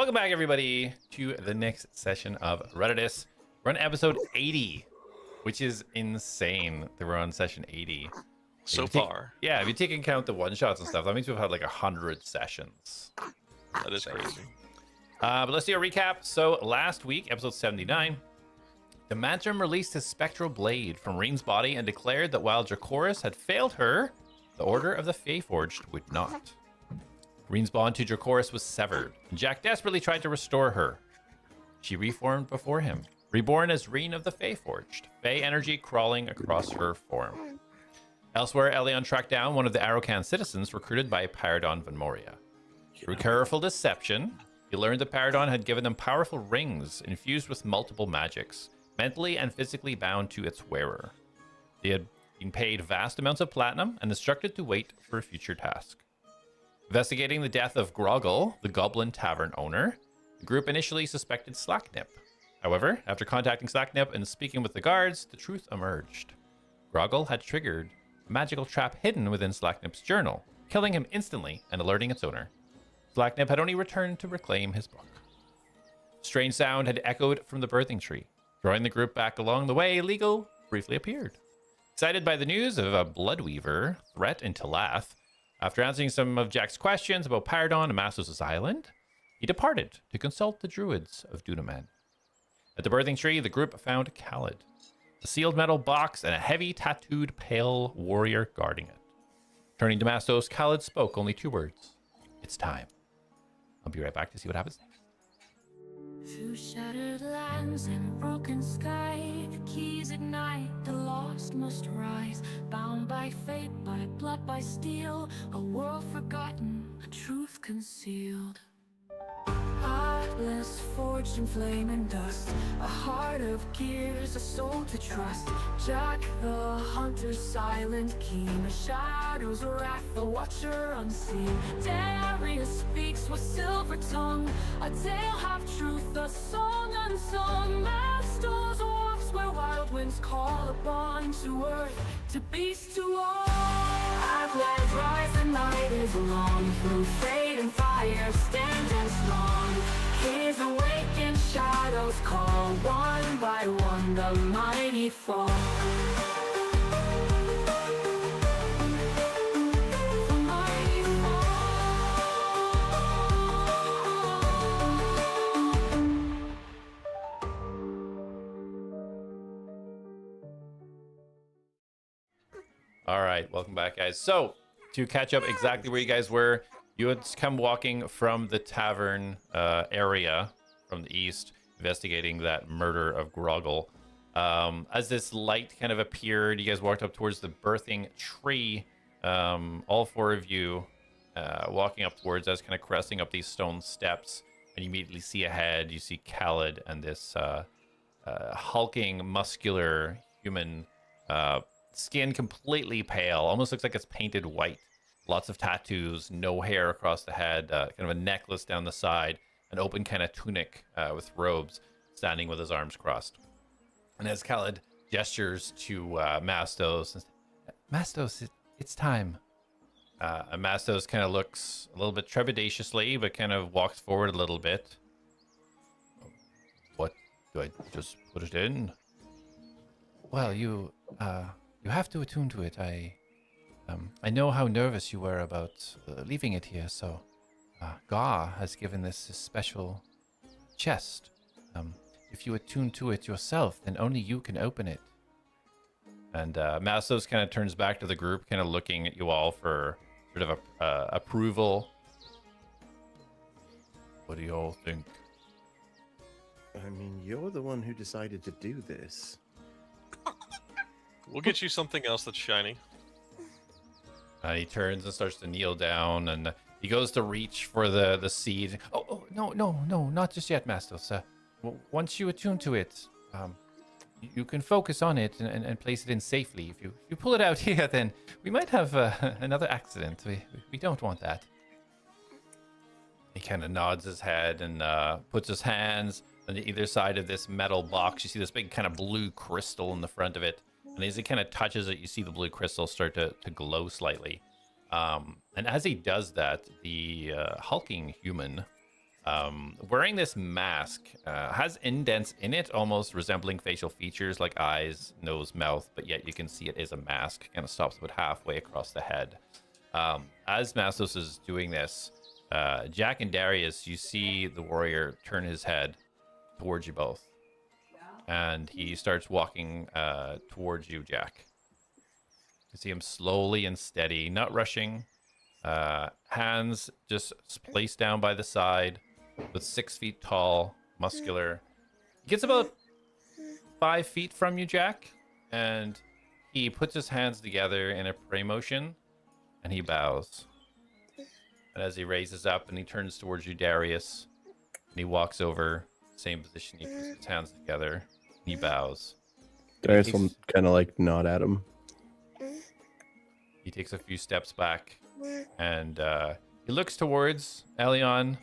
Welcome back, everybody, to the next session of Reditus. We're on episode 80, which is insane that we're on session 80. So far. Yeah, if you take into account the one-shots and stuff, that means we've had like 100 sessions. That is crazy. But let's do a recap. So last week, episode 79, the Mantram released his spectral blade from Reen's body and declared that while Dracoris had failed her, the Order of the Feyforged would not. Reen's bond to Dracoris was severed, and Jak desperately tried to restore her. She reformed before him, reborn as Reen of the Feyforged, Fey energy crawling across her form. Elsewhere, Elion tracked down one of the Arrokan citizens recruited by Paradon Van Moria. Through careful deception, he learned that Paradon had given them powerful rings infused with multiple magics, mentally and physically bound to its wearer. They had been paid vast amounts of platinum and instructed to wait for a future task. Investigating the death of Groggle, the Goblin Tavern owner, the group initially suspected Slacknip. However, after contacting Slacknip and speaking with the guards, the truth emerged. Groggle had triggered a magical trap hidden within Slacknip's journal, killing him instantly and alerting its owner. Slacknip had only returned to reclaim his book. Strange sound had echoed from the birthing tree. Drawing the group back along the way, Legal briefly appeared. Excited by the news of a Bloodweaver threat in Talath, after answering some of Jak's questions about Paradon and Mastos' island, he departed to consult the druids of Dunaman. At the birthing tree, the group found Khaled, a sealed metal box and a heavy tattooed pale warrior guarding it. Turning to Mastos, Khaled spoke only 2 words. It's time. I'll be right back to see what happens next. Through shattered lands and broken sky, the keys ignite, the lost must rise. Bound by fate, by blood, by steel, a world forgotten, a truth concealed. Heartless, forged in flame and dust, a heart of gears, a soul to trust. Jak the hunter, silent, keen, a shadow's wrath, the watcher unseen. Darius speaks with silver tongue, a tale half truth, a song unsung. Mastos walks where wild winds call upon, to earth, to beast, to all. ATLADS rise, the night is long, through fate and fire, standing strong. Keys awaken, shadows call, one by one the mighty fall. The mighty fall. All right, welcome back, guys. So, to catch up exactly where you guys were, you had come walking from the tavern area from the east, investigating that murder of Groggle. As this light kind of appeared, you guys walked up towards the birthing tree. All 4 of you walking up towards us, kind of cresting up these stone steps, and you immediately see ahead, you see Khaled and this hulking, muscular human, skin completely pale, almost looks like it's painted white. Lots of tattoos, no hair across the head, kind of a necklace down the side, an open kind of tunic with robes, standing with his arms crossed. And as Khaled gestures to Mastos, Mastos, it's time. And Mastos kind of looks a little bit trepidatiously, but kind of walks forward a little bit. What? Do I just put it in? Well, you have to attune to it. I know how nervous you were about leaving it here, so Gar has given this a special chest. If you attune to it yourself, then only you can open it. And Mastos kind of turns back to the group, kind of looking at you all for sort of approval. What do you all think? I mean, you're the one who decided to do this. We'll get you something else that's shiny. He turns and starts to kneel down, and he goes to reach for the seed. Oh, no, not just yet, Mastos. Once you attune to it, you can focus on it and place it in safely. If you pull it out here, then we might have another accident. We don't want that. He kind of nods his head and puts his hands on either side of this metal box. You see this big kind of blue crystal in the front of it. And as he kind of touches it, you see the blue crystal start to glow slightly. And as he does that, the hulking human wearing this mask. Has indents in it, almost resembling facial features like eyes, nose, mouth, but yet you can see it is a mask. Kind of stops about halfway across the head. As Mastos is doing this, Jak and Darius, you see the warrior turn his head towards you both. And he starts walking towards you, Jak. You see him slowly and steady, not rushing. Hands just placed down by the side, with 6 feet tall, muscular. He gets about 5 feet from you, Jak, and he puts his hands together in a pray motion, and he bows. And as he raises up and he turns towards you, Darius, and he walks over, same position, he puts his hands together, and he bows. Darius will kind of like nod at him. He takes a few steps back, and he looks towards Elion,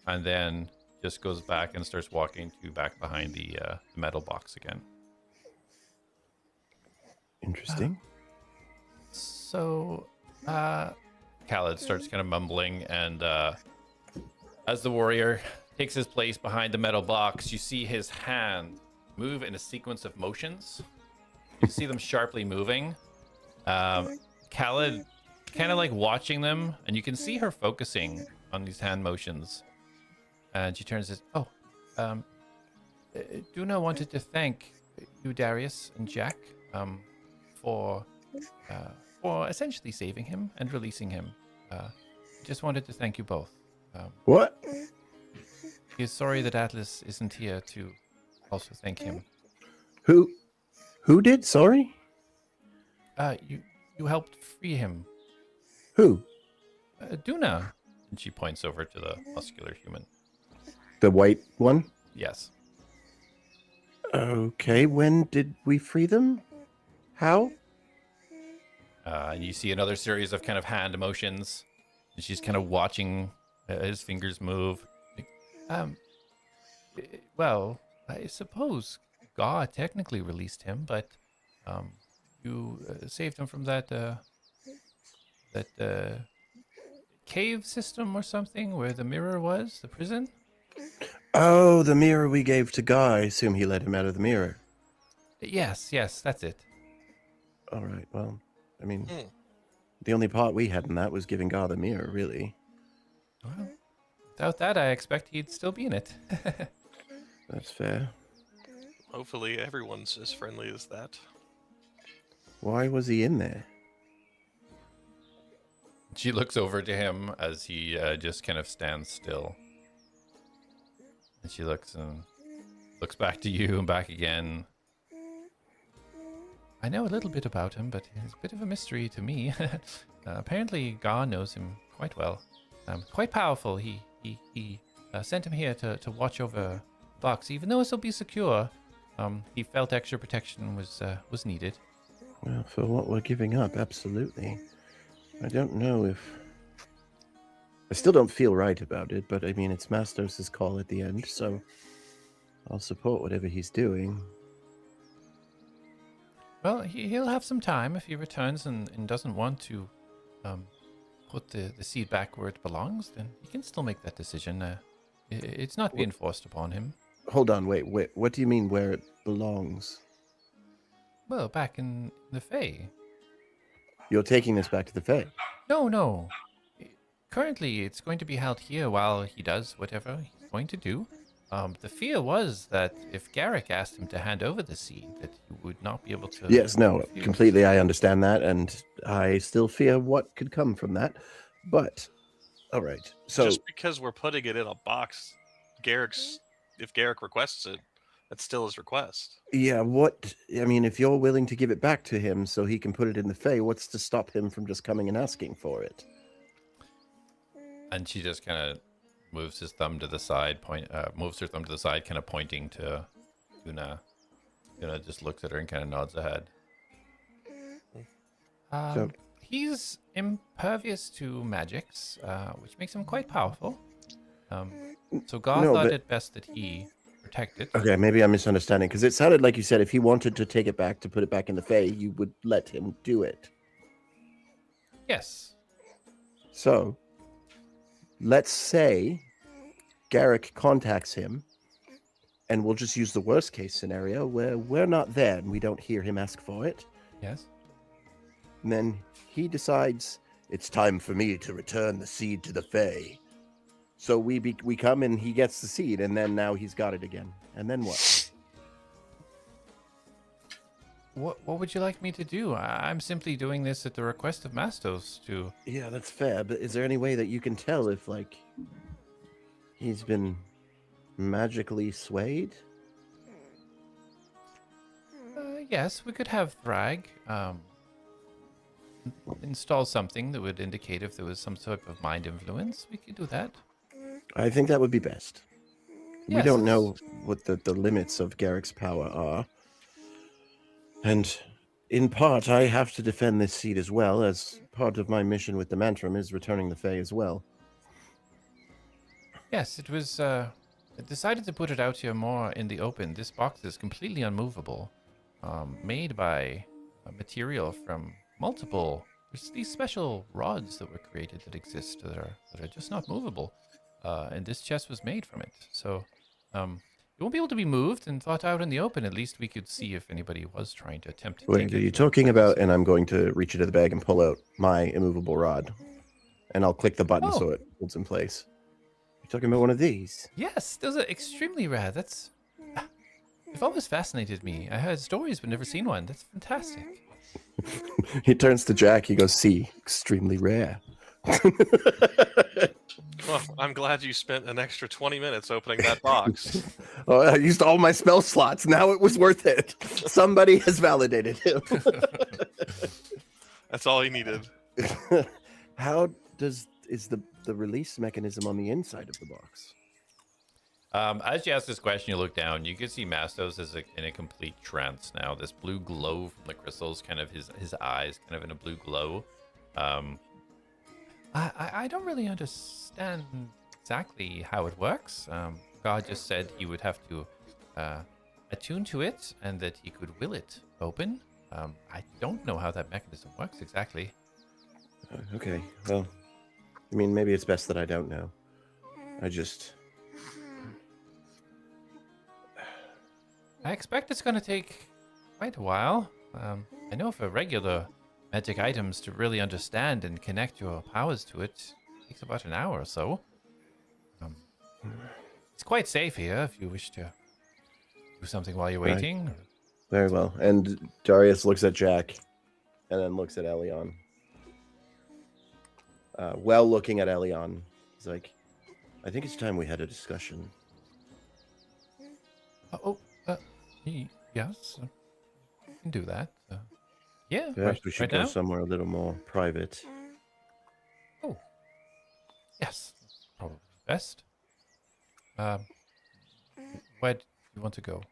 and then just goes back and starts walking back behind the metal box again. Interesting. So, Khaled starts kind of mumbling, and as the warrior takes his place behind the metal box, you see his hand move in a sequence of motions. You see them sharply moving. Khaled kind of like watching them, and you can see her focusing on these hand motions. And she turns and says, Duna wanted to thank you, Darius and Jak, for essentially saving him and releasing him. Just wanted to thank you both. What? He is sorry that Atlas isn't here to also thank him. Who did? Sorry? You helped free him. Who? Duna. And she points over to the muscular human. The white one? Yes. Okay, when did we free them? How? And you see another series of kind of hand motions. And she's kind of watching his fingers move. Well, I suppose God technically released him, but you saved him from that cave system or something where the mirror was, the prison. Oh, the mirror we gave to Guy. I assume he let him out of the mirror. Yes, that's it. All right, well, I mean, the only part we had in that was giving Guy the mirror, really. Well, without that, I expect he'd still be in it. That's fair. Hopefully everyone's as friendly as that. Why was he in there? She looks over to him as he just kind of stands still. And she looks back to you and back again. I know a little bit about him, but he's a bit of a mystery to me. Apparently, Gar knows him quite well. Quite powerful. He sent him here to watch over the box. Even though this will be secure, he felt extra protection was needed. Well, for what we're giving up, absolutely. I don't know if... I still don't feel right about it, but I mean, it's Mastos' call at the end, so I'll support whatever he's doing. Well, he'll have some time if he returns and doesn't want to put the seed back where it belongs, then he can still make that decision. It's not being forced upon him. Hold on, wait. What do you mean where it belongs? Well, back in the Fae. You're taking this back to the Fae? No. Currently, it's going to be held here while he does whatever he's going to do. The fear was that if Garrick asked him to hand over the seed, that he would not be able to... Yes, no, refuse. completely, I understand that, and I still fear what could come from that, but... All right, so... Just because we're putting it in a box, if Garrick requests it, that's still his request. Yeah, I mean, if you're willing to give it back to him so he can put it in the Fae, what's to stop him from just coming and asking for it? And she just kind of moves his thumb to the side, moves her thumb to the side, kind of pointing to Una. Una just looks at her and kind of nods ahead. He's impervious to magics, which makes him quite powerful. So God thought it best that he protect it. Okay, maybe I'm misunderstanding, because it sounded like you said if he wanted to take it back to put it back in the Fae, you would let him do it. Yes. So, let's say Garrick contacts him, and we'll just use the worst case scenario where we're not there and we don't hear him ask for it. Yes. And then he decides it's time for me to return the seed to the Fae. So we come and he gets the seed, and then now he's got it again. And then what? What would you like me to do? I'm simply doing this at the request of Mastos to... Yeah, that's fair, but is there any way that you can tell if, like, he's been magically swayed? Yes, we could have Thrag install something that would indicate if there was some sort of mind influence. We could do that. I think that would be best. We Yes, don't know what the limits of Garrick's power are. And in part, I have to defend this seat as well, as part of my mission with the Mantram is returning the Fae as well. Yes, it was decided to put it out here more in the open. This box is completely unmovable, made by a material from multiple... There's these special rods that were created that exist that are just not movable. And this chest was made from it. So it won't be able to be moved and thought out in the open. At least we could see if anybody was trying to attempt to Wait, take are it. you talking about, and I'm going to reach into the bag and pull out my immovable rod, and I'll click the button so it holds in place. You're talking about one of these? Yes, those are extremely rare. That's... They've always fascinated me. I heard stories but never seen one. That's fantastic. He turns to Jak, he goes, see, extremely rare. Well, I'm glad you spent an extra 20 minutes opening that box. Oh, I used all my spell slots. Now it was worth it. Somebody has validated him. That's all he needed. How is the release mechanism on the inside of the box? As you ask this question, you look down. You can see Mastos is in a complete trance now. This blue glow from the crystals, kind of his eyes, kind of in a blue glow. I don't really understand exactly how it works. God just said he would have to attune to it and that he could will it open. I don't know how that mechanism works exactly. Okay, well, I mean, maybe it's best that I don't know. I expect it's going to take quite a while. I know for regular magic items to really understand and connect your powers to it takes about an hour or so. It's quite safe here if you wish to do something while you're Right. waiting. Very well. And Darius looks at Jak and then looks at Elion. While looking at Elion, he's like, I think it's time we had a discussion. Yes, we can do that. Yeah, Perhaps we should right go now? somewhere a little more private. Oh, yes, that's probably best. Where do you want to go?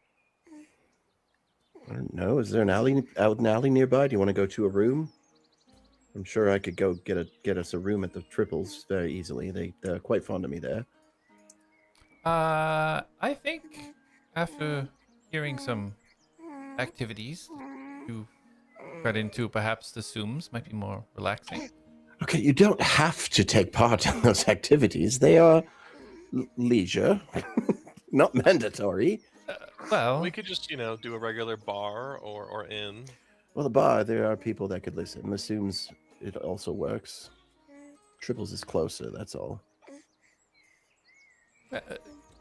I don't know. Is there an alley nearby? Do you want to go to a room? I'm sure I could go get us a room at the Triples very easily. They're quite fond of me there. I think after hearing some activities you got into, perhaps the Zooms might be more relaxing. Okay, you don't have to take part in those activities. They are leisure, not mandatory. Well, We could just, do a regular bar or inn. Well, the bar, there are people that could listen. The Zooms, it also works. Triples is closer, that's all.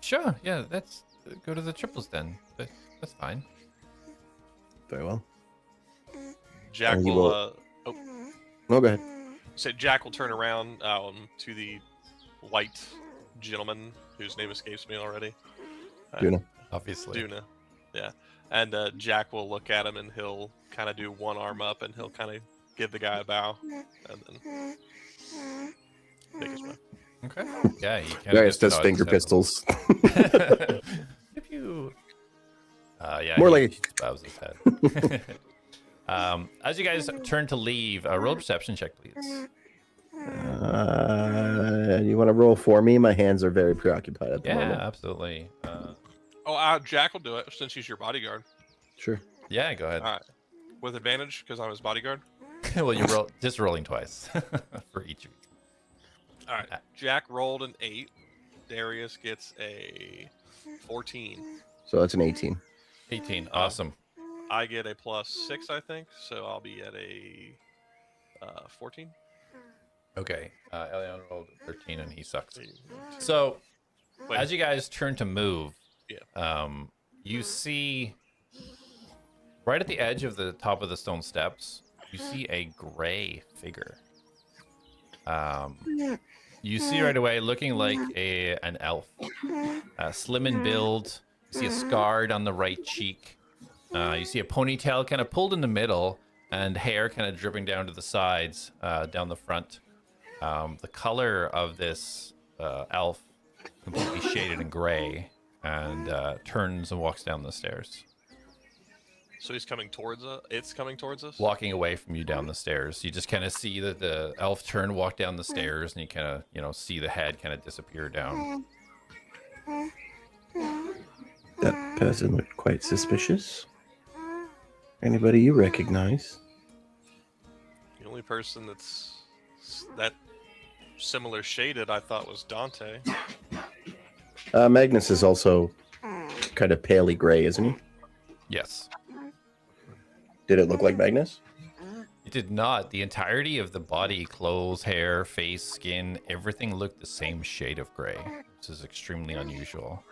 sure, yeah, let's go to the Triples then. But that's fine. Very well. Jak And you will. No, go ahead. Jak will turn around to the white gentleman whose name escapes me already. Duna. Obviously. Duna. Yeah. And Jak will look at him and he'll kind of do one arm up and he'll kind of give the guy a bow and then take his bow. Okay. Yeah, he kind Darius does finger pistols. If you. Yeah. More he like- just bows his head. As you guys turn to leave, roll a perception check, please. You want to roll for me? My hands are very preoccupied at the Yeah, moment. absolutely. Jak will do it since he's your bodyguard. Sure. Yeah, go ahead. All right. With advantage because I'm his bodyguard. Well, you're just rolling twice for each of you. All right. Jak rolled an 8. Darius gets a 14. So that's an 18. 18. Awesome. I get a +6, I think, so I'll be at a 14. Okay. Elion rolled a 13 and he sucks. So, Wait. as you guys turn to move, Yeah. you see right at the edge of the top of the stone steps, you see a gray figure. You see right away looking like an elf. Slim in build. You see a scar on the right cheek. You see a ponytail kind of pulled in the middle and hair kind of dripping down to the sides, down the front. The color of this elf completely shaded in gray and turns and walks down the stairs. So he's coming towards us. It's coming towards us. Walking away from you down the stairs. You just kind of see the elf turn, walk down the stairs, and you kind of, see the head kind of disappear down. That person looked quite suspicious. Anybody you recognize? The only person that's that similar shaded I thought was Dante. Magnus is also kind of paley gray, isn't he? Yes. Did it look like Magnus? It did not. The entirety of the body, clothes, hair, face, skin, everything looked the same shade of gray. This is extremely unusual.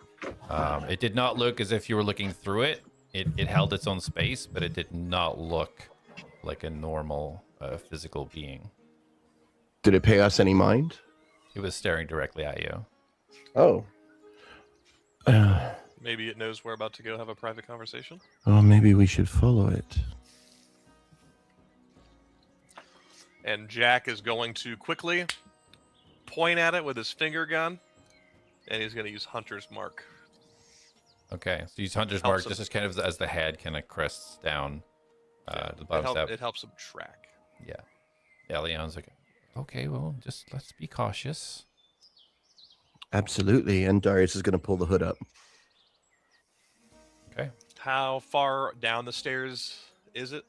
It did not look as if you were looking through it. It held its own space, but it did not look like a normal physical being. Did it pay us any mind? It was staring directly at you. Oh. Maybe it knows we're about to go have a private conversation. Oh, maybe we should follow it. And Jak is going to quickly point at it with his finger gun, and he's going to use Hunter's Mark. Okay, so use Hunter's Mark just as kind of as the head kind of crests down the bottom step. It helps him track. Yeah. Elion's like, okay, well, just let's be cautious. Absolutely. And Darius is going to pull the hood up. Okay. How far down the stairs is it?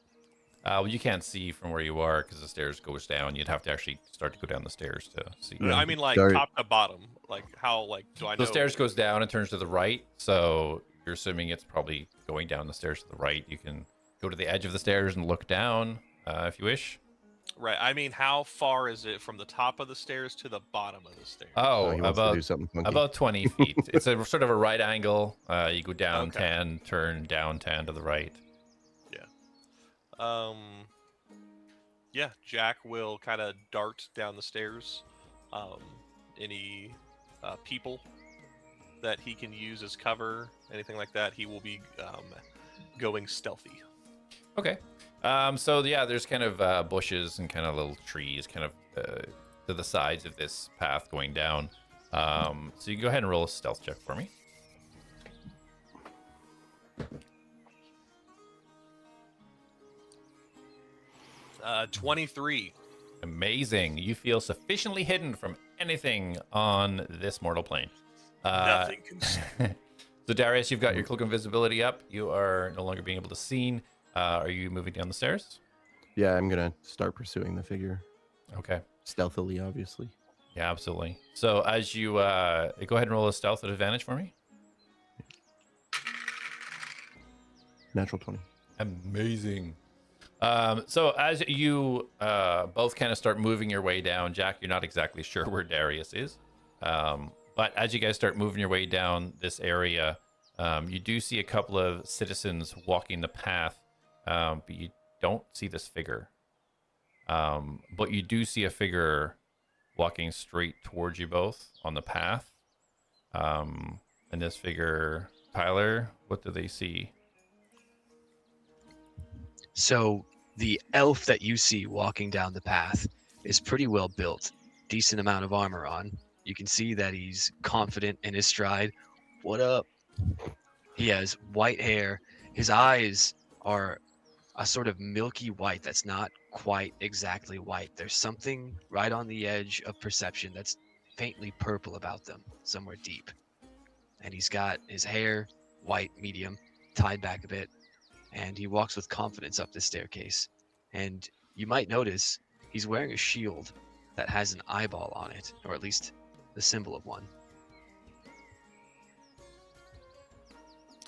Well, you can't see from where you are because the stairs goes down. You'd have to actually start to go down the stairs to see. I mean, like Darius. top to bottom. Like how? Like do I know? The stairs goes down and turns to the right, so you're assuming it's probably going down the stairs to the right. You can go to the edge of the stairs and look down if you wish. Right. I mean, how far is it from the top of the stairs to the bottom of the stairs? Oh, he wants to do something funky. about 20 feet. It's a sort of a right angle. You go down Okay. 10, turn down 10 to the right. Yeah, Jak will kind of dart down the stairs. Any people that he can use as cover, anything like that, he will be going stealthy. Okay. So yeah, there's kind of bushes and kind of little trees kind of to the sides of this path going down. So you can go ahead and roll a stealth check for me. 23. Amazing. You feel sufficiently hidden from anything on this mortal plane. Nothing can see. So Darius, you've got your cloak invisibility up. You are no longer being able to see. Are you moving down the stairs? Yeah, I'm going to start pursuing the figure. Okay. Stealthily, obviously. Yeah, absolutely. So as you go ahead and roll a stealth at advantage for me. Natural 20. Amazing. So as you both kind of start moving your way down, Jak, you're not exactly sure where Darius is. But as you guys start moving your way down this area, you do see a couple of citizens walking the path, but you don't see this figure. But you do see a figure walking straight towards you both on the path. And this figure, Tyler, what do they see? So the elf that you see walking down the path is pretty well built, decent amount of armor on. You can see that he's confident in his stride. What up? He has white hair. His eyes are a sort of milky white that's not quite exactly white. There's something right on the edge of perception that's faintly purple about them, somewhere deep. And he's got his hair, white, medium, tied back a bit. And he walks with confidence up the staircase. And you might notice he's wearing a shield that has an eyeball on it, or at least the symbol of one.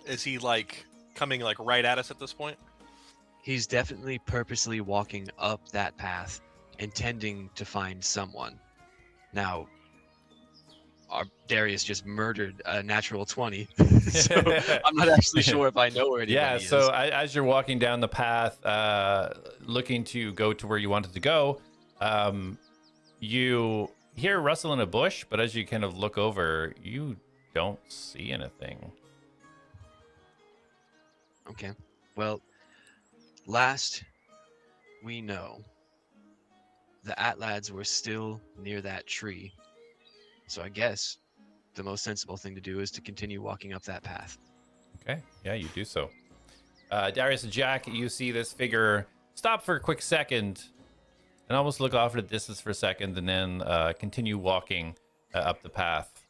Is he like coming like right at us at this point? He's definitely purposely walking up that path, intending to find someone. Now, our Darius just murdered a natural 20, so I'm not actually sure if I know where anybody is. So as you're walking down the path, looking to go to where you wanted to go, you hear a rustle in a bush, but as you kind of look over, you don't see anything. Okay. Well, last we know, the ATLADS were still near that tree. So I guess the most sensible thing to do is to continue walking up that path. Okay, yeah, you do so. Darius and Jak, you see this figure stop for a quick second and almost look off at a distance for a second and then continue walking up the path.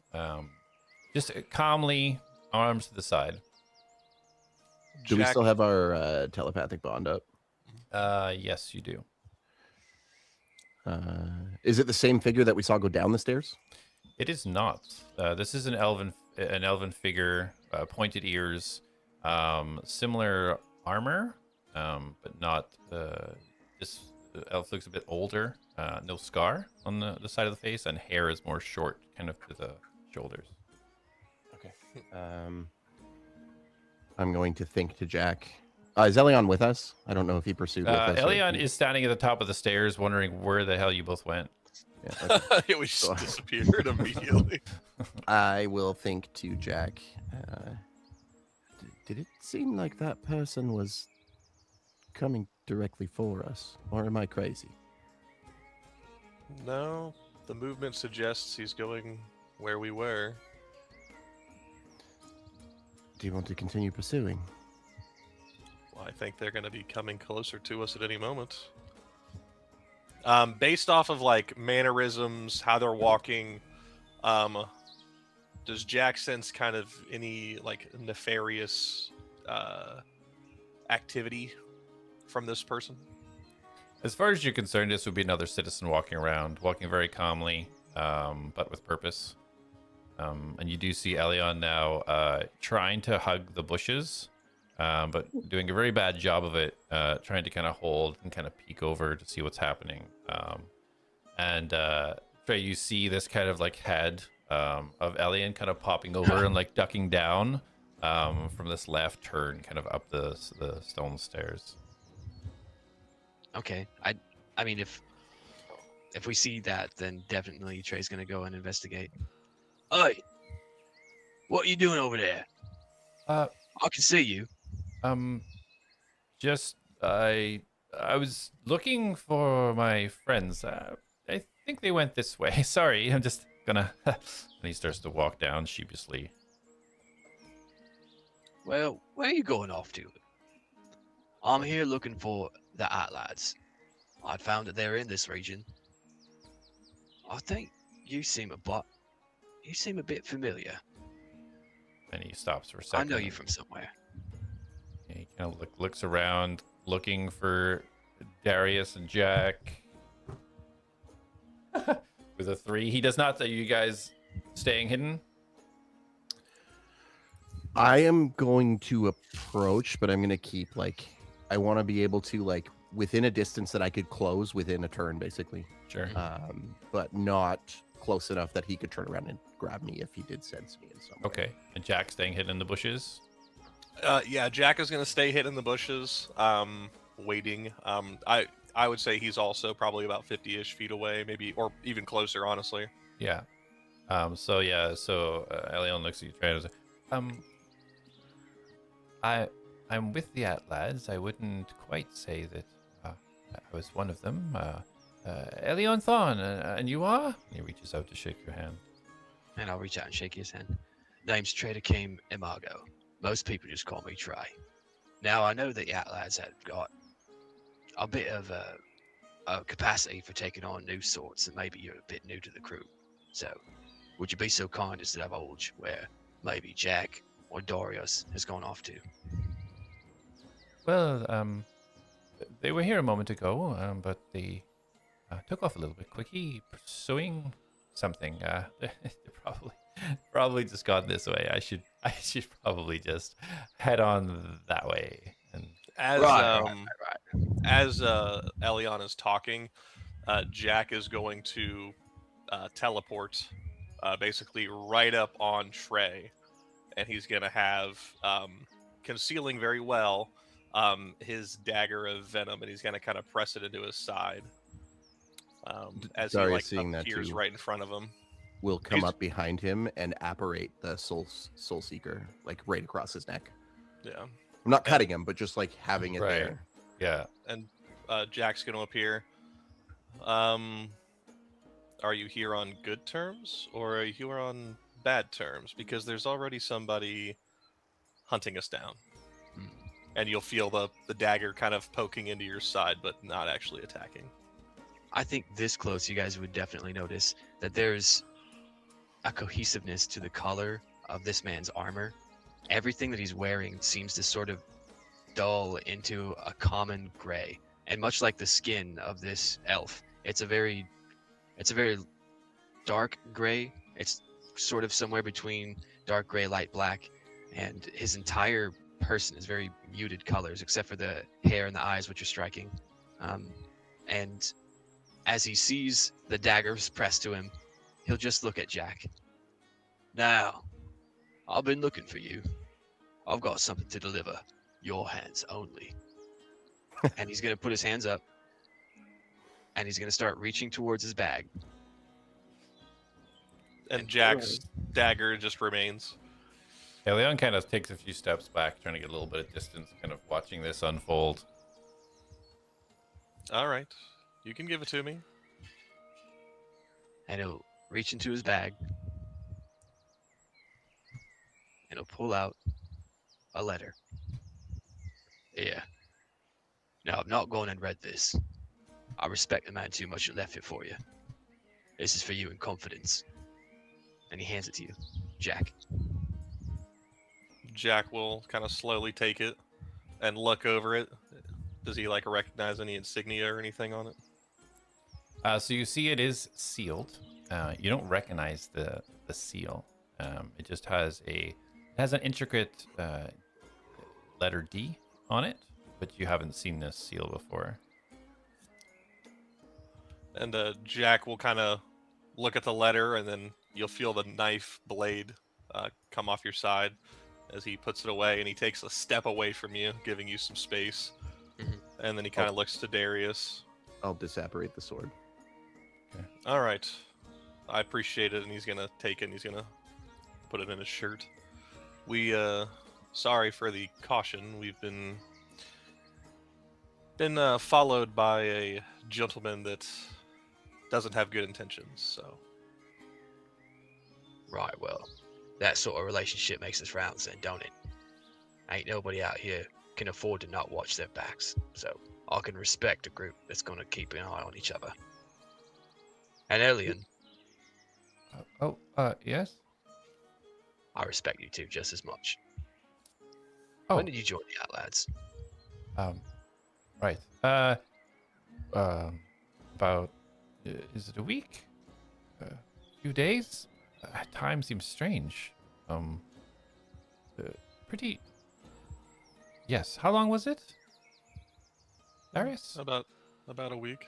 Just calmly, arms to the side. Do we still have our telepathic bond up? Yes, you do. Is it the same figure that we saw go down the stairs? It is not. This is an elven figure, pointed ears, similar armor, but not. This elf looks a bit older. No scar on the side of the face, and hair is more short, kind of to the shoulders. Okay. I'm going to think to Jak. Is Elion with us? I don't know if he pursued with us. Elion is standing at the top of the stairs, wondering where the hell you both went. Yeah, okay. We just disappeared immediately. I will think to Jak. Did it seem like that person was coming directly for us, or am I crazy? No, the movement suggests he's going where we were. Do you want to continue pursuing? Well, I think they're going to be coming closer to us at any moment. Based off of like mannerisms, how they're walking, does Jak sense kind of any like nefarious activity from this person? As far as you're concerned, this would be another citizen walking around, walking very calmly, but with purpose. And you do see Elion now trying to hug the bushes, but doing a very bad job of it, trying to kind of hold and kind of peek over to see what's happening. And Trey, you see this kind of like head of Elion kind of popping over and like ducking down from this left turn, kind of up the stone stairs. Okay. I mean, if we see that, then definitely Trey's gonna go and investigate. Hey, what are you doing over there? I can see you. Just I was looking for my friends. I think they went this way. Sorry, I'm just gonna. And he starts to walk down sheepishly. Well, where are you going off to? I'm here looking for the ATLADS. I'd found that they're in this region. I think you seem a bit familiar. And he stops for a second. I know you from somewhere. He kind of looks around, looking for Darius and Jak. With a 3, he does not. Are you guys staying hidden? I am going to approach, but I'm going to keep like I want to be able to like within a distance that I could close within a turn, basically. Sure. But not close enough that he could turn around and grab me if he did sense me in some way. Okay. And Jak staying hidden in the bushes. Yeah, Jak is going to stay hidden in the bushes, waiting. I would say he's also probably about 50-ish feet away, maybe, or even closer, honestly. Yeah. So Elion looks at you, trying to say, I'm with the ATLADS. I wouldn't quite say that I was one of them. Elion Thorn, and you are? He reaches out to shake your hand. And I'll reach out and shake his hand. Name's Trader Kim Imago. Most people just call me Trey. Now, I know that the ATLADS have got a bit of a capacity for taking on new sorts, and maybe you're a bit new to the crew. So, would you be so kind as to divulge where maybe Jak or Darius has gone off to? Well, they were here a moment ago, but they took off a little bit quickly, pursuing something. Probably just gone this way. I should probably just head on that way. And As Right. as Elion is talking, Jak is going to teleport basically right up on Trey, and he's going to have concealing very well his dagger of venom, and he's going to kind of press it into his side as he Darius, like seeing that appears too, right in front of him. will come He's- up behind him and apparate the soul seeker like right across his neck. Yeah, I'm not cutting him, but just like having it Right. there. yeah, and Jak's going to appear. Are you here on good terms, or are you here on bad terms? Because there's already somebody hunting us down. Hmm. And you'll feel the dagger kind of poking into your side, but not actually attacking. I think this close, you guys would definitely notice that there's a cohesiveness to the color of this man's armor. Everything that he's wearing seems to sort of dull into a common gray. And much like the skin of this elf, it's a very dark gray. It's sort of somewhere between dark gray, light black, and his entire person is very muted colors, except for the hair and the eyes, which are striking. And as he sees the daggers pressed to him, he'll just look at Jak. Now, I've been looking for you. I've got something to deliver. Your hands only. And he's going to put his hands up, and he's going to start reaching towards his bag. And Jak's dagger just remains. Elion kind of takes a few steps back, trying to get a little bit of distance, kind of watching this unfold. All right, you can give it to me. And he'll reach into his bag, and he'll pull out a letter. Yeah. Now, I've not gone and read this. I respect the man too much and left it for you. This is for you in confidence. And he hands it to you, Jak. Jak will kind of slowly take it and look over it. Does he like recognize any insignia or anything on it? So you see it is sealed. You don't recognize the seal. It just has an intricate letter D on it, but you haven't seen this seal before. And Jak will kind of look at the letter, and then you'll feel the knife blade come off your side as he puts it away, and he takes a step away from you, giving you some space. Mhm. And then he kind of looks to Darius. I'll disapparate the sword. All right, I appreciate it. And he's gonna take it, and he's gonna put it in his shirt. Sorry for the caution. We've been followed by a gentleman that doesn't have good intentions. So Right, well, that sort of relationship makes us rounds then, don't it? Ain't nobody out here can afford to not watch their backs, so I can respect a group that's gonna keep an eye on each other. And Elion, Yes. I respect you too just as much. Oh, When did you join the ATLADS? right. About is it a week? A few days? Time seems strange. Pretty. Yes. How long was it? Darius? about a week.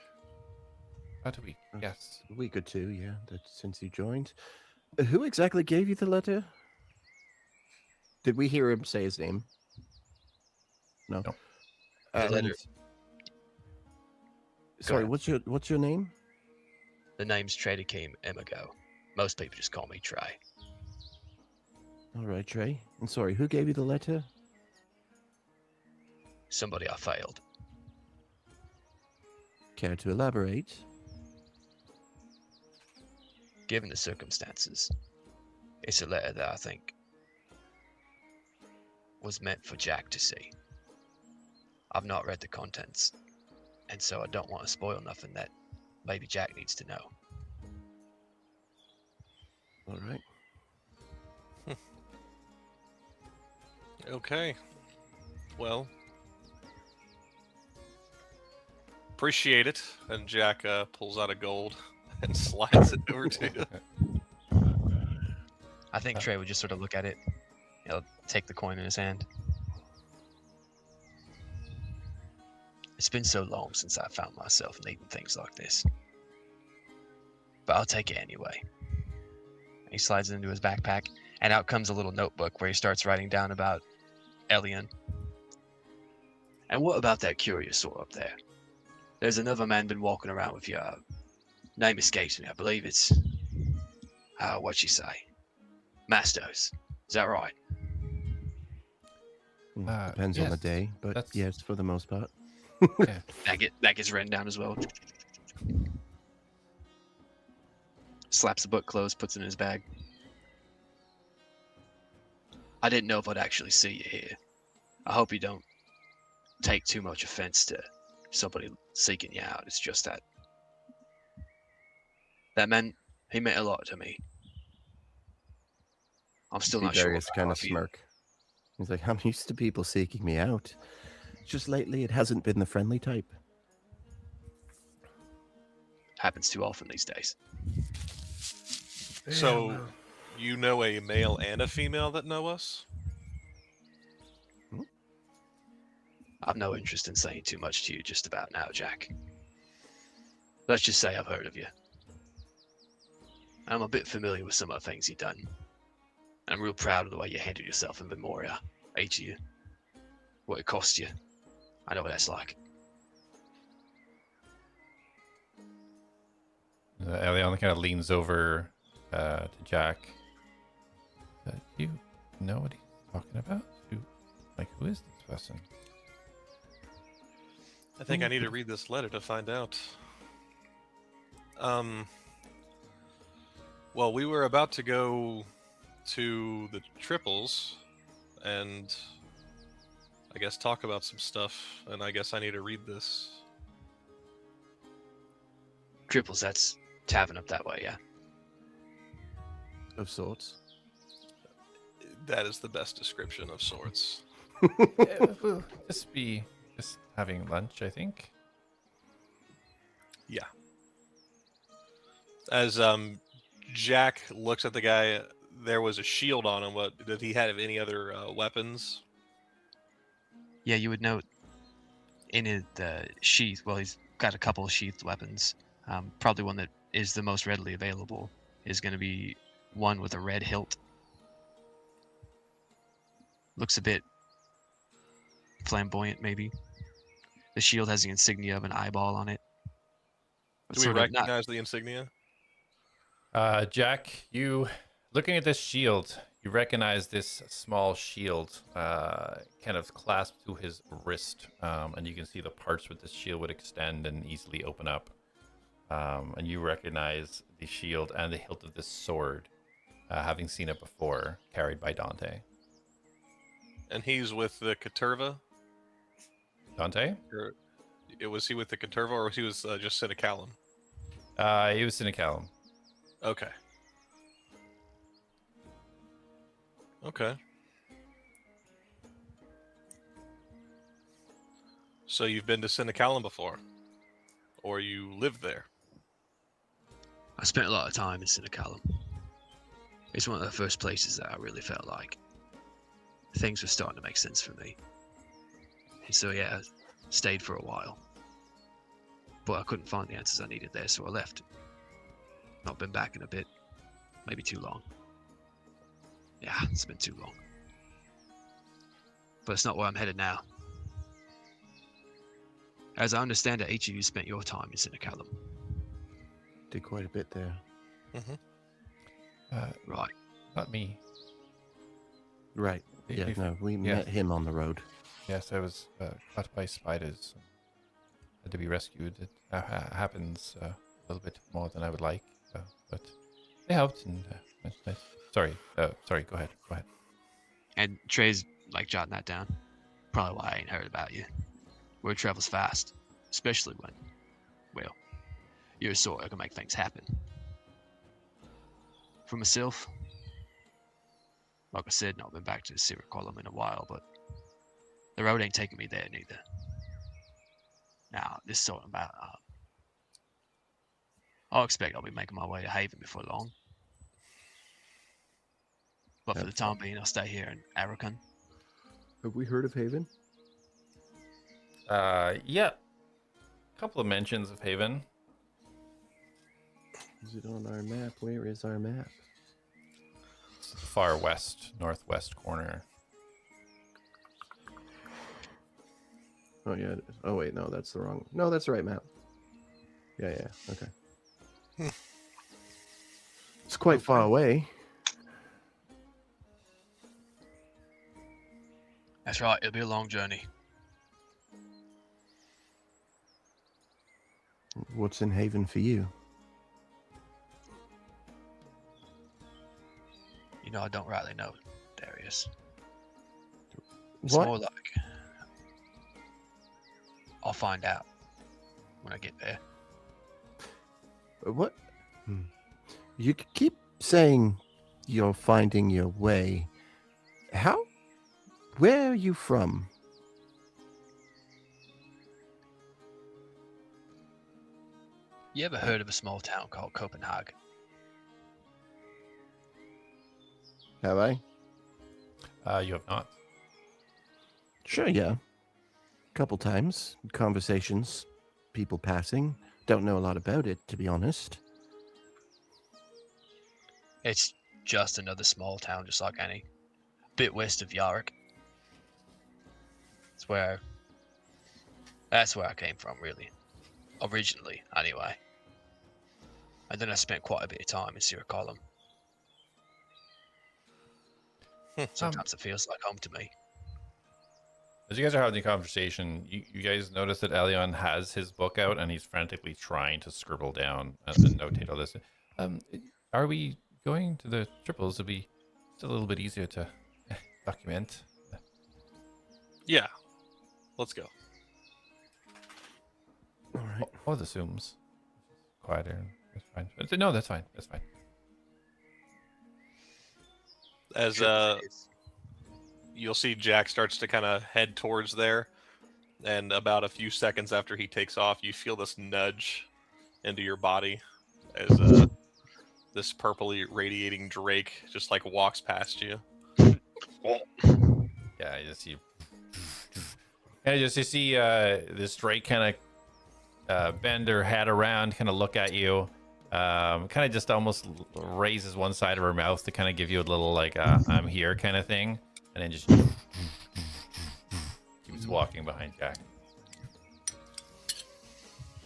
About a week. Yes. A week or two, yeah, since you joined. Who exactly gave you the letter? Did we hear him say his name? No. No. The letter- Sorry, ahead. what's your name? The name's Trader came Emigo. Most people just call me Trey. All right, Trey. And sorry, who gave you the letter? Somebody I failed. Care to elaborate? Given the circumstances, it's a letter that I think was meant for Jak to see. I've not read the contents, and so I don't want to spoil nothing that maybe Jak needs to know. All right. Okay. Well, appreciate it. And Jak pulls out a gold and slides it over to you. I think Trey would just sort of look at it. He'll take the coin in his hand. It's been so long since I found myself needing things like this. But I'll take it anyway. He slides it into his backpack, and out comes a little notebook where he starts writing down about Elion. And what about that Curiosaur up there? There's another man been walking around with your name escapes me. I believe it's what'd you say? Mastos. Is that right? Depends on the yes, day, but that's- yes, for the most part. Yeah. That gets written down as well. Slaps the book closed, puts it in his bag. I didn't know if I'd actually see you here. I hope you don't take too much offense to somebody seeking you out. It's just that man, he meant a lot to me. I'm still not sure. Darius kind of smirk. He's like, I'm used to people seeking me out. Just lately, it hasn't been the friendly type. Happens too often these days. So, you know a male and a female that know us? I've no interest in saying too much to you just about now, Jak. Let's just say I've heard of you. I'm a bit familiar with some of the things you've done. I'm real proud of the way you handled yourself in Memoria. Each of you. What it cost you. I know what that's like. Elion kind of leans over to Jak. Do you know what he's talking about? Who is this person? I think I need to read this letter to find out. Well, we were about to go to the triples and I guess talk about some stuff, and I guess I need to read this. Triples, that's tavern up that way, yeah? Of sorts. That is the best description of sorts. We'll just be having lunch, I think. Yeah. As Jak looks at the guy, there was a shield on him. What did he have any other weapons? Yeah, you would note in the sheath, well, he's got a couple of sheathed weapons. Probably one that is the most readily available is going to be one with a red hilt. Looks a bit flamboyant, maybe. The shield has the insignia of an eyeball on it. Do we recognize the insignia? Jak, you looking at this shield, you recognize this small shield kind of clasped to his wrist, and you can see the parts where this shield would extend and easily open up. And you recognize the shield and the hilt of this sword, having seen it before, carried by Dante. And he's with the Caterva? Dante? Was he with the Caterva, or he was just Sinicallum? He was Sinicallum. Okay. Okay. So you've been to Sinicallum before? Or you lived there? I spent a lot of time in Sinicallum. It's one of the first places that I really felt like things were starting to make sense for me. And so yeah, I stayed for a while. But I couldn't find the answers I needed there, so I left. Not been back in a bit. Maybe too long. Yeah, it's been too long. But it's not where I'm headed now. As I understand it, each of you spent your time in Sinicallum. Did quite a bit there. Right. Not me. Right. Yeah, no, we met him on the road. Yes, I was caught by spiders. Had to be rescued. It happens a little bit more than I would like, but they helped. And sorry, go ahead. And Trey's like jotting that down. Probably why I ain't heard about you. Word travels fast, especially when, well, you're a sort who can make things happen. For myself, like I said, not been back to Sinicallum in a while, but the road ain't taking me there neither. Now, this sort about I expect I'll be making my way to Haven before long. But for the time being, I'll stay here in Arakan. Have we heard of Haven? Yeah. A couple of mentions of Haven. Is it on our map? Where is our map? It's the far west, northwest corner. Oh yeah. Oh wait, no, that's the wrong. No, that's the right map. Yeah. Okay. It's quite far away. That's right. It'll be a long journey. What's in Haven for you? You know, I don't rightly know, Darius. It's What? more like I'll find out when I get there. What? You keep saying you're finding your way. How? Where are you from? You ever heard of a small town called Copenhagen? Have I? You have not. Sure, yeah. Couple times. Conversations. People passing. Don't know a lot about it, to be honest. It's just another small town, just like any. Bit west of Yarrick. That's where I came from, really. Originally, anyway. And then I spent quite a bit of time in Sierra Column. Sometimes it feels like home to me. As you guys are having the conversation, you guys notice that Elion has his book out and he's frantically trying to scribble down and notate all this. Are we going to the triples? It'll be just a little bit easier to document. Yeah. Let's go. All right. Or the zooms. Quieter. That's fine. No, that's fine. That's fine. As you'll see Jak starts to kind of head towards there, and about a few seconds after he takes off, you feel this nudge into your body as this purpley radiating drake just like walks past you. Yeah, you just see. And you see this drake kind of bend her head around, kind of look at you, kind of just almost raises one side of her mouth to kind of give you a little like I'm here kind of thing, and then just keeps walking behind Jak.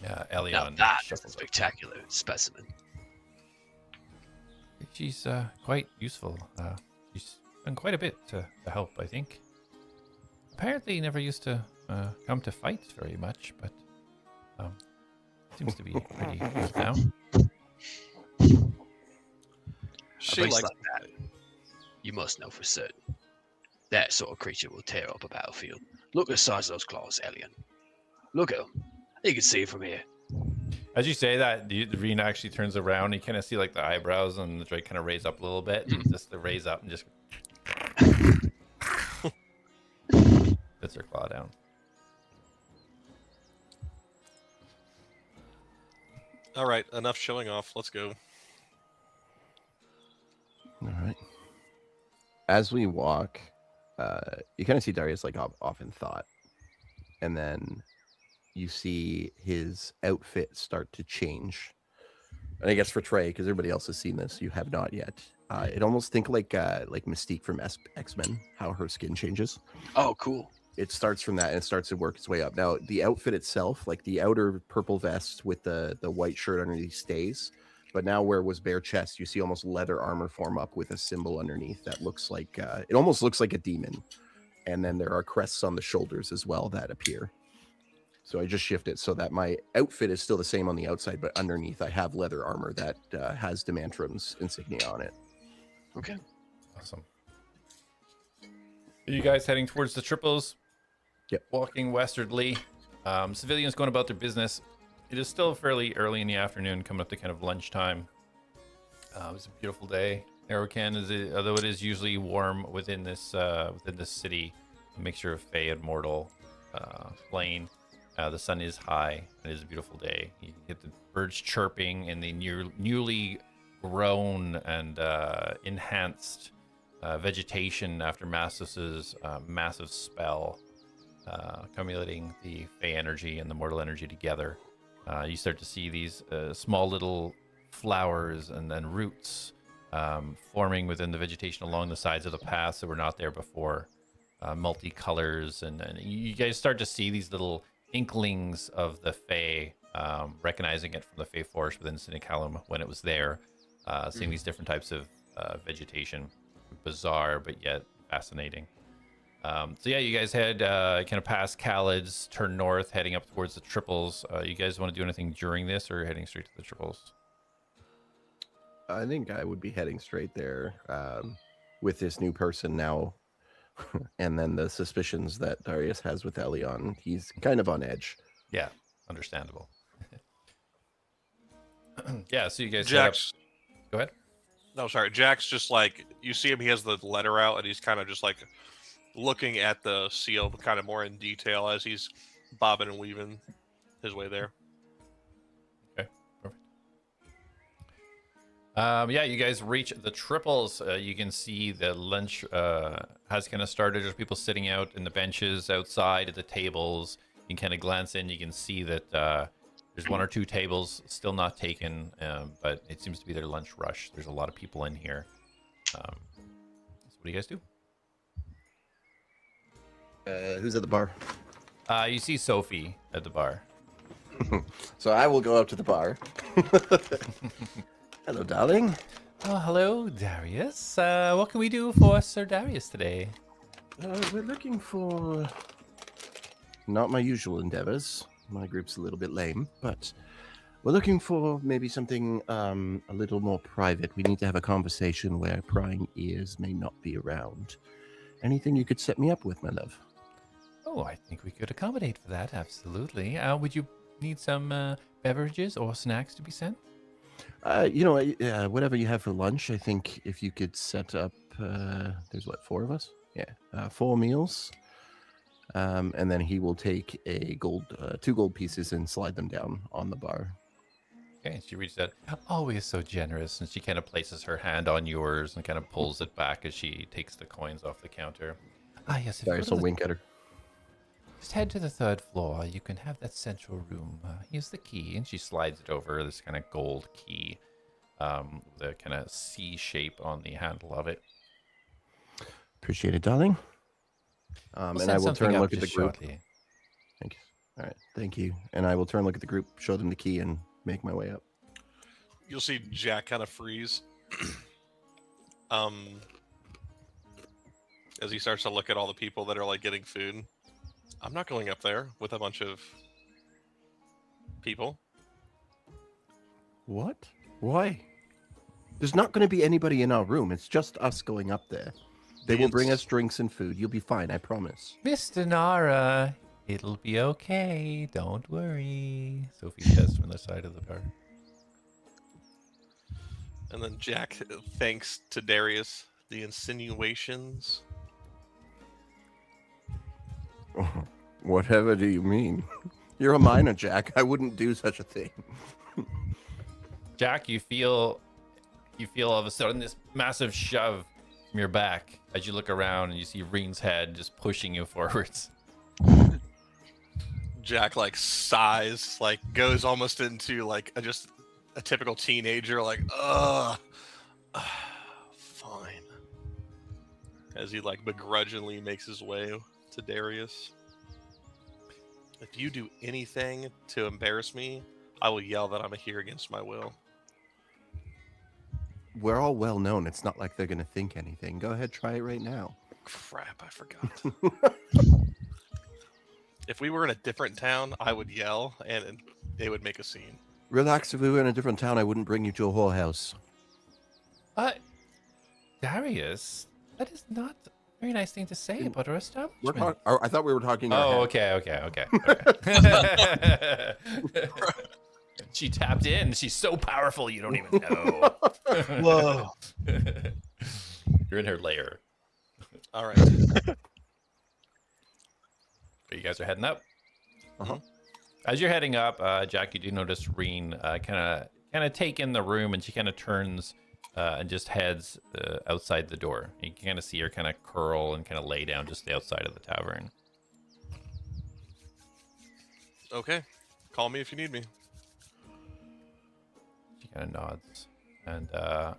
Yeah, Now Elion. that is a spectacular specimen. She's quite useful. She's done quite a bit to help, I think. Apparently never used to come to fights very much, but seems to be pretty good now. She Like likes that. You must know for certain. That sort of creature will tear up a battlefield. Look at the size of those claws, Elion. Look at them. You can see it from here. As you say that, the Reen actually turns around. You kind of see like the eyebrows and the drake kind of raise up a little bit, and just to raise up and just puts her claw down. All right, enough showing off. Let's go. All right. As we walk, you kind of see Darius like off in thought, and then you see his outfit start to change. And I guess for Trey, because everybody else has seen this, you have not yet. It almost think like Mystique from X-Men, how her skin changes. Oh, cool. It starts from that and it starts to work its way up. Now, the outfit itself, like the outer purple vest with the white shirt underneath stays. But now where it was bare chest, you see almost leather armor form up with a symbol underneath that looks like, it almost looks like a demon. And then there are crests on the shoulders as well that appear. So I just shift it so that my outfit is still the same on the outside, but underneath I have leather armor that has Demantrum's insignia on it. Okay. Awesome. Are you guys heading towards the triples? Yep. Walking westwardly. Civilians going about their business. It is still fairly early in the afternoon, coming up to kind of lunchtime. It's a beautiful day. Arakan, although it is usually warm within this city, a mixture of Fey and mortal plain. The sun is high. It is a beautiful day. You get the birds chirping in the newly grown and enhanced vegetation after Mastos's massive spell, accumulating the Fey energy and the mortal energy together. You start to see these small little flowers and then roots forming within the vegetation along the sides of the paths that were not there before. Multicolors, and you guys start to see these little inklings of the Fey, recognizing it from the Fey forest within Sinicalum when it was there, seeing these different types of vegetation. Bizarre, but yet fascinating. So yeah, you guys head kind of past ATLADS, turn north, heading up towards the triples. You guys want to do anything during this, or heading straight to the triples? I think I would be heading straight there with this new person now. And then the suspicions that Darius has with Elion. He's kind of on edge. Yeah, understandable. Yeah, so you guys Jack's. Go ahead. No, sorry. Jack's just like, you see him, he has the letter out, and he's kind of just like looking at the seal kind of more in detail as he's bobbing and weaving his way there. Okay, perfect. Yeah, you guys reach the triples. You can see the lunch has kind of started. There's people sitting out in the benches outside at the tables. You can kind of glance in. You can see that there's one or two tables still not taken, but it seems to be their lunch rush. There's a lot of people in here. So what do you guys do? Who's at the bar? You see Sophie at the bar. So I will go up to the bar. Hello, darling. Oh, hello, Darius. What can we do for Sir Darius today? We're looking for not my usual endeavors. My group's a little bit lame, but we're looking for maybe something a little more private. We need to have a conversation where prying ears may not be around. Anything you could set me up with, my love? Oh, I think we could accommodate for that, absolutely. Would you need some beverages or snacks to be sent? Whatever you have for lunch, I think if you could set up, there's what, 4 of us? Yeah, 4 meals. And then he will take a 2 gold pieces and slide them down on the bar. Okay, she reaches out. Always so generous, and she kind of places her hand on yours and kind of pulls it back as she takes the coins off the counter. Ah, yes. Darius will wink at her. Just head to the 3rd floor. You can have that central room. Here's the key, and she slides it over. This kind of gold key, with a kind of C shape on the handle of it. Appreciate it, darling. And I will turn and look at the group. Shortly. Thank you. All right, thank you. And I will turn and look at the group, show them the key, and make my way up. You'll see Jack kind of freeze. As he starts to look at all the people that are like getting food. I'm not going up there with a bunch of people. What? Why? There's not going to be anybody in our room. It's just us going up there. They will bring us drinks and food. You'll be fine, I promise. Mr. Nara, it'll be okay. Don't worry. Sophie says from the side of the bar. And then Jack thanks to Darius the insinuations. Whatever do you mean? You're a minor, Jack. I wouldn't do such a thing. Jack, you feel all of a sudden this massive shove from your back as you look around and you see Reen's head just pushing you forwards. Jack like sighs, like goes almost into like just a typical teenager, like fine. As he like begrudgingly makes his way to Darius. If you do anything to embarrass me, I will yell that I'm here against my will. We're all well known. It's not like they're going to think anything. Go ahead, try it right now. Crap, I forgot. If we were in a different town, I would yell and they would make a scene. Relax, if we were in a different town, I wouldn't bring you to a whorehouse. Darius, that is not a very nice thing to say about our establishment. I thought we were talking. Okay. She tapped in. She's so powerful, you don't even know. Whoa. You're in her lair. All right. You guys are heading up. Uh-huh. As you're heading up, Jak, you do notice Reen kind of take in the room, and she kind of turns and just heads outside the door. You can kind of see her kind of curl and kind of lay down just outside of the tavern. Okay. Call me if you need me. She kind of nods. And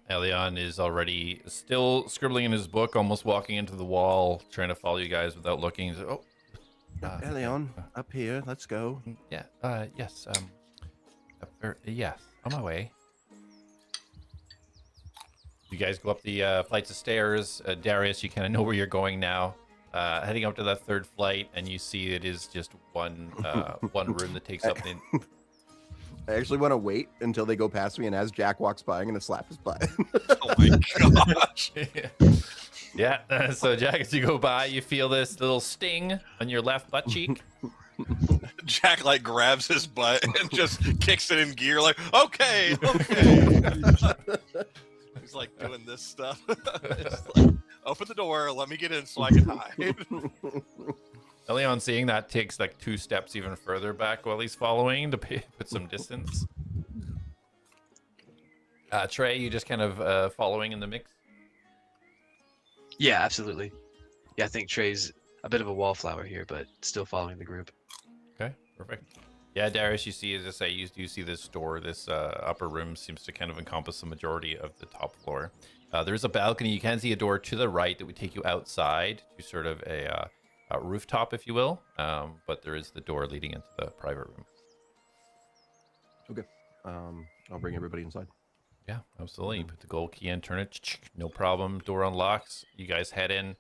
Elion is already still scribbling in his book, almost walking into the wall, trying to follow you guys without looking. He's like, oh, Elion, up here. Let's go. yeah, yes, yes, on my way. You guys go up the flights of stairs. Darius, you kind of know where you're going now. Heading up to that third flight, and you see it is just one room that takes up the. I actually want to wait until they go past me, and as Jak walks by, I'm going to slap his butt. Oh my gosh. Yeah. So Jak, as you go by, you feel this little sting on your left butt cheek. Jak like grabs his butt and just kicks it in gear like, okay. He's like doing this stuff. Just like, open the door, let me get in so I can hide. Elion, seeing that, takes like 2 steps even further back while he's following to put some distance. Trey, you just kind of following in the mix? Yeah, absolutely. Yeah, I think Trey's a bit of a wallflower here, but still following the group. Okay, perfect. Yeah, Darius, you see, as I say, you do see this door. This upper room seems to kind of encompass the majority of the top floor. There's a balcony. You can see a door to the right that would take you outside to sort of a rooftop, if you will. But there is the door leading into the private room. Okay. I'll bring everybody inside. Yeah, absolutely. You put the gold key in, turn it, no problem. Door unlocks. You guys head in.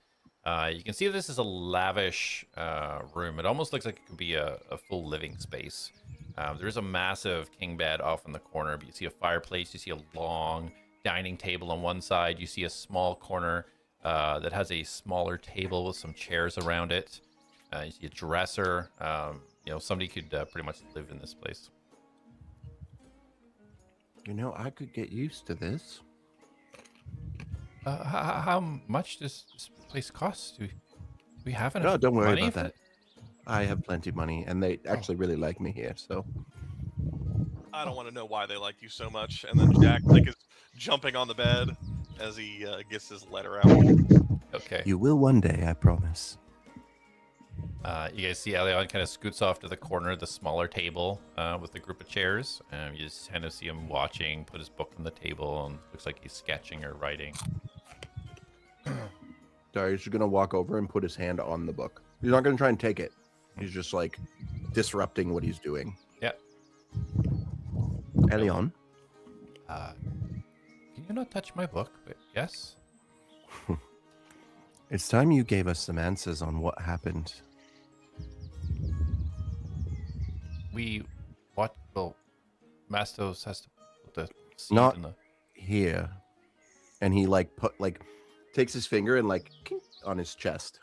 You can see this is a lavish room. It almost looks like it could be a full living space. There's a massive king bed off in the corner, but you see a fireplace. You see a long dining table on one side. You see a small corner that has a smaller table with some chairs around it. You see a dresser. Somebody could pretty much live in this place. I could get used to this. How much does this place cost? Do we have enough No, don't worry money about for that. I have plenty of money, and they actually really like me here, so. I don't want to know why they like you so much. And then Jak like is jumping on the bed as he gets his letter out. Okay. You will one day, I promise. You guys see Elion kind of scoots off to the corner of the smaller table with the group of chairs. You just kind of see him watching, put his book on the table, and looks like he's sketching or writing. Darius is going to walk over and put his hand on the book. He's not going to try and take it. He's just like disrupting what he's doing. Yeah. Elion? Can you not touch my book? Yes? It's time you gave us some answers on what happened. Mastos has to put the seed Not in the... here. And he takes his finger and kink on his chest.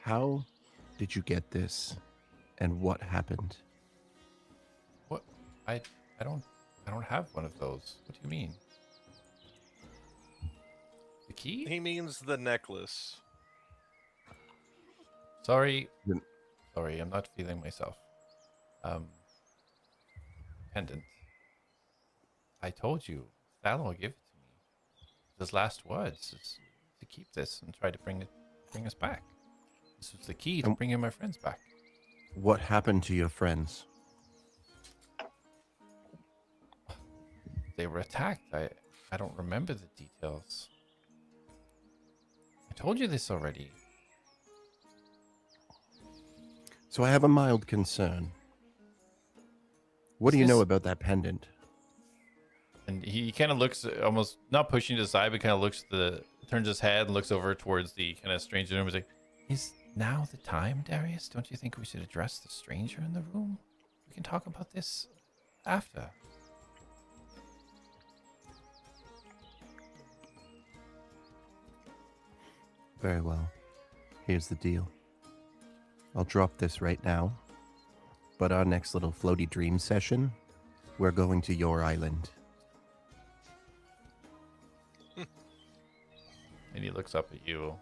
How did you get this? And what happened? What? I don't have one of those. What do you mean? The key? He means the necklace. Sorry. Then- Sorry, I'm not feeling myself. Pendant. I told you, Thalon will give it to me. His last words is to keep this and try to bring us back. This was the key to bringing my friends back. What happened to your friends? They were attacked. I don't remember the details. I told you this already. So I have a mild concern. What do you know about that pendant? And he kind of looks, almost not pushing to the side, but kind of turns his head and looks over towards the kind of stranger in the room. He's like, "Is now the time, Darius? Don't you think we should address the stranger in the room? We can talk about this after." Very well. Here's the deal. I'll drop this right now. But our next little floaty dream session, we're going to your island. And he looks up at you.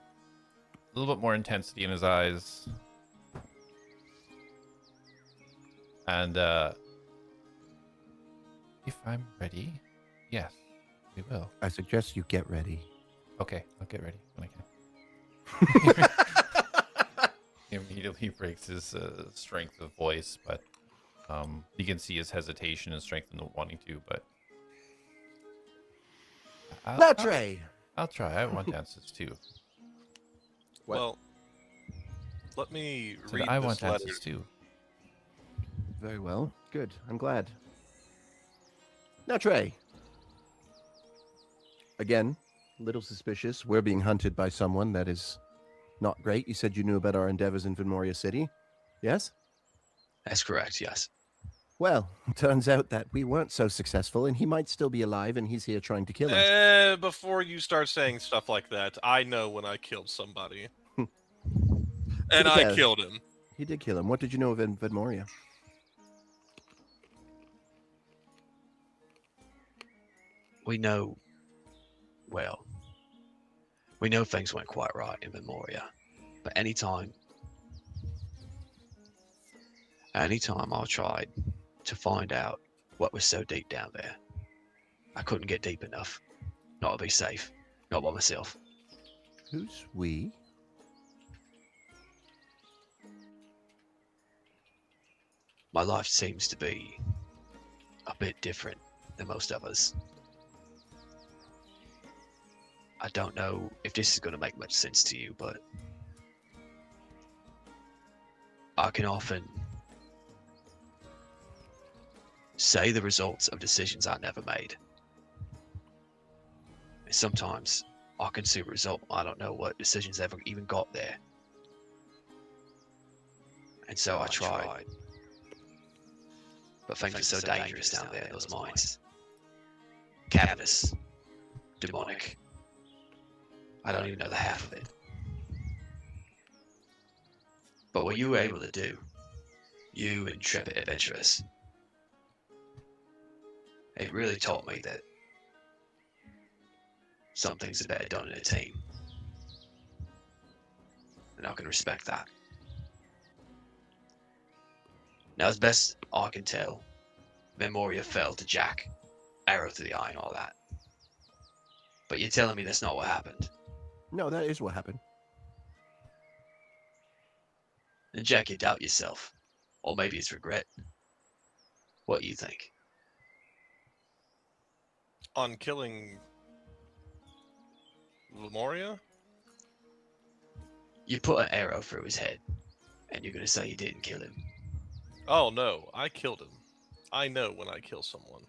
A little bit more intensity in his eyes. And if I'm ready, yes, we will. I suggest you get ready. Okay, I'll get ready when I can. He immediately breaks his strength of voice, but you can see his hesitation and strength in the wanting to, but I'll try. I want dances too. What? Well, let me So read I this want letter. dances too. Very well. Good. I'm glad. Now, Trey. Again, a little suspicious. We're being hunted by someone that is not great. You said you knew about our endeavors in Vinmoria City. Yes? That's correct, yes. Well, turns out that we weren't so successful, and he might still be alive, and he's here trying to kill us. Before you start saying stuff like that, I know when I killed somebody. To And be I fair, killed him. He did kill him. What did you know of Vinmoria? We know, well, we know things went quite right in Memoria, but anytime I tried to find out what was so deep down there, I couldn't get deep enough. Not to be safe, not by myself. Who's we? My life seems to be a bit different than most of us. I don't know if this is going to make much sense to you, but I can often say the results of decisions I never made. And sometimes I can see a result. I don't know what decisions ever even got there. And so I tried. But things are so dangerous down there in those mines. Cavernous. Demonic. I don't even know the half of it. But what you were able to do, you intrepid adventurers, it really taught me that some things are better done in a team. And I can respect that. Now, as best I can tell, Memoria fell to Jak, arrow to the eye and all that. But you're telling me that's not what happened. No, that is what happened. And Jak, you doubt yourself. Or maybe it's regret. What do you think? On killing Lemuria? You put an arrow through his head, and you're going to say you didn't kill him. Oh no, I killed him. I know when I kill someone.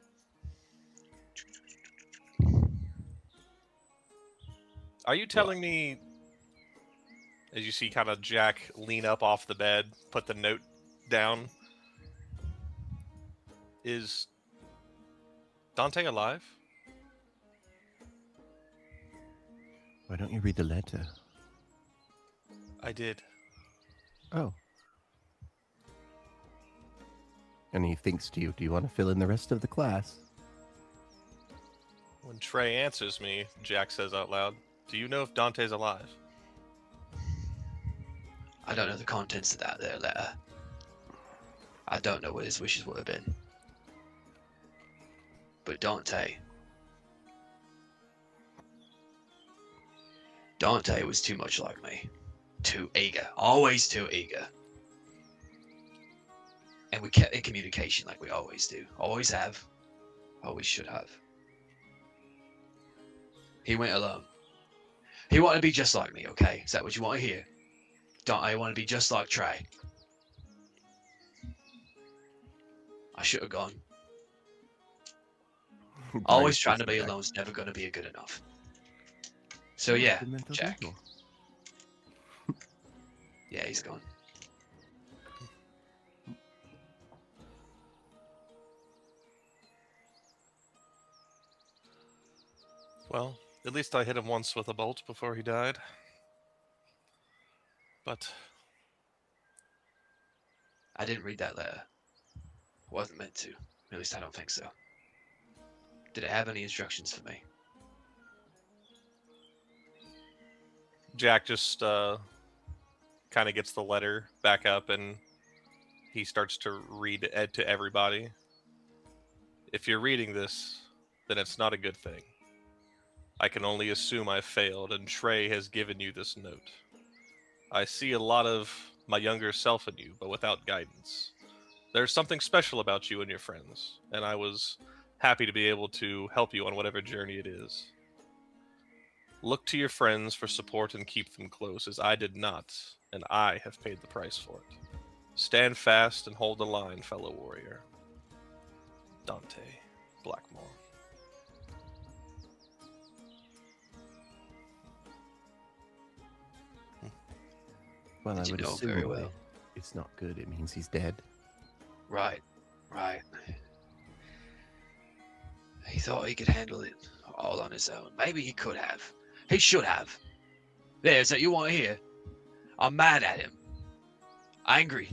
Are you telling me, as you see kind of Jak lean up off the bed, put the note down, is Dante alive? Why don't you read the letter? I did. Oh. And he thinks to you, do you want to fill in the rest of the class? When Trey answers me, Jak says out loud, "Do you know if Dante's alive?" I don't know the contents of that there letter. I don't know what his wishes would have been. But Dante was too much like me. Too eager. Always too eager. And we kept in communication like we always do. Always have. Always should have. He went alone. He wanted to be just like me, okay? Is that what you want to hear? Dante wanted to be just like Trey. I should have gone. Always trying to be alone is never going to be good enough. So yeah, Jak. Yeah, he's gone. Well, at least I hit him once with a bolt before he died. But I didn't read that letter. Wasn't meant to. At least I don't think so. Did it have any instructions for me? Jak just kind of gets the letter back up and he starts to read Ed to everybody. If you're reading this, then it's not a good thing. I can only assume I've failed, and Trey has given you this note. I see a lot of my younger self in you, but without guidance. There's something special about you and your friends, and I was happy to be able to help you on whatever journey it is. Look to your friends for support and keep them close, as I did not, and I have paid the price for it. Stand fast and hold the line, fellow warrior. Dante Blackmore. Well, I Did you would know him assume very that well? it's not good. It means he's dead. Right. He thought he could handle it all on his own. Maybe he could have. He should have. There's that you want to hear. I'm mad at him. Angry.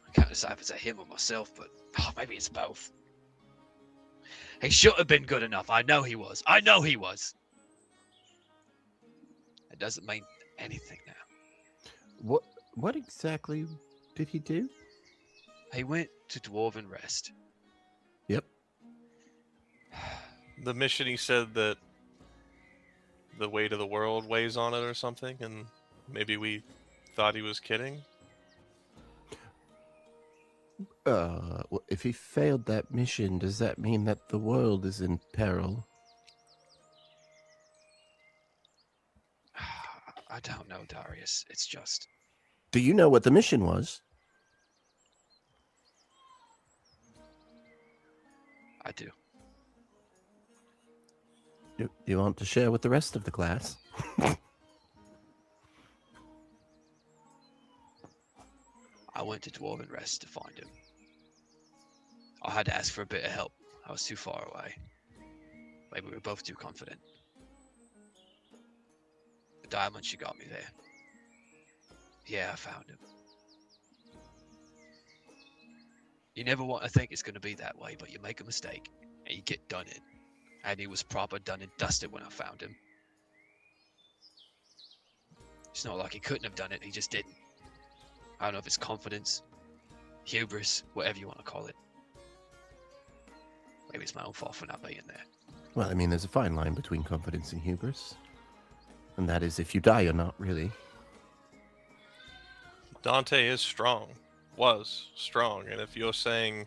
I can't decide if it's at him or myself, but maybe it's both. He should have been good enough. I know he was. It doesn't mean anything now. What exactly did he do? He went to Dwarven Rest. Yep. The mission, he said that the weight of the world weighs on it or something, and maybe we thought he was kidding. Well, if he failed that mission, does that mean that the world is in peril? I don't know, Darius. It's just... Do you know what the mission was? I do. Do you want to share with the rest of the class? I went to Dwarven Rest to find him. I had to ask for a bit of help. I was too far away. Maybe we were both too confident. The diamond, she got me there. Yeah, I found him. You never want to think it's going to be that way, but you make a mistake, and you get done in. And he was proper done and dusted when I found him. It's not like he couldn't have done it, he just didn't. I don't know if it's confidence, hubris, whatever you want to call it. Maybe it's my own fault for not being there. Well, I mean, there's a fine line between confidence and hubris. And that is if you die or not, really. Dante is strong. Was strong. And if you're saying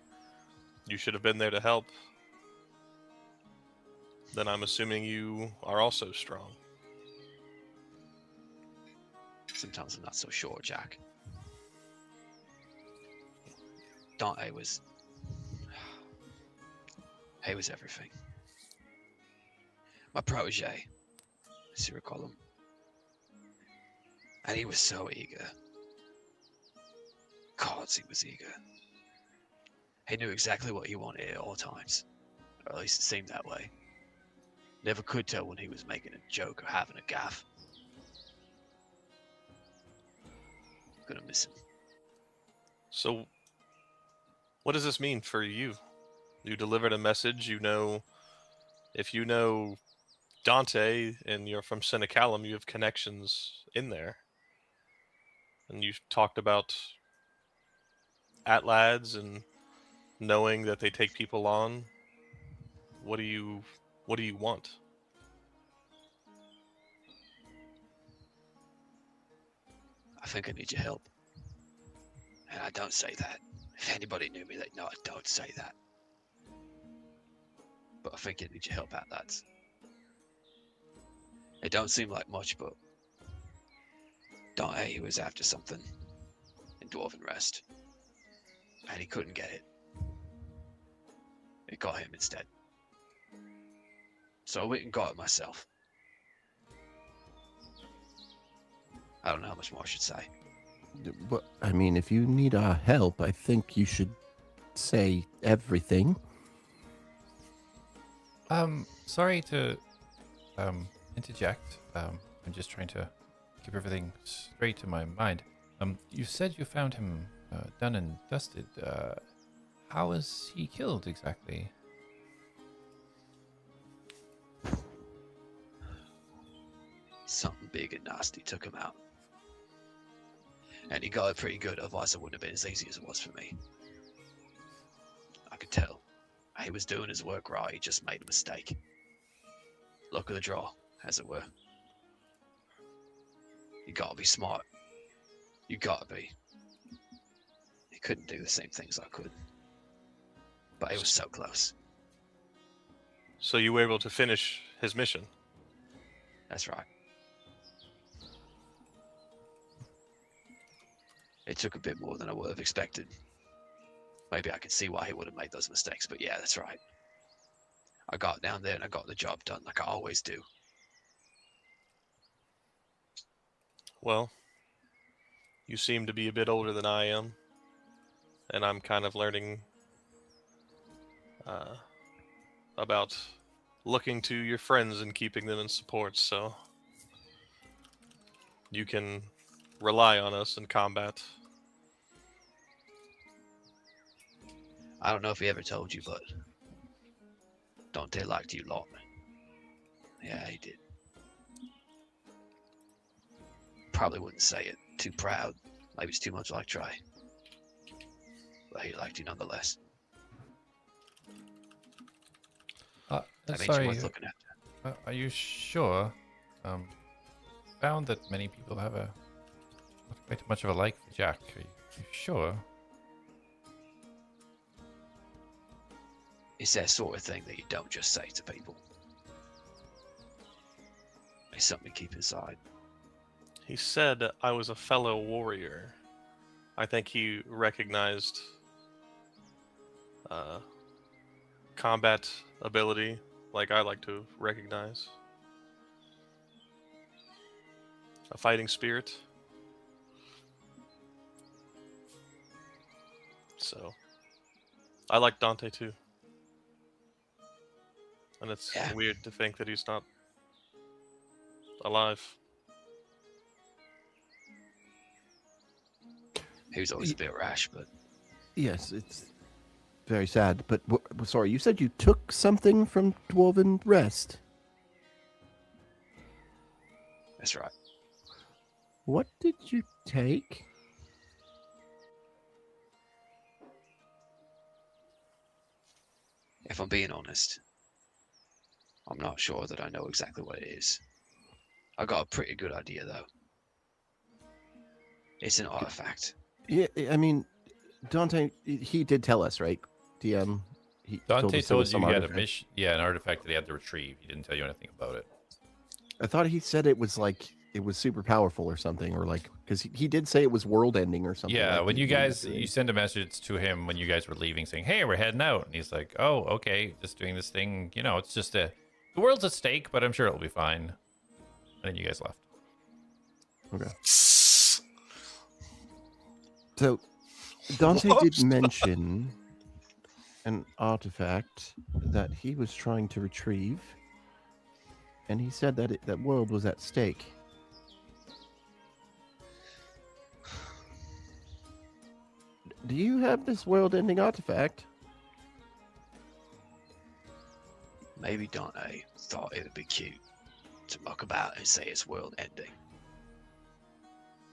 you should have been there to help, then I'm assuming you are also strong. Sometimes I'm not so sure, Jak. Dante was... He was everything. My protege, as you recall him. And he was so eager. Gods, he was eager. He knew exactly what he wanted at all times. Or at least it seemed that way. Never could tell when he was making a joke or having a gaffe. Gonna miss him. So, what does this mean for you? You delivered a message, you know, if you know Dante and you're from Senecalum, you have connections in there. And you talked about ATLADS and knowing that they take people on. What do you want? I think I need your help. And I don't say that. If anybody knew me, they'd know I don't say that. But I think I need your help out, lads. It don't seem like much, but Dante, he was after something in Dwarven Rest. And he couldn't get it. It got him instead. So I went and got it myself. I don't know how much more I should say. But, I mean, if you need our help, I think you should say everything. Sorry to interject. I'm just trying to keep everything straight in my mind. You said you found him done and dusted. How was he killed exactly? Something big and nasty took him out. And he got it pretty good, otherwise it wouldn't have been as easy as it was for me. I could tell. He was doing his work right, he just made a mistake. Luck of the draw, as it were. You gotta be smart. You gotta be. He couldn't do the same things I could. But it was so close. So you were able to finish his mission? That's right. It took a bit more than I would have expected. Maybe I can see why he would have made those mistakes, but yeah, that's right. I got down there and I got the job done like I always do. Well, you seem to be a bit older than I am, and I'm kind of learning about looking to your friends and keeping them in support, so you can rely on us in combat. I don't know if he ever told you, but Dante liked you a lot. Yeah, he did. Probably wouldn't say it. Too proud. Maybe it's too much like try. But he liked you nonetheless. That makes Sorry, you worth looking at. are you sure? Found that many people have not quite much of a like for Jak. Are you sure? It's that sort of thing that you don't just say to people. It's something to keep inside. He said I was a fellow warrior. I think he recognized combat ability, like I like to recognize. A fighting spirit. So, I like Dante too. And it's weird to think that he's not alive. He was always a bit rash, but... Yes, it's very sad. But, sorry, you said you took something from Dwarven Rest? That's right. What did you take? If I'm being honest, I'm not sure that I know exactly what it is. I got a pretty good idea, though. It's an artifact. Yeah, I mean, Dante, he did tell us, right? DM. Dante told us you some he had a artifact. mission. Yeah, an artifact that he had to retrieve. He didn't tell you anything about it. I thought he said it was like it was super powerful or something, or like because he did say it was world ending or something. Yeah, like when that. you guys, you send a message to him when you guys were leaving saying, hey, we're heading out. And he's like, oh, okay, just doing this thing. You know, it's just the world's at stake, but I'm sure it'll be fine. And then you guys left. Okay. So Dante did mention an artifact that he was trying to retrieve, and he said that that world was at stake. Do you have this world-ending artifact? Maybe Dante thought it would be cute to muck about and say it's world ending.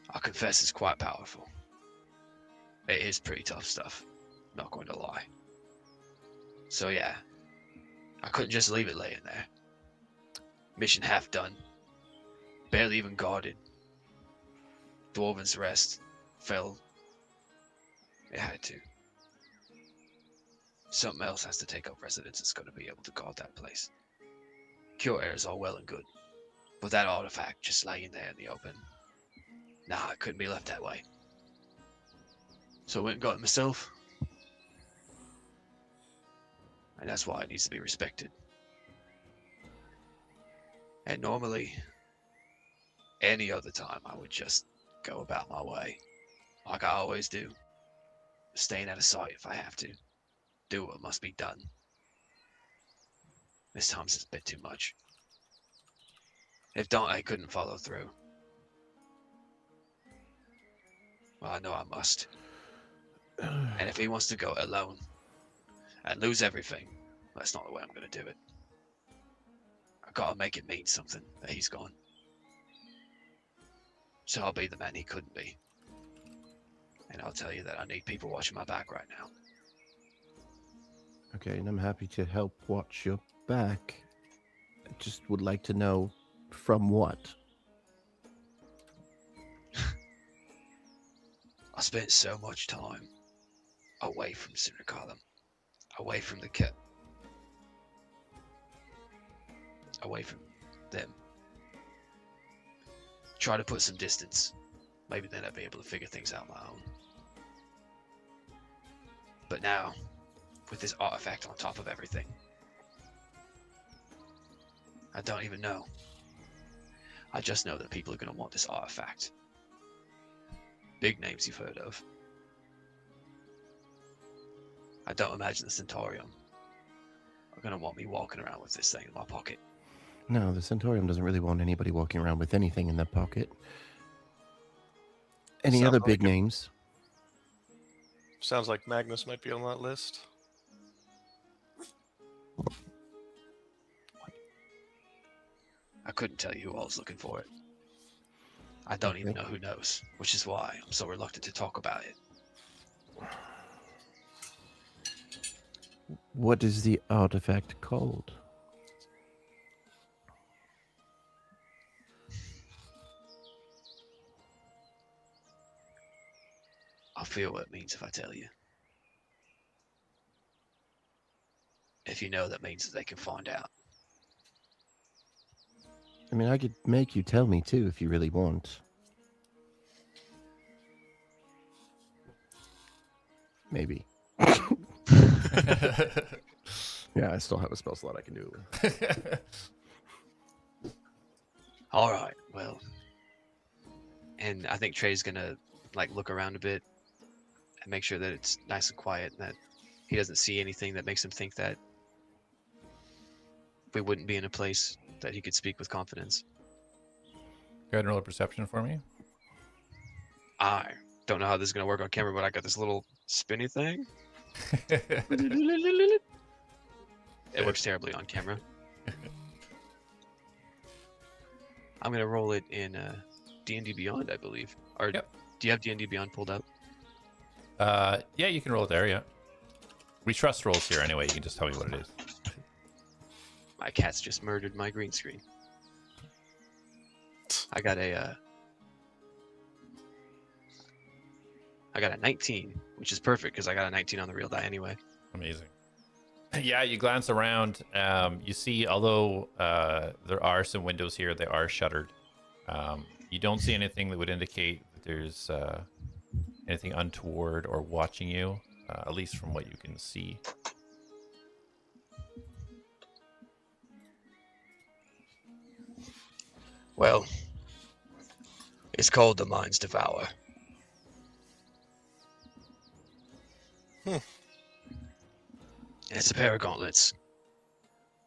I confess it's quite powerful. It is pretty tough stuff, not going to lie. So yeah, I couldn't just leave it laying there. Mission half done. Barely even guarded. Dwarven's Rest fell. It had to. Something else has to take up residence that's going to be able to guard that place. Cure air is all well and good, but that artifact just laying there in the open, nah, it couldn't be left that way. So I went and got it myself, and that's why it needs to be respected. And normally, any other time, I would just go about my way, like I always do, staying out of sight if I have to. Do what must be done. This time it's a bit too much. If Dante couldn't follow through, well, I know I must. And if he wants to go alone and lose everything, that's not the way I'm going to do it. I gotta make it mean something that he's gone. So I'll be the man he couldn't be. And I'll tell you that I need people watching my back right now. Okay, and I'm happy to help watch your back. I just would like to know from what. I spent so much time away from Sinacolum, away from the kit, away from them. Try to put some distance. Maybe then I'd be able to figure things out on my own. But now, with this artifact on top of everything, I don't even know. I just know that people are going to want this artifact. Big names you've heard of. I don't imagine the Centaurium are going to want me walking around with this thing in my pocket. No, the Centaurium doesn't really want anybody walking around with anything in their pocket. Any Sounds other like big it. names? Sounds like Magnus might be on that list. I couldn't tell you who I was looking for it. I don't even know who knows, which is why I'm so reluctant to talk about it. What is the artifact called? I'll feel what it means if I tell you. If you know, that means that they can find out. I mean, I could make you tell me too if you really want. Maybe. Yeah, I still have a spell slot I can do it with. All right, well. And I think Trey's gonna look around a bit and make sure that it's nice and quiet and that he doesn't see anything that makes him think that we wouldn't be in a place that he could speak with confidence. Go ahead and roll a perception for me. I don't know how this is gonna work on camera, but I got this little spinny thing. It works terribly on camera. I'm gonna roll it in D&D Beyond, I believe. Or Yep. do you have D&D Beyond pulled up? Yeah, you can roll it there, yeah. We trust rolls here anyway. You can just tell me what it is. My cat's just murdered my green screen. I got a 19, which is perfect because I got a 19 on the real die anyway. Amazing. Yeah, you glance around. You see, although there are some windows here, they are shuttered. You don't see anything that would indicate that there's anything untoward or watching you, at least from what you can see. Well, it's called the Mind's Devour. And it's a pair of gauntlets.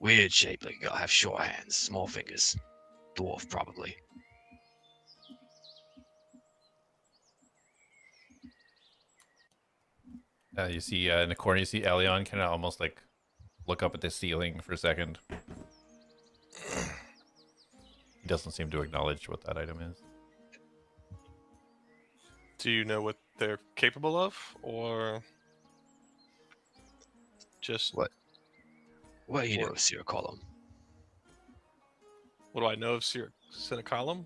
Weird shape, like you gotta have short hands, small fingers. Dwarf, probably. You see in the corner, you see Elion kind of almost look up at the ceiling for a second. He doesn't seem to acknowledge what that item is. Do you know what they're capable of, or just What do you know of Sir Column? what do I know of Sinacolum?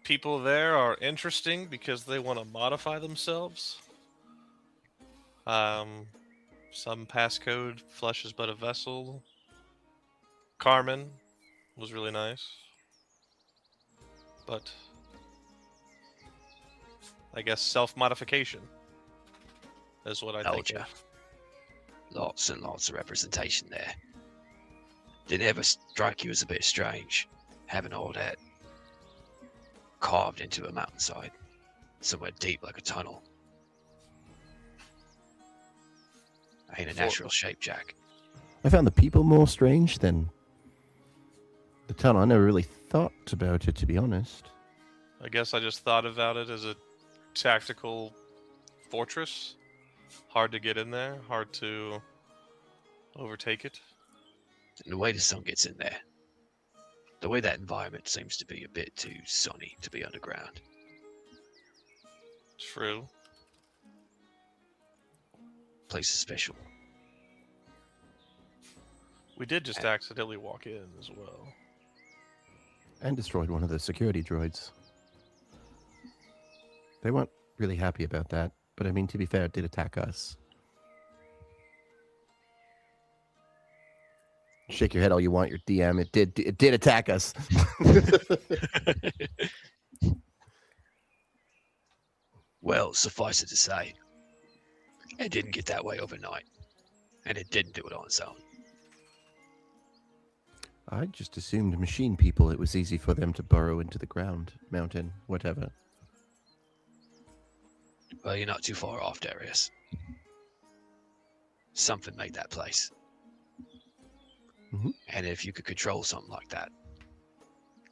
People there are interesting because they want to modify themselves. Some passcode, flesh is but a vessel. Carmen was really nice. But I guess self-modification is what I think Elja. of. Lots and lots of representation there. Did it ever strike you as a bit strange, having all that carved into a mountainside, somewhere deep like a tunnel? Ain't a natural shape, Jak. I found the people more strange than the tunnel. I never really thought about it, to be honest. I guess I just thought about it as a tactical fortress. Hard to get in there, hard to overtake it. And the way the sun gets in there, The way that environment seems to be a bit too sunny to be underground. True. Place is special. We did just accidentally walk in as well. And destroyed one of the security droids. They weren't really happy about that, but I mean, to be fair, it did attack us. Shake your head all you want, your DM. It did attack us. Well, suffice it to say, it didn't get that way overnight. And it didn't do it on its own. I just assumed machine people, it was easy for them to burrow into the ground, mountain, whatever. Well, you're not too far off, Darius. Something made that place. Mhm. And if you could control something like that,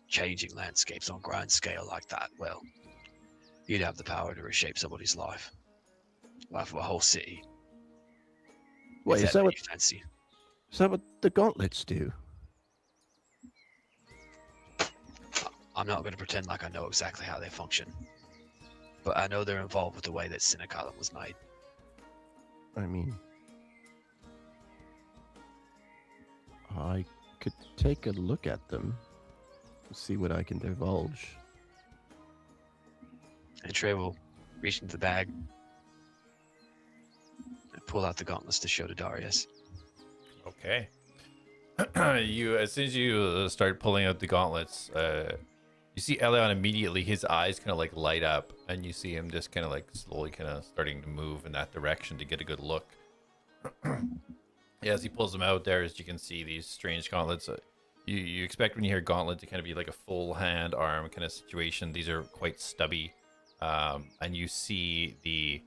changing landscapes on grand scale like that, well, you'd have the power to reshape somebody's life. Life of a whole city. Wait, is that what fancy? the gauntlets do? I'm not going to pretend like I know exactly how they function. But I know they're involved with the way that Cinecolum was made. I mean, I could take a look at them, see what I can divulge. And Trey will reach into the bag and pull out the gauntlets to show to Darius. Okay. As soon as you start pulling out the gauntlets, you see Elion immediately, his eyes kind of like light up, and you see him just kind of like slowly kind of starting to move in that direction to get a good look. Yeah, as he pulls them out there, as you can see these strange gauntlets. You expect when you hear gauntlet to kind of be like a full hand arm kind of situation. These are quite stubby. And you see the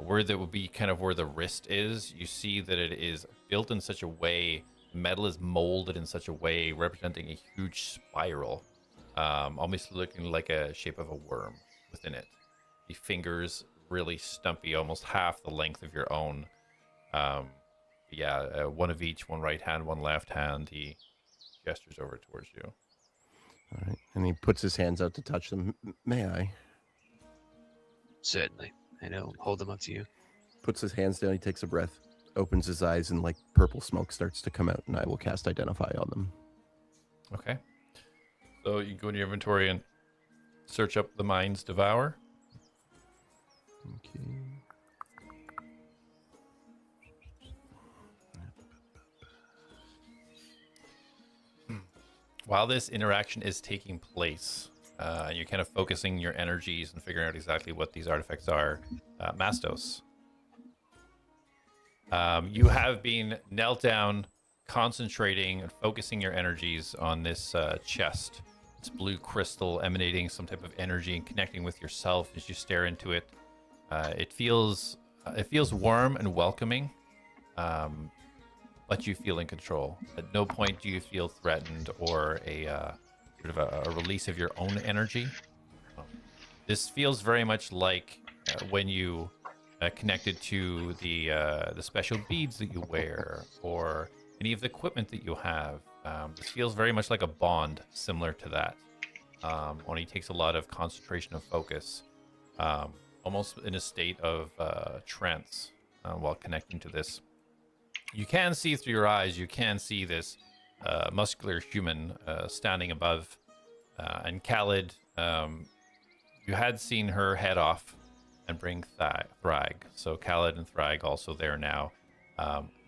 where that would be kind of where the wrist is. You see that it is built in such a way, metal is molded in such a way, representing a huge spiral, almost looking like a shape of a worm within it. The fingers really stumpy, almost half the length of your own. One of each, one right hand, one left hand. He gestures over towards you. All right, and he puts his hands out to touch them. May I? Certainly. I know. Hold them up to you. Puts his hands down, he takes a breath, opens his eyes, and like purple smoke starts to come out, and I will cast Identify on them. Okay. So you go in your inventory and search up the Mind's Devour. Okay. While this interaction is taking place, and you're kind of focusing your energies and figuring out exactly what these artifacts are, Mastos, you have been knelt down, concentrating and focusing your energies on this chest. It's blue crystal emanating some type of energy and connecting with yourself as you stare into it. It feels warm and welcoming, but you feel in control. At no point do you feel threatened or a release of your own energy. This feels very much like when you connected to the special beads that you wear or any of the equipment that you have. This feels very much like a bond similar to that. Only takes a lot of concentration and focus, almost in a state of trance while connecting to this. You can see through your eyes, you can see this muscular human standing above. And Khaled, you had seen her head off and bring Thrag. So Khaled and Thrag also there now.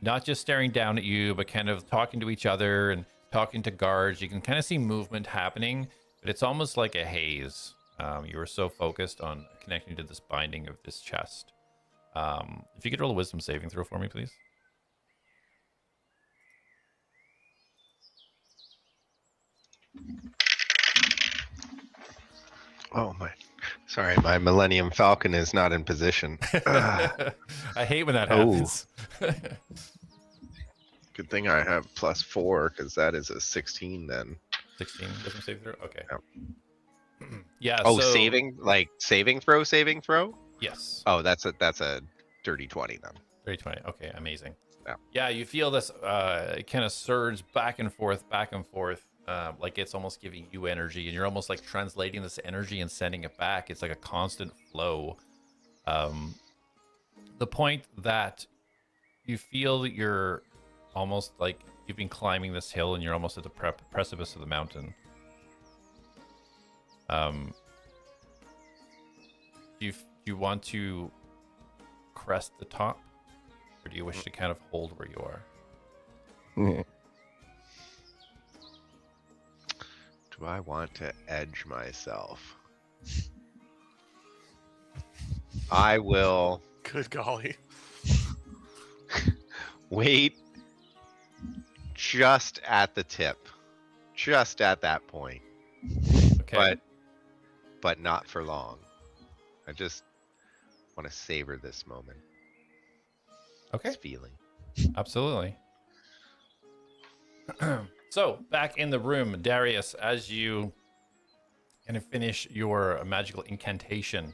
Not just staring down at you, but kind of talking to each other and talking to guards. You can kind of see movement happening, but it's almost like a haze. You were so focused on connecting to this binding of this chest. If you could roll a wisdom saving throw for me, please. Oh my, sorry, my Millennium Falcon is not in position. I hate when that happens. Good thing I have +4 because that is a 16 then. 16 wisdom saving throw? Okay. Yep. Yeah. Oh, so, saving throw? Yes. Oh, that's a dirty 20 then. 30-20. Okay, amazing. Yeah. Yeah, you feel this kind of surge back and forth, like it's almost giving you energy, and you're almost like translating this energy and sending it back. It's like a constant flow. The point that you feel that you're almost like you've been climbing this hill and you're almost at the precipice of the mountain. Do you want to crest the top, or do you wish to kind of hold where you are? Do I want to edge myself? I will Good golly. wait just at the tip. Just at that point. Okay. But not for long. I just want to savor this moment. Okay. This feeling. Absolutely. So, back in the room, Darius, as you kind of finish your magical incantation,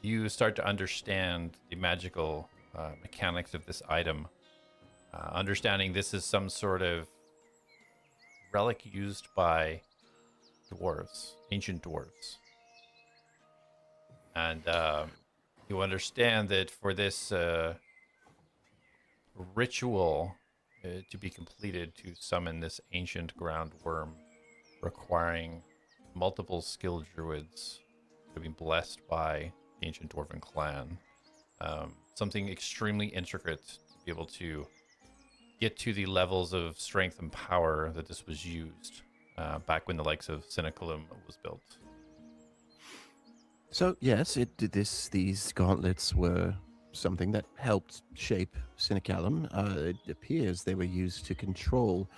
you start to understand the magical mechanics of this item. Understanding this is some sort of relic used by dwarves, ancient dwarves. And you understand that for this ritual to be completed to summon this ancient ground worm, requiring multiple skilled druids to be blessed by the ancient dwarven clan. Something extremely intricate to be able to get to the levels of strength and power that this was used back when the likes of Cynicalum was built. So yes, these gauntlets were something that helped shape Cynicalum. It appears they were used to control.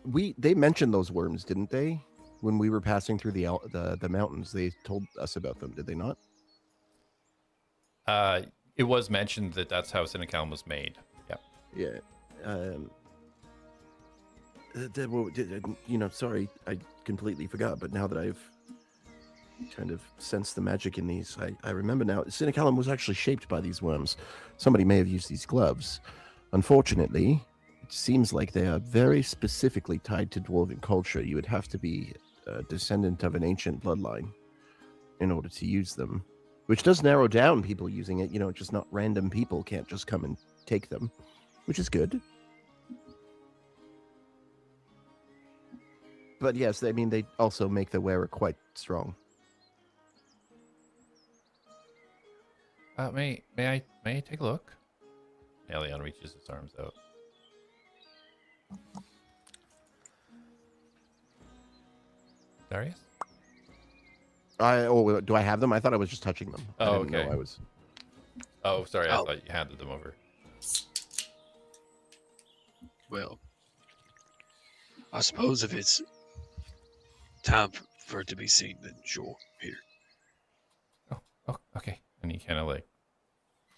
They mentioned those worms, didn't they? When we were passing through the mountains, they told us about them, did they not? It was mentioned that that's how Cynicalum was made. Yeah. Yeah. Sorry, I completely forgot. But now that I've kind of sensed the magic in these, I remember now. Cynicalum was actually shaped by these worms. Somebody may have used these gloves. Unfortunately, it seems like they are very specifically tied to dwarven culture. You would have to be a descendant of an ancient bloodline in order to use them, which does narrow down people using it. Just not random people can't just come and take them, which is good. But yes, they also make the wearer quite strong. May I take a look? Elion reaches his arms out. Darius? Do I have them? I thought I was just touching them. Oh, I didn't know okay. I was. Oh, sorry. I Oh. thought you handed them over. Well, I suppose if it's time for it to be seen, then sure, here. Oh, okay. And he kind of like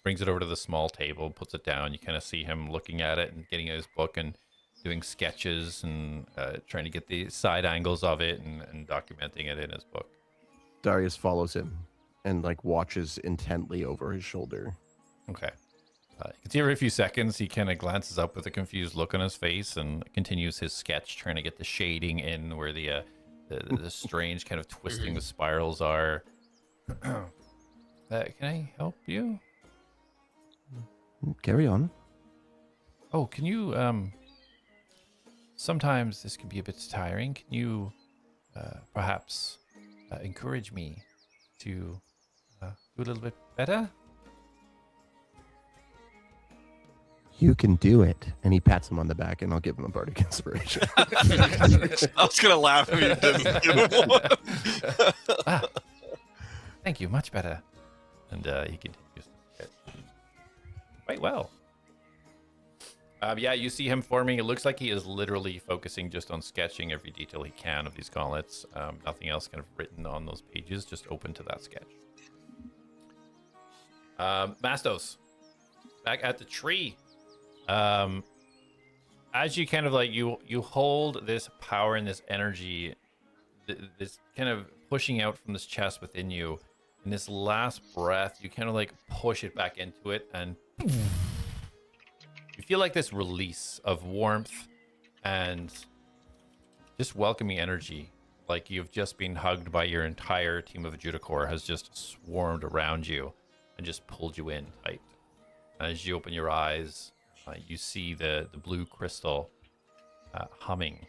brings it over to the small table, puts it down. You kind of see him looking at it and getting his book and doing sketches and trying to get the side angles of it and documenting it in his book. Darius follows him and watches intently over his shoulder. Okay. You can see every few seconds he kind of glances up with a confused look on his face and continues his sketch, trying to get the shading in where the strange kind of twisting of spirals are. Can I help you? Carry on. Oh, can you sometimes this can be a bit tiring. Can you perhaps encourage me to do a little bit better? You can do it. And he pats him on the back, and I'll give him a bardic inspiration. I was gonna laugh if you didn't give him one. Thank you, much better. And he continues to sketch quite well. Yeah, you see him forming. It looks like he is literally focusing just on sketching every detail he can of these gauntlets. Nothing else kind of written on those pages, just open to that sketch. Mastos, back at the tree. As you kind of you hold this power and this energy, this kind of pushing out from this chest within you, in this last breath, you kind of push it back into it, and you feel like this release of warmth and just welcoming energy, like you've just been hugged by your entire team of Judicore, has just swarmed around you and just pulled you in tight. As you open your eyes, you see the blue crystal humming,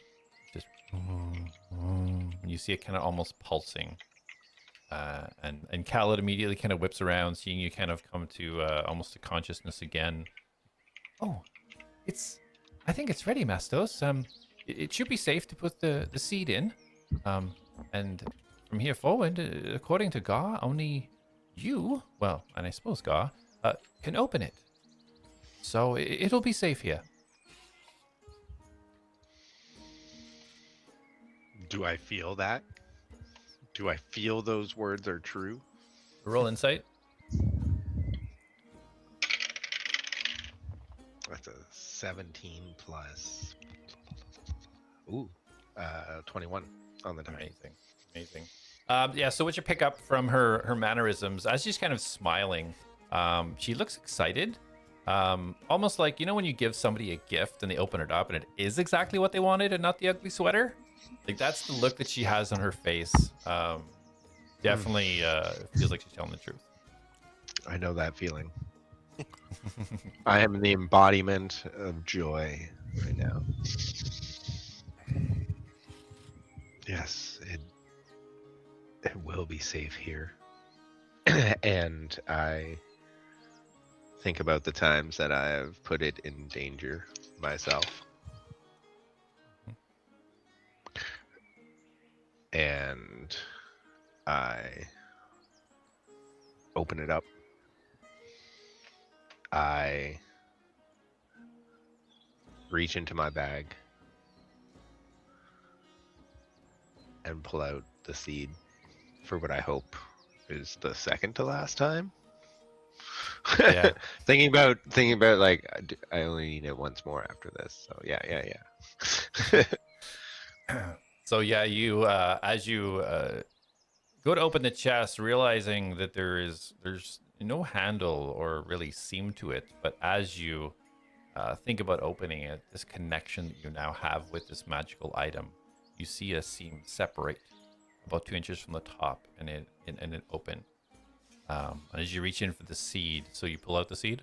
just and you see it kind of almost pulsing. And Khaled immediately kind of whips around, seeing you kind of come to almost to consciousness again. Oh, I think it's ready, Mastos. It should be safe to put the seed in. And from here forward, according to Gar, only you, well, and I suppose Gar, can open it. So it'll be safe here. Do I feel that? Do I feel those words are true? Roll insight. That's a 17 plus. Ooh, 21 on the die. Amazing. Yeah, so what you pick up from her mannerisms, as she's kind of smiling, she looks excited. Almost like, you know, when you give somebody a gift and they open it up and it is exactly what they wanted and not the ugly sweater? Like, that's the look that she has on her face. Definitely feels like she's telling the truth. I know that feeling. I am the embodiment of joy right now. Yes, it will be safe here. And I think about the times that I have put it in danger myself. And I open it up. I reach into my bag and pull out the seed for what I hope is the second to last time. Yeah. thinking about like I only need it once more after this. So yeah. So yeah, you as you go to open the chest, realizing that there's no handle or really seam to it, but as you think about opening it, this connection that you now have with this magical item, you see a seam separate about 2 inches from the top, and it open. And as you reach in for the seed, so you pull out the seed.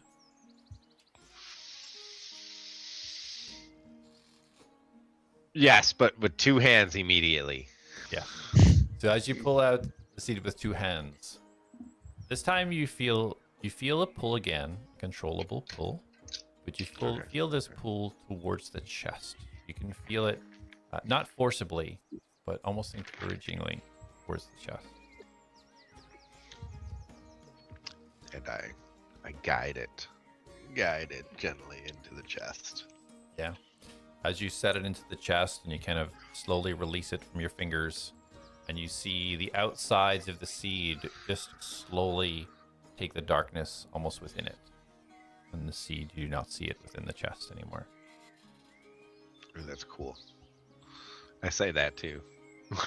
Yes, but with two hands immediately. Yeah. So as you pull out the seed with 2 hands, this time you feel a pull again, controllable pull, but you feel this pull towards the chest. You can feel it, not forcibly, but almost encouragingly towards the chest. And I guide it gently into the chest. Yeah. As you set it into the chest and you kind of slowly release it from your fingers, and you see the outsides of the seed just slowly take the darkness almost within it. And the seed, you do not see it within the chest anymore. Ooh, that's cool. I say that too.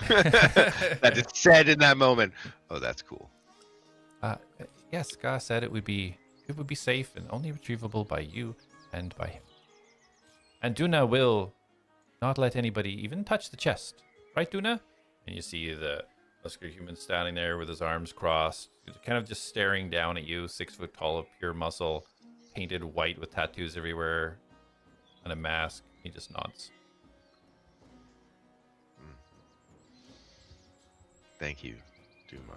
That is said in that moment. Oh, that's cool. Yes, Ga said it would be safe and only retrievable by you and by him. And Duna will not let anybody even touch the chest. Right, Duna? And you see the muscular human standing there with his arms crossed, kind of just staring down at you, 6 foot tall of pure muscle, painted white with tattoos everywhere, and a mask. He just nods. Thank you, Duma.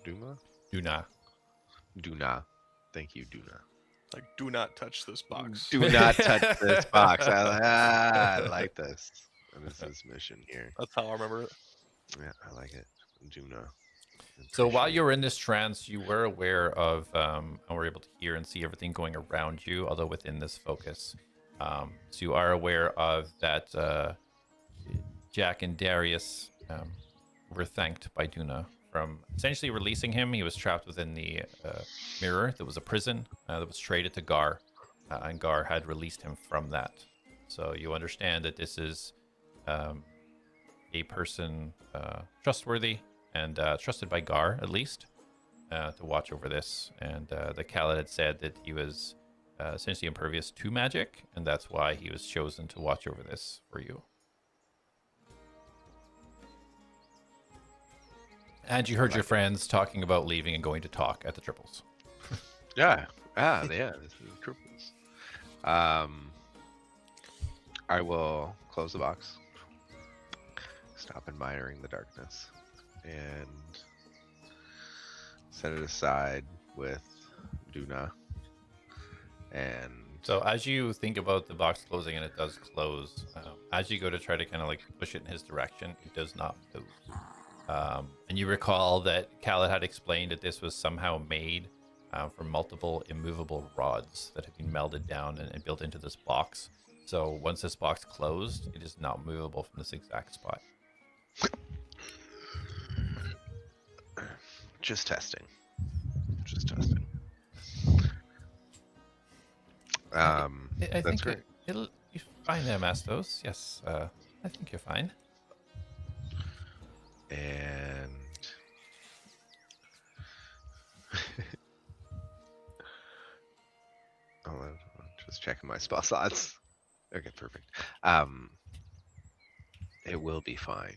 Duma? Duna. Thank you, Duna. Like, do not touch this box. Do not touch this box. I like this. This is mission here. That's how I remember it. Yeah, I like it. Duna. So while you were in this trance, you were aware of, and were able to hear and see everything going around you, although within this focus. So you are aware of that Jak and Darius were thanked by Duna from essentially releasing him. He was trapped within the mirror that was a prison that was traded to Gar, and Gar had released him from that. So you understand that this is a person trustworthy and trusted by Gar, at least, to watch over this. And the Khaled had said that he was essentially impervious to magic, and that's why he was chosen to watch over this for you. And you heard your friends talking about leaving and going to talk at the triples. Yeah. Yeah. This is triples. I will close the box. Stop admiring the darkness. And set it aside with Duna. And So as you think about the box closing and it does close, as you go to try to kind of like push it in his direction, it does not move. And you recall that Khaled had explained that this was somehow made from multiple immovable rods that have been melded down and built into this box. So once this box closed, it is not movable from this exact spot. just testing. Just testing. I That's think great. You're fine there, Mastos. Yes, I think you're fine. And I'm just checking my spell slots. Okay, perfect. It will be fine,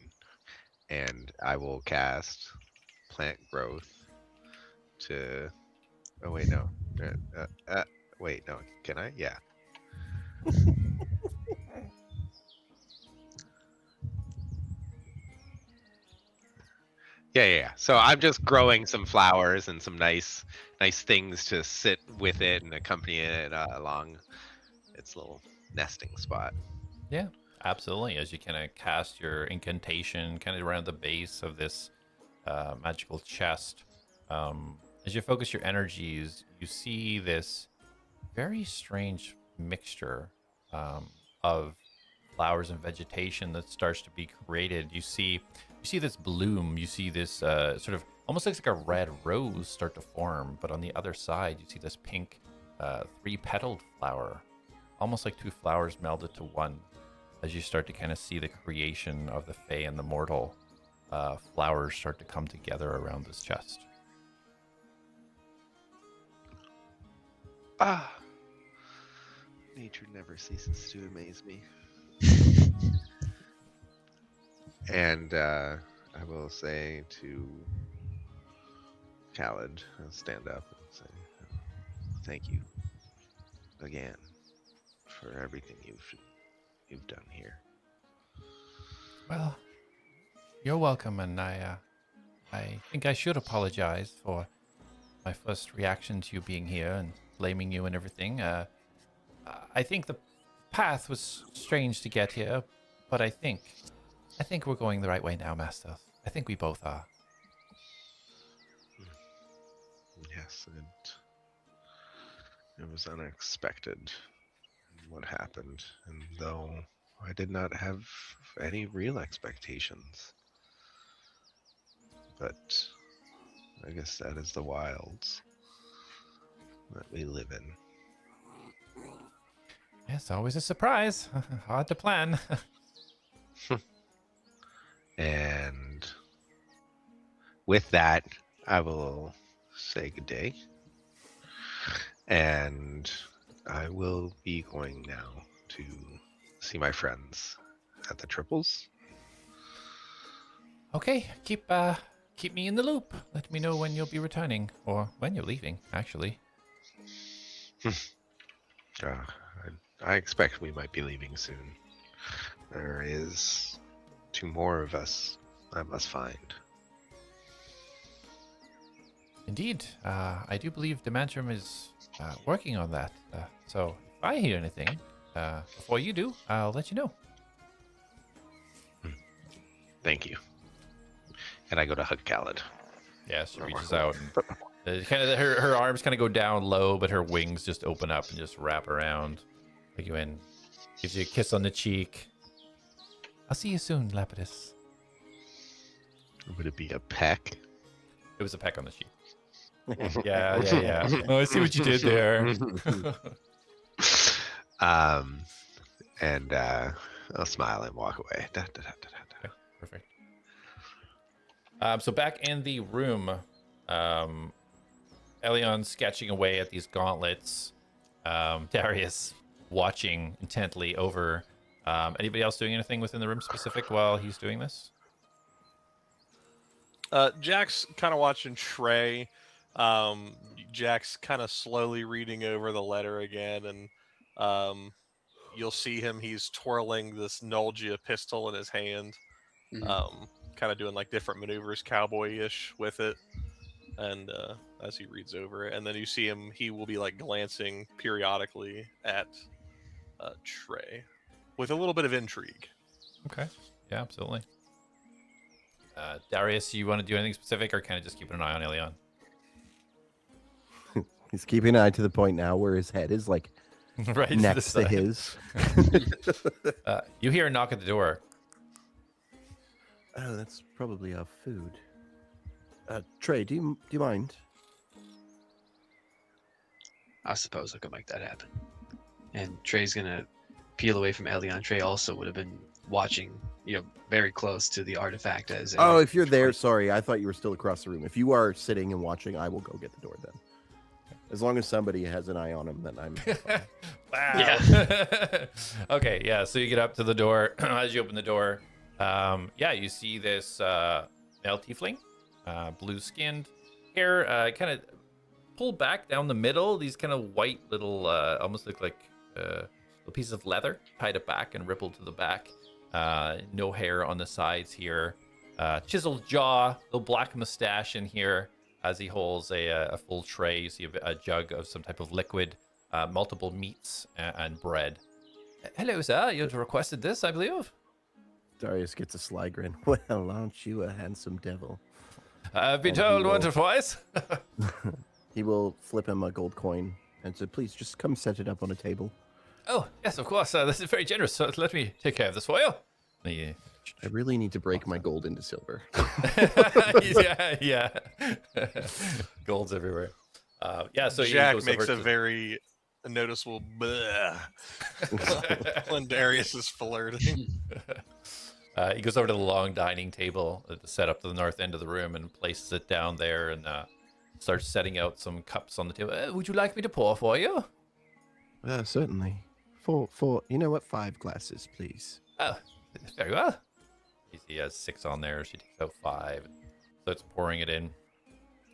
and I will cast plant growth to. Oh wait, no. Wait, no. Can I? Yeah. Yeah. So I'm just growing some flowers and some nice things to sit with it and accompany it along its little nesting spot. Yeah, absolutely. As you kind of cast your incantation kind of around the base of this magical chest, as you focus your energies, you see this very strange mixture of flowers and vegetation that starts to be created. You see this bloom. You see this sort of almost looks like a red rose start to form, but on the other side, you see this pink three-petaled flower, almost like two flowers melded to one. As you start to kind of see the creation of the Fae and the mortal, flowers start to come together around this chest. Nature never ceases to amaze me. And I will say to Khaled, I'll stand up and say, thank you again for everything you've done here. Well, you're welcome, and I think I should apologize for my first reaction to you being here and blaming you and everything. I think the path was strange to get here, but I think we're going the right way now, Master. I think we both are. Yes, it was unexpected what happened, and though I did not have any real expectations, but I guess that is the wilds that we live in. Yes, always a surprise. Hard to plan. And with that, I will say good day. And I will be going now to see my friends at the triples. Okay, keep me in the loop. Let me know when you'll be returning, or when you're leaving, actually. I expect we might be leaving soon. There is 2 more of us I must find. Indeed, I do believe Demantrum is working on that. So if I hear anything before you do, I'll let you know. Thank you. And I go to hug Khaled. Yeah, she reaches out and her arms kind of go down low, but her wings just open up and just wrap around, take you in, gives you a kiss on the cheek. I'll see you soon, Lapidus. Would it be a peck? It was a peck on the cheek. Yeah. Oh, I see what you did there. And I'll smile and walk away. Okay, perfect. So back in the room, Elion's sketching away at these gauntlets. Darius watching intently over. Anybody else doing anything within the room specific while he's doing this? Jack's kind of watching Trey. Jack's kind of slowly reading over the letter again, and you'll see him. He's twirling this Nolgia pistol in his hand, kind of doing like different maneuvers, cowboy-ish with it. And as he reads over it, and then you see him. He will be like glancing periodically at Trey with a little bit of intrigue. Okay. Yeah, absolutely. Darius, you want to do anything specific, or kind of just keeping an eye on Elion? He's keeping an eye to the point now where his head is like Right next the to side. his. You hear a knock at the door. Oh, that's probably our food. Trey, do you mind? I suppose I could make that happen. And Trey's gonna peel away from Elion. Trey also would have been watching, very close to the artifact as. Oh, if you're there, sorry, I thought you were still across the room. If you are sitting and watching, I will go get the door then. As long as somebody has an eye on him, then I'm fine. Wow. Yeah. Okay, yeah. So you get up to the door. As you open the door, you see this male tiefling, blue-skinned, hair kind of pulled back down the middle. These kind of white little, almost look like little pieces of leather tied it back and rippled to the back. No hair on the sides here. Chiseled jaw, little black mustache in here. As he holds a full tray, you see a jug of some type of liquid, multiple meats and bread. Hello, sir. You've requested this, I believe. Darius gets a sly grin. Well, aren't you a handsome devil? I've been And told he once will- or twice. He will flip him a gold coin and say, please just come set it up on a table. Oh, yes, of course. This is very generous. So let me take care of this for you. I really need to break my gold into silver. yeah. Gold's everywhere. So he Jack goes makes over a to- very noticeable bleh when Darius is flirting. He goes over to the long dining table set up to the north end of the room and places it down there and starts setting out some cups on the table. Would you like me to pour for you? Certainly. Four, you know what? 5 glasses, please. Oh, very well. He has 6 on there. She takes out 5. So it's pouring it in.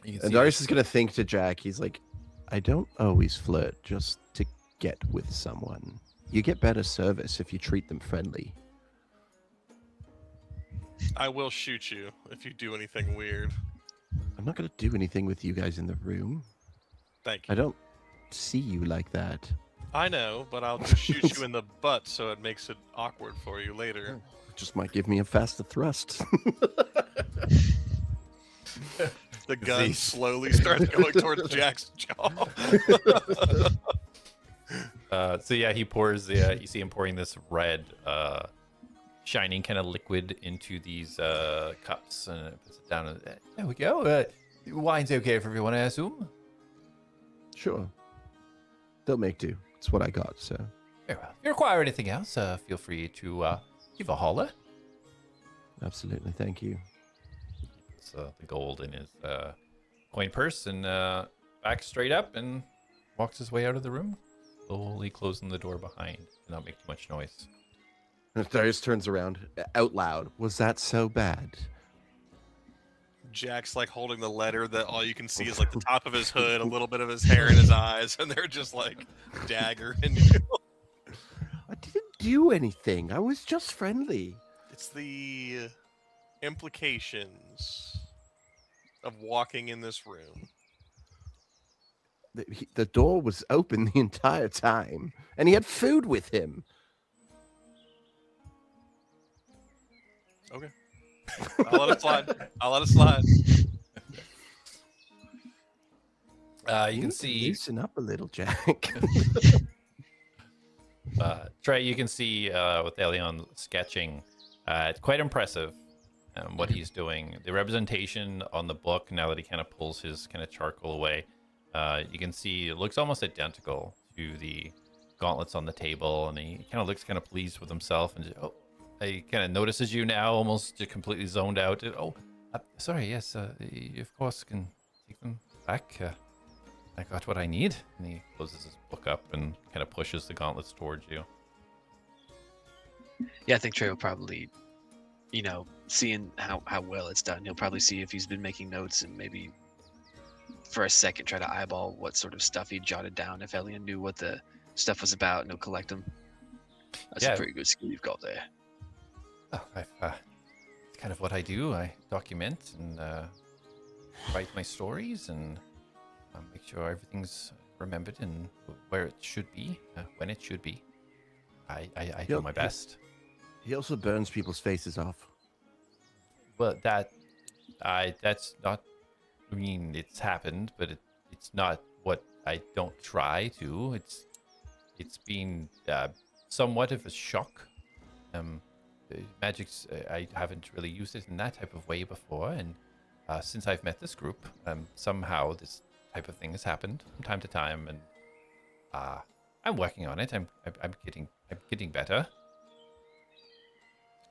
You can And see Darius this- is going to think to Jack, he's like, I don't always flirt just to get with someone. You get better service if you treat them friendly. I will shoot you if you do anything weird. I'm not going to do anything with you guys in the room. Thank I you. don't see you like that. I know, but I'll just shoot you in the butt so it makes it awkward for you later. It just might give me a faster thrust. The gun slowly starts going towards Jack's jaw. he pours you see him pouring this red shining kind of liquid into these cups and puts it down. There we go. Wine's okay for everyone, I assume. Sure. They'll make do. It's what I got, so. Very well. If you require anything else, feel free to give a holler. Absolutely, thank you. It's the gold in his coin purse and backs straight up and walks his way out of the room, slowly closing the door behind to not make too much noise. Darius turns around out loud. Was that so bad? Jack's like holding the letter that all you can see is like the top of his hood, a little bit of his hair in his eyes, and they're just like daggering you. I didn't do anything. I was just friendly. It's the implications of walking in this room. The door was open the entire time, and he had food with him. Okay. I'll let it slide. I'll let it slide. You can see Loosen up a little, Jack. Trey. You can see with Elion sketching. It's quite impressive what he's doing. The representation on the book, now that he kind of pulls his kind of charcoal away, you can see it looks almost identical to the gauntlets on the table, and he kind of looks kind of pleased with himself. And he kind of notices you now, almost just completely zoned out. Sorry, yes, you of course can take them back. I got what I need. And he closes his book up and kind of pushes the gauntlets towards you. Yeah, I think Trey will probably, seeing how well it's done, he'll probably see if he's been making notes and maybe for a second try to eyeball what sort of stuff he jotted down. If Elion knew what the stuff was about, and he'll collect them. That's Yeah. a pretty good skill you've got there. Oh, it's kind of what I do. I document and write my stories and make sure everything's remembered and where it should be, when it should be. I do Yep. my best. He also burns people's faces off. Well, that's not. I mean, it's happened, but it's not what I don't try to. It's been somewhat of a shock. Magic's I haven't really used it in that type of way before, and since I've met this group, somehow this type of thing has happened from time to time, and I'm working on it. I'm getting better.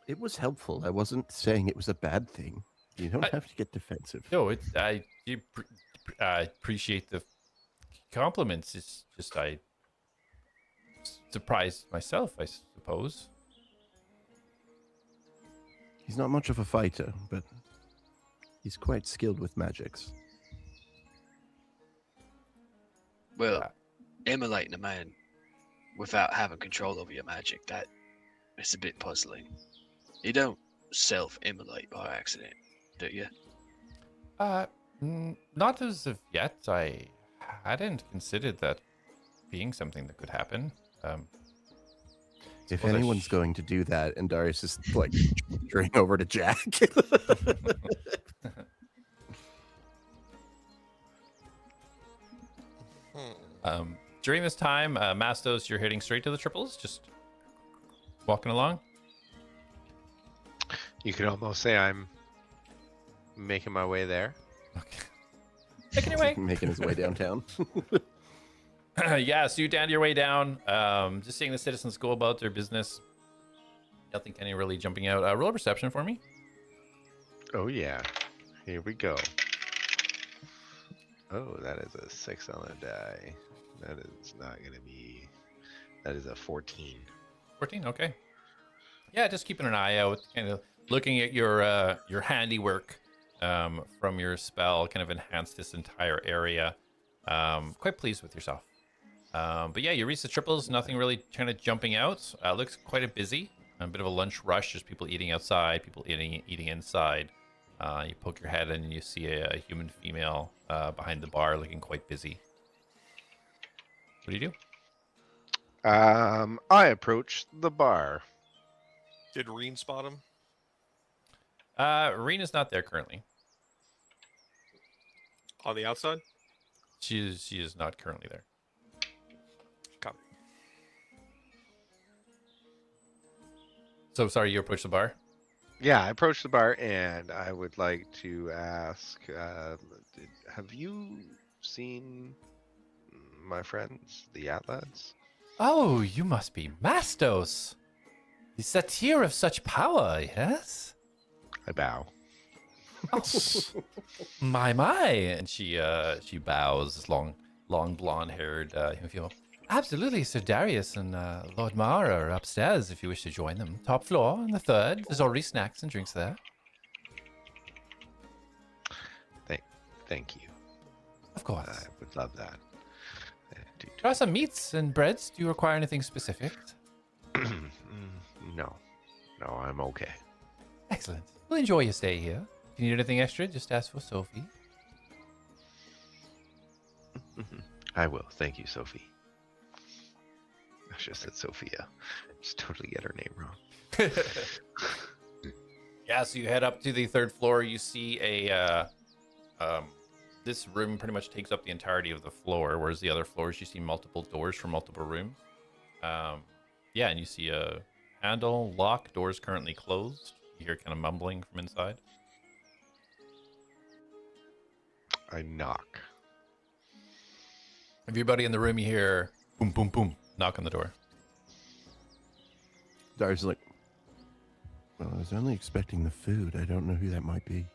It was helpful. I wasn't saying it was a bad thing. You don't have to get defensive. No, I appreciate the compliments. It's just I surprised myself, I suppose. He's not much of a fighter, but he's quite skilled with magics. Well, immolating a man without having control over your magic, it's a bit puzzling. You don't self-immolate by accident, do you? Not as of yet. I hadn't considered that being something that could happen. If suppose I anyone's going to do that, and Darius is like gesturing over to Jak. During this time, Mastos, you're heading straight to the triples, just walking along. You could almost say I'm making my way there. Okay. Taking your way. Making his way downtown. Yeah, so you down your way down, just seeing the citizens go about their business. Nothing kind of really jumping out. Roll perception for me. Oh yeah, here we go. Oh, that is a 6 on the die. That is not gonna be. That is a 14. 14, okay. Yeah, just keeping an eye out, kind of looking at your handiwork from your spell, kind of enhanced this entire area. Quite pleased with yourself. But yeah, you reach the triples, nothing really kind of jumping out. Looks quite a busy. A bit of a lunch rush, just people eating outside, people eating inside. You poke your head in and you see a human female behind the bar looking quite busy. What do you do? I approached the bar. Did Reen spot him? Rena's not there currently. On the outside? She is not currently there. Copy. So sorry, you approached the bar? Yeah, I approached the bar and I would like to ask, have you seen my friends, the ATLADS? Oh, you must be Mastos. The satyr of such power, yes? I bow. My. And she bows, this long blonde-haired female. Absolutely, Sir Darius and Lord Mara are upstairs if you wish to join them. Top floor on the third. There's already snacks and drinks there. Thank you. Of course. I would love that. Try some meats and breads. Do you require anything specific? No, I'm okay. Excellent. We'll enjoy your stay here. If you need anything extra, just ask for Sophie. I will. Thank you, Sophie. I should have said Sophia. Just totally get her name wrong. Yeah, so you head up to the third floor. You see this room pretty much takes up the entirety of the floor, whereas the other floors you see multiple doors from multiple rooms. Yeah, and you see a handle, lock, doors currently closed. You hear kind of mumbling from inside. I knock. Everybody in the room, you hear boom, boom, boom, knock on the door. Darius is like, well, I was only expecting the food. I don't know who that might be.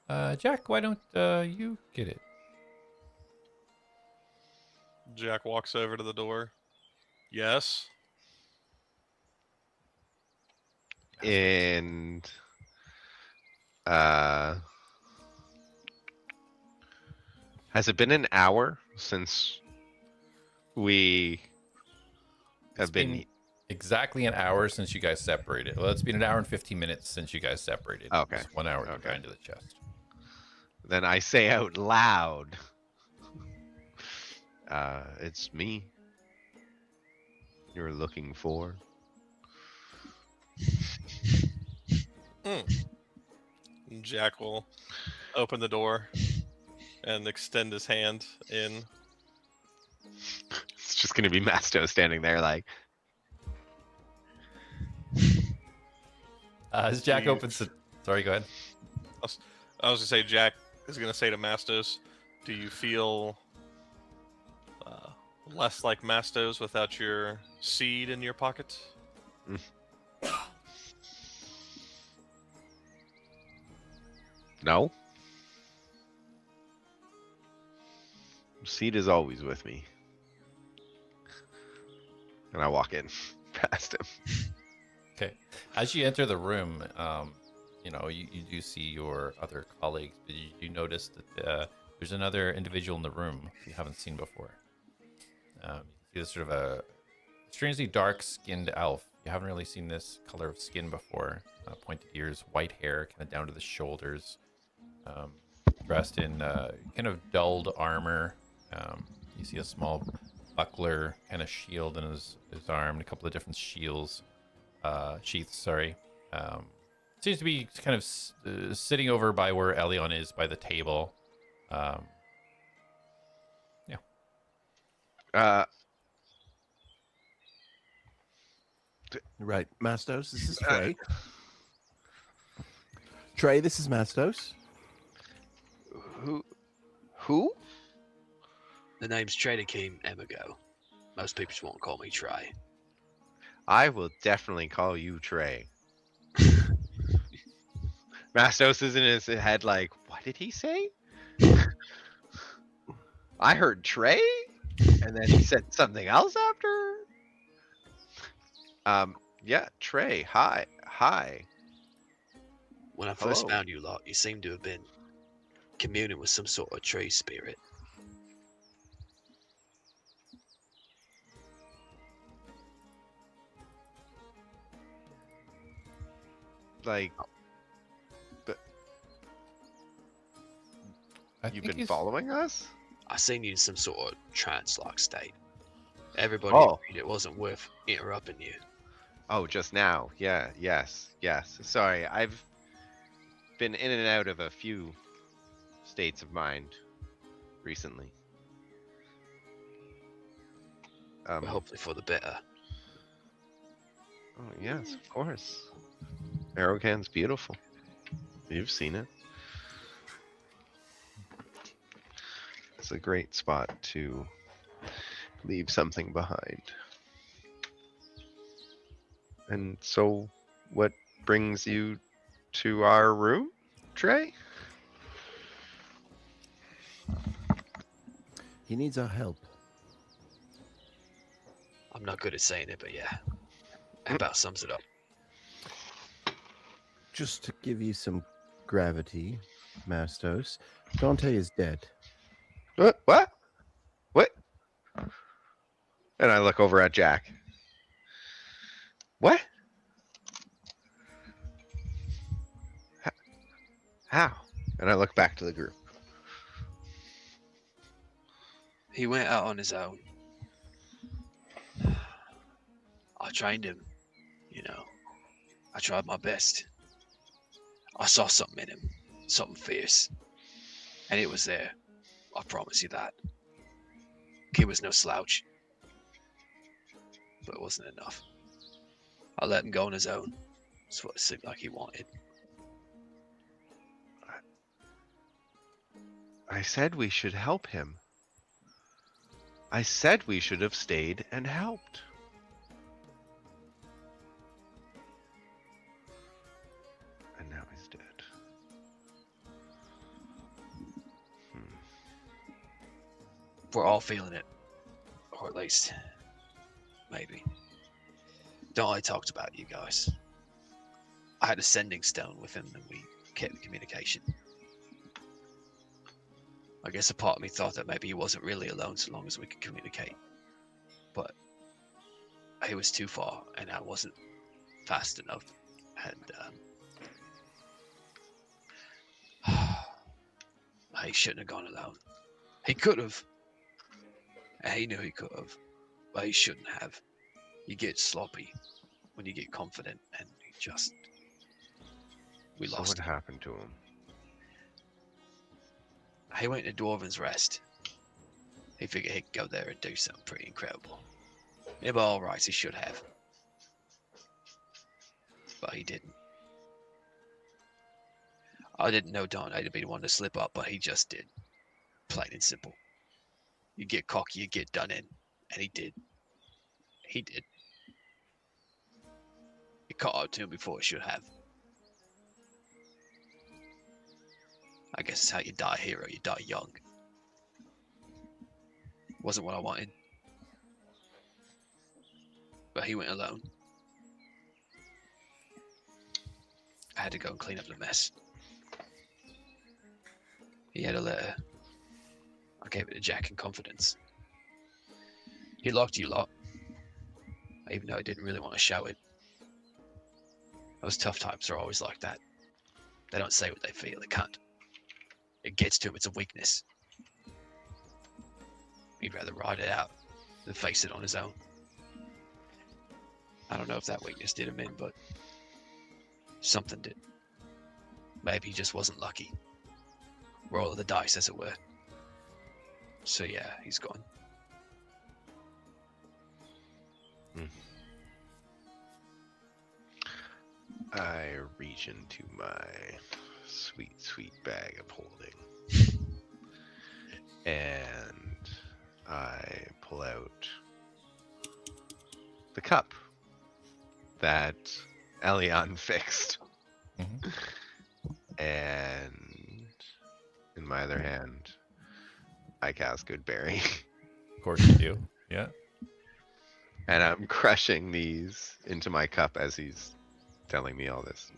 Jak, why don't you get it? Jak walks over to the door. Yes. And has it been an hour since we have It's been exactly an hour since you guys separated. Well, it's been an hour and 15 minutes since you guys separated. Okay. It's 1 hour to Okay. grind to the chest. Then I say out loud, it's me you're looking for. Jak will open the door and extend his hand in. It's just gonna be Mastos standing there like, As Jak opens the... Sorry, go ahead. I was gonna say Jak is gonna say to Mastos, "Do you feel less like Mastos without your seed in your pocket?" no. Seed is always with me. And I walk in past him. Okay. As you enter the room, you do see your other colleagues, but you notice that there's another individual in the room you haven't seen before. You see this sort of a strangely dark-skinned elf. You haven't really seen this color of skin before. Pointed ears, white hair, kind of down to the shoulders. Dressed in kind of dulled armor. You see a small buckler kind of shield in his arm, and a couple of different sheaths. Seems to be kind of sitting over by where Elion is by the table. Right, Mastos, this is Trey. Trey, this is Mastos. Who? The name's Trader came Emigo. Most people just won't call me Trey. I will definitely call you Trey. Mastos is in his head like, what did he say? I heard Trey, and then he said something else after. Yeah, Trey. Hi. When I first Hello. found you lot, you seem to have been communing with some sort of tree spirit. Like, I you've think been he's- following us? I seen you in some sort of trance-like state. Everybody Oh. agreed it wasn't worth interrupting you. Oh, just now. Yeah, yes. Sorry, I've been in and out of a few states of mind recently. But hopefully for the better. Oh, yes, of course. Arrowcan's beautiful. You've seen it. It's a great spot to leave something behind. And so, what brings you to our room, Trey? He needs our help. I'm not good at saying it, but yeah. That about sums it up. Just to give you some gravity, Mastos, Dante is dead. What? And I look over at Jak. What? How? And I look back to the group. He went out on his own. I trained him, I tried my best. I saw something in him, something fierce. And it was there. I promise you that. Kid was no slouch. But it wasn't enough. I let him go on his own. That's what it seemed like he wanted. I said we should help him. I said we should have stayed and helped. And now he's dead. We're all feeling it. Or at least, maybe. Don't I talked about you guys. I had a sending stone with him and we kept in communication. I guess a part of me thought that maybe he wasn't really alone so long as we could communicate. But he was too far and I wasn't fast enough. And he shouldn't have gone alone. He could have. And he knew he could have. But he shouldn't have. You get sloppy when you get confident and you just... We So lost what him. happened to him? He went to Dwarven's Rest. He figured he'd go there and do something pretty incredible. Yeah, by all rights, he should have. But he didn't. I didn't know Dante to be the one to slip up, but he just did. Plain and simple. You get cocky, you get done in. And he did. He did. It caught up to him before it should have. I guess it's how you die a hero, you die young. Wasn't what I wanted. But he went alone. I had to go and clean up the mess. He had a letter. I gave it to Jak in confidence. He liked you lot. Even though I didn't really want to show it. Those tough types are always like that. They don't say what they feel, they can't. It gets to him, it's a weakness. He'd rather ride it out than face it on his own. I don't know if that weakness did him in, but something did. Maybe he just wasn't lucky. Roll of the dice, as it were. So yeah, he's gone. I reach into my sweet, sweet bag of holding. And I pull out the cup that Elion fixed. Mhm. And in my other hand, I cast Goodberry. Of course you do. Yeah. And I'm crushing these into my cup as he's telling me all this.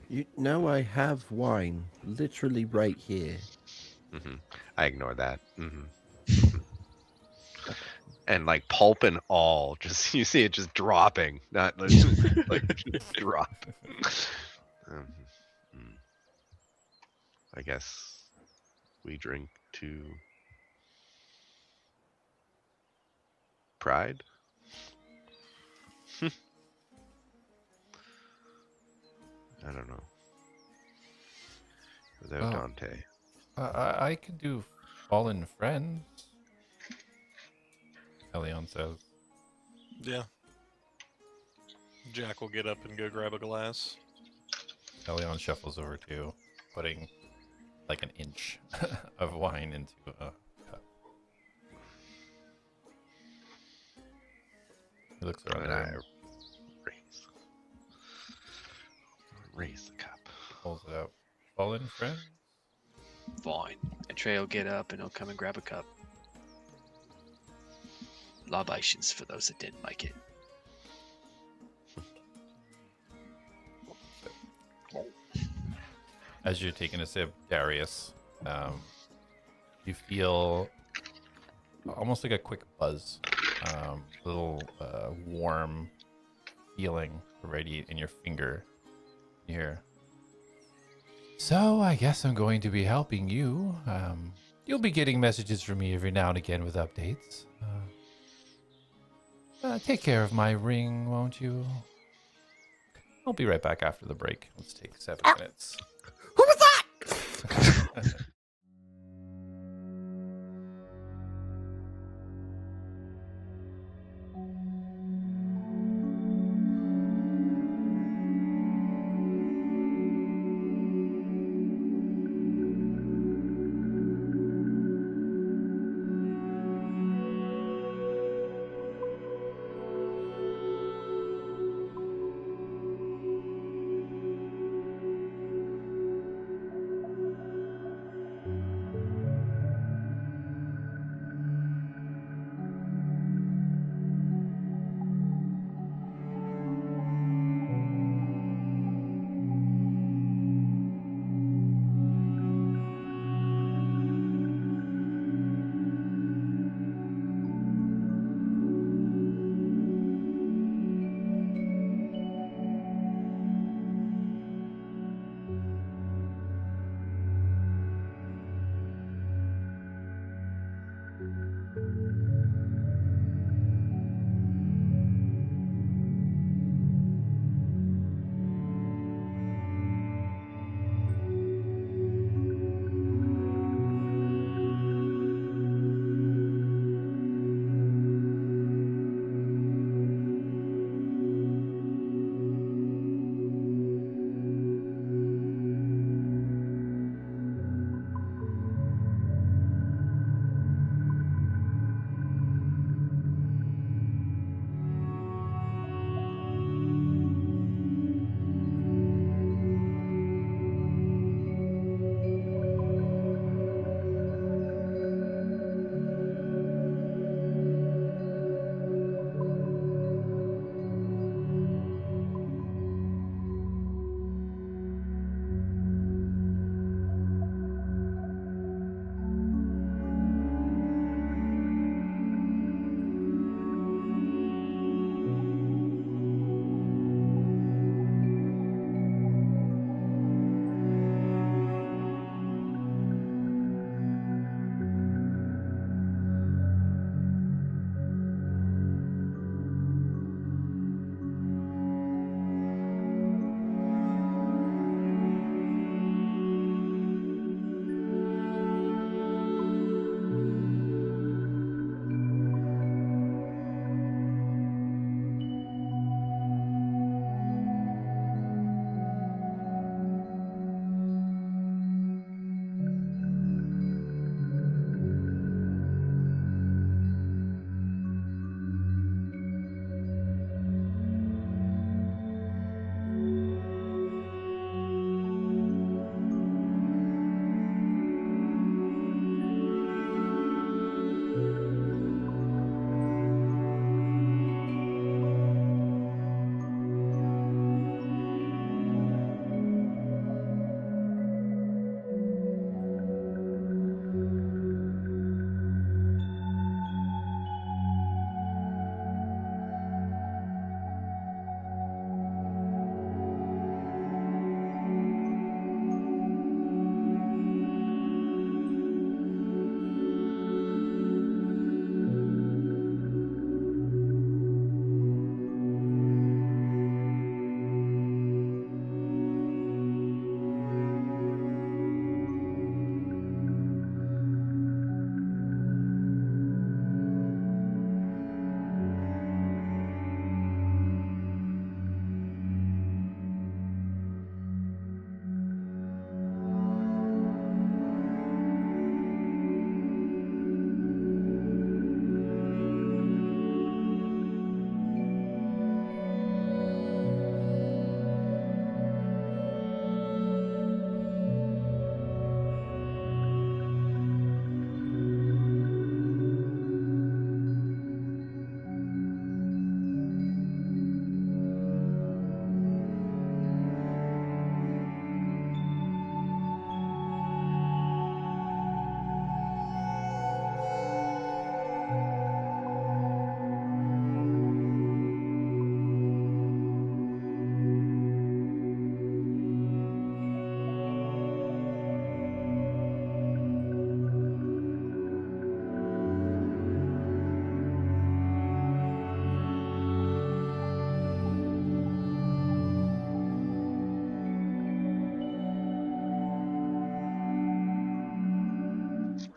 You know I have wine literally right here. I ignore that. And like pulp and all, just you see it just dropping, not like just drop. I guess we drink to pride. I don't know. Without Dante. I can do fallen friends. Elion says. Yeah. Jak will get up and go grab a glass. Elion shuffles over to putting like an inch of wine into a cup. He looks around. And I the room, raise the cup. pulls it out. Fallen friends. Fine. And Trey will get up and he'll come and grab a cup. Libations for those that didn't make it. As you're taking a sip, Darius, you feel almost like a quick buzz, a little warm feeling radiate in your finger. You hear, so I guess I'm going to be helping you. You'll be getting messages from me every now and again with updates. Take care of my ring, won't you? I'll be right back after the break. Let's take 7 minutes. Who was that?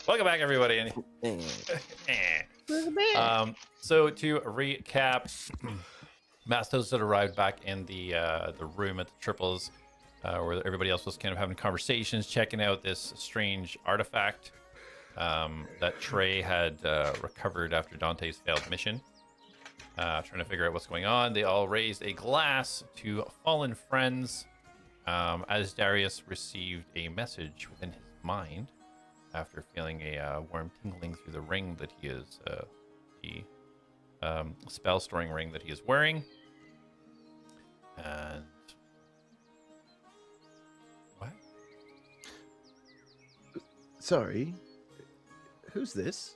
Welcome back, everybody. So to recap, Mastos had arrived back in the room at the Triples, where everybody else was kind of having conversations, checking out this strange artifact that Trey had recovered after Dante's failed mission. Trying to figure out what's going on. They all raised a glass to fallen friends as Darius received a message within his mind after feeling a warm tingling through the ring that he is, the spell storing ring that he is wearing. And what? Sorry, who's this?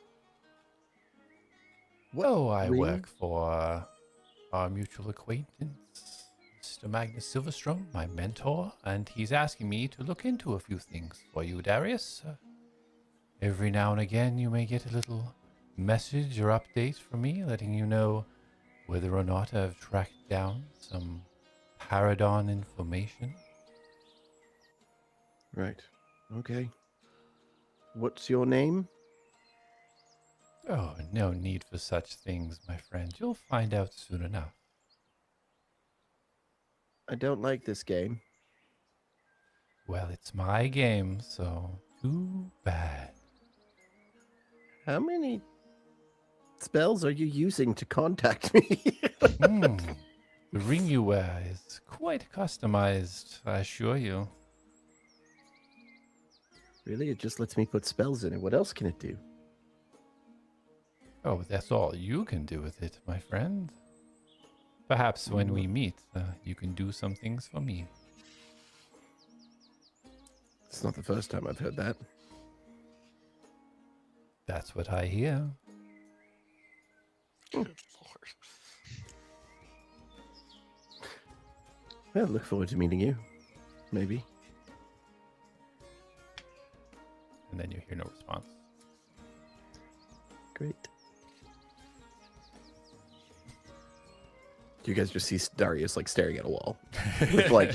Oh, I ring? work for our mutual acquaintance, Mr. Magnus Silverstrum, my mentor, and he's asking me to look into a few things for you, Darius. Every now and again, you may get a little message or update from me, letting you know whether or not I've tracked down some Paradon information. Right. Okay. What's your name? Oh, no need for such things, my friend. You'll find out soon enough. I don't like this game. Well, it's my game, so too bad. How many spells are you using to contact me? The ring you wear is quite customized, I assure you. Really? It just lets me put spells in it. What else can it do? Oh, that's all you can do with it, my friend. Perhaps when we meet, you can do some things for me. It's not the first time I've heard that. That's what I hear. Good lord. Well, look forward to meeting you. Maybe. And then you hear no response. Great. You guys just see Darius like staring at a wall. With, like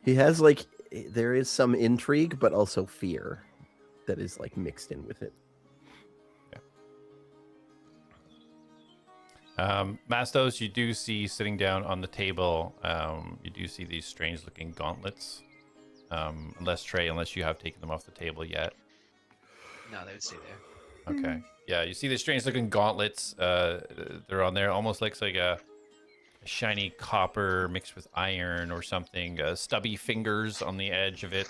he has like there is some intrigue, but also fear that is like mixed in with it. Mastos, you do see sitting down on the table, you do see these strange looking gauntlets. Unless you have taken them off the table yet. No, they would stay there. Okay. Yeah, you see the strange looking gauntlets. They're on there. Almost looks like a shiny copper mixed with iron or something. Stubby fingers on the edge of it.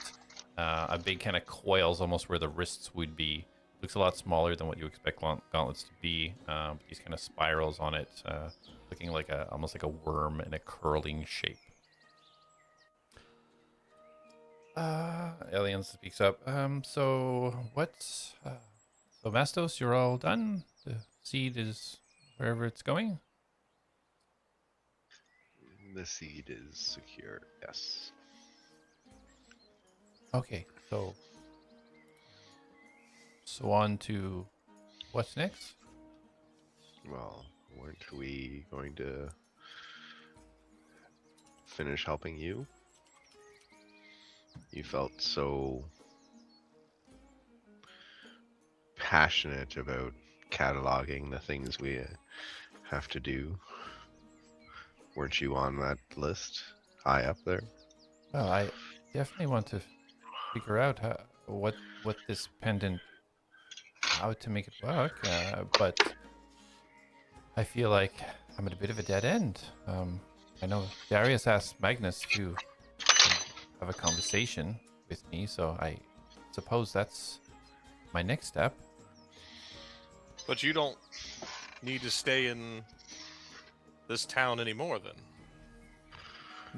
A big kind of coils almost where the wrists would be. Looks a lot smaller than what you expect gauntlets to be. These kind of spirals on it, looking like almost like a worm in a curling shape. Elion speaks up. So Mastos, you're all done? The seed is wherever it's going? The seed is secure, yes. Okay, so on to what's next? Well, weren't we going to finish helping you? You felt so passionate about cataloging the things we have to do. Weren't you on that list high up there? Well, I definitely want to figure out what this pendant, how to make it work, but I feel like I'm at a bit of a dead end. I know Darius asked Magnus to have a conversation with me, so I suppose that's my next step. But you don't need to stay in this town anymore, then?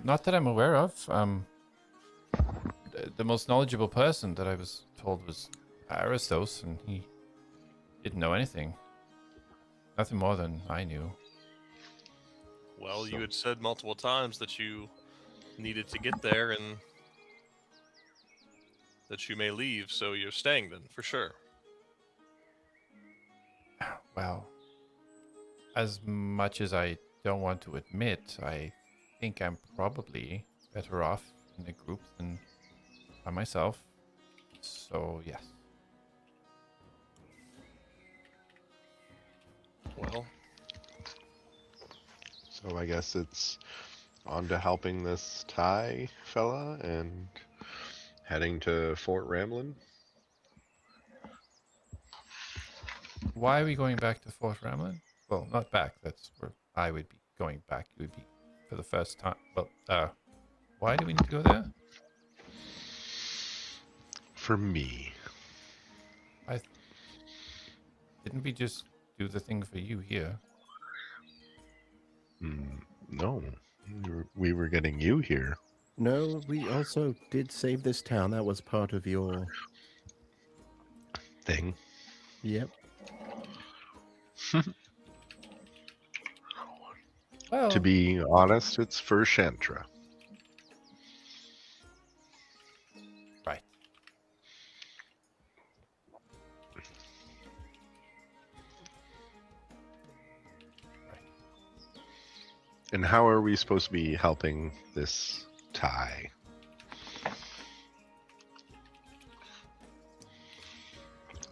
Not that I'm aware of. The most knowledgeable person that I was told was Aristos, and he didn't know anything. Nothing more than I knew. Well, you had said multiple times that you needed to get there and that you may leave, so you're staying then, for sure. Well, as much as I don't want to admit, I think I'm probably better off in a group than by myself. So yes. Well, So I guess it's on to helping this Thai fella and heading to Fort Ramlin. Why are we going back to Fort Ramlin? Well, not back. That's where I would be going back. It would be for the first time. Well, why do we need to go there? For me. Didn't we just do the thing for you here? No. We were getting you here. No, we also did save this town. That was part of your... Thing. Yep. Well, To be honest, it's for Shantra. right. And how are we supposed to be helping this Thai?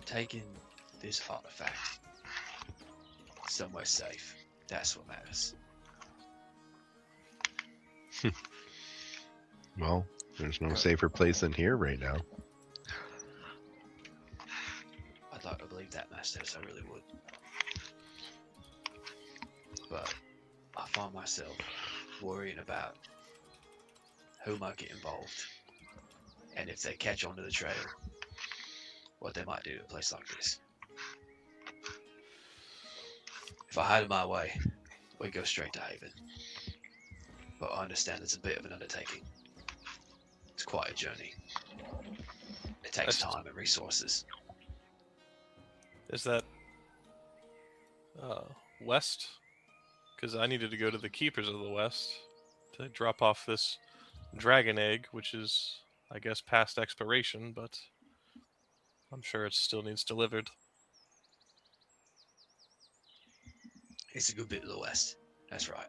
Taking this artifact somewhere safe. That's what matters. Well, there's no safer place than here right now. I'd like to believe that, Mastos. I really would. But I find myself worrying about who might get involved, and if they catch onto the trail, what they might do to a place like this. If I had it my way, we'd go straight to Haven. But I understand it's a bit of an undertaking. It's quite a journey. It takes time and resources. is that west? Because I needed to go to the Keepers of the West to drop off this dragon egg, which is, I guess, past expiration, but I'm sure it still needs delivered. It's a good bit to the west. That's right.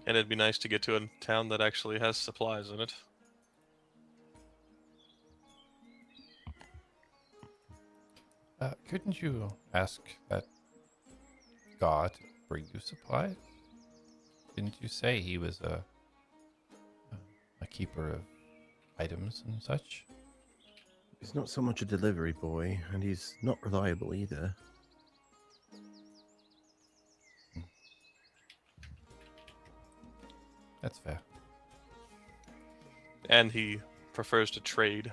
And it'd be nice to get to a town that actually has supplies in it. Couldn't you ask that god to bring you supplies? Didn't you say he was a keeper of items and such? He's not so much a delivery boy, and he's not reliable either. That's fair. And he prefers to trade.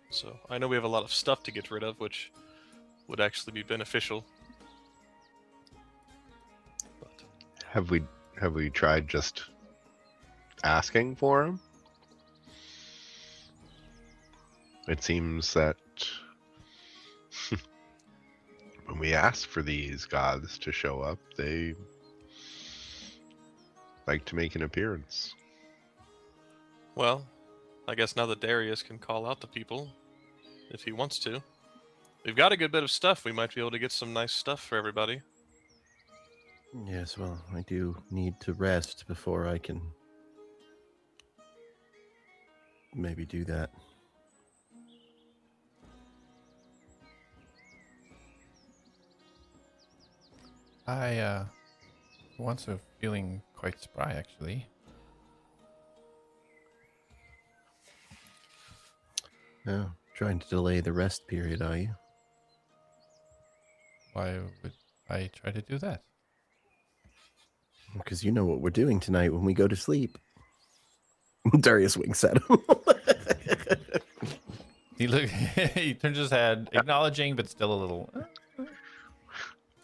So I know we have a lot of stuff to get rid of, which would actually be beneficial. But Have we tried just asking for him? It seems that when we ask for these gods to show up, they like to make an appearance. well, I guess now that Darius can call out the people, if he wants to. We've got a good bit of stuff. We might be able to get some nice stuff for everybody. Yes, well, I do need to rest before I can maybe do that. I once are feeling quite spry, actually. Oh, trying to delay the rest period, are you? Why would I try to do that? Because you know what we're doing tonight when we go to sleep. Darius winks at him. He turns his head, acknowledging, but still a little.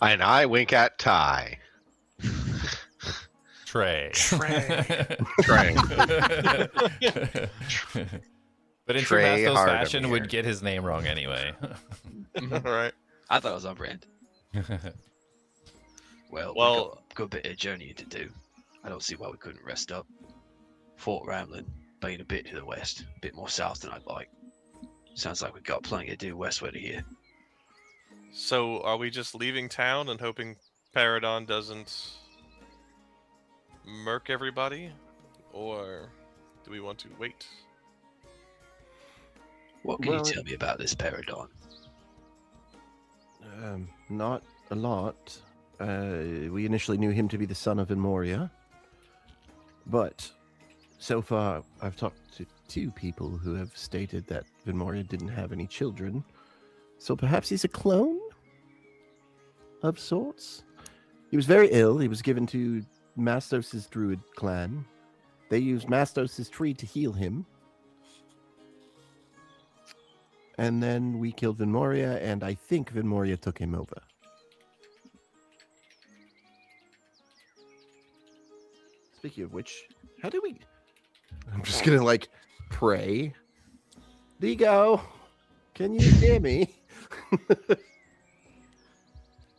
And I wink at Ty. Trey. Trey. But in true Trey Mastos Hardem fashion, here. would get his name wrong anyway. All right. I thought it was on brand. Well, we've got a good bit of journeying to do. I don't see why we couldn't rest up. Fort Ramlin being a bit to the west, a bit more south than I'd like. Sounds like we've got plenty to do westward of here. So are we just leaving town and hoping Paradon doesn't murk everybody, or do we want to wait? What can Well, you tell me about this Paradon? Not a lot. We initially knew him to be the son of Inmoria, but so far I've talked to 2 people who have stated that Vinmoria didn't have any children, so perhaps he's a clone of sorts. He was very ill. He was given to Mastos' druid clan. They used Mastos' tree to heal him. And then we killed Vinmoria, and I think Vinmoria took him over. Speaking of which, how do we... I'm just gonna, like, pray. Ligo, can you hear me?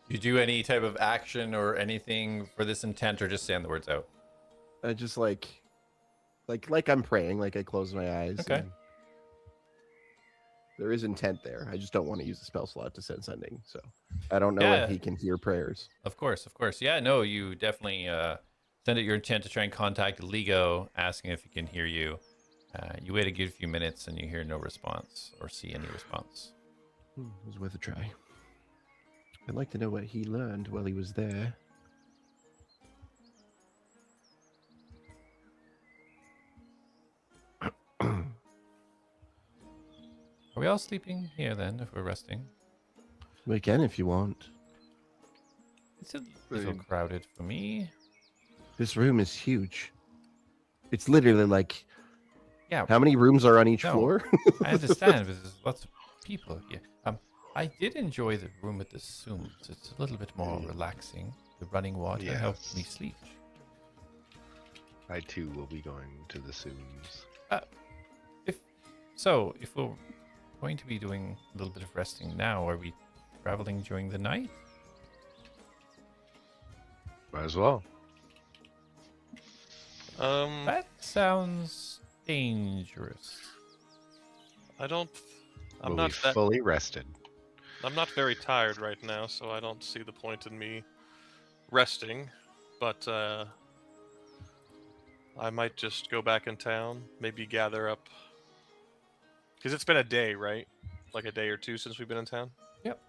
You do any type of action or anything for this intent, or just saying the words out? I just, like I'm praying, like I close my eyes. Okay. and There is intent there. I just don't want to use the spell slot to send sending, so I don't know Yeah. if he can hear prayers. Of course. Yeah, no, you definitely send out your intent to try and contact Ligo, asking if he can hear you. You wait a good few minutes and you hear no response or see any response. It was worth a try. I'd like to know what he learned while he was there. Are we all sleeping here then, if we're resting? We can if you want. It's a little crowded for me. This room is huge. It's literally like, Yeah, how many rooms are on each No. floor? I understand, but there's lots of people here. I did enjoy the room with the Zooms. It's a little bit more relaxing. The running water helped me Yes. sleep. I too will be going to the Zooms. If we're going to be doing a little bit of resting now, are we traveling during the night? Might as well. That sounds dangerous. I'm We'll not be that. fully rested. I'm not very tired right now, so I don't see the point in me resting. But I might just go back in town, maybe gather up. Because it's been a day, right? Like a day or 2 since we've been in town? Yep.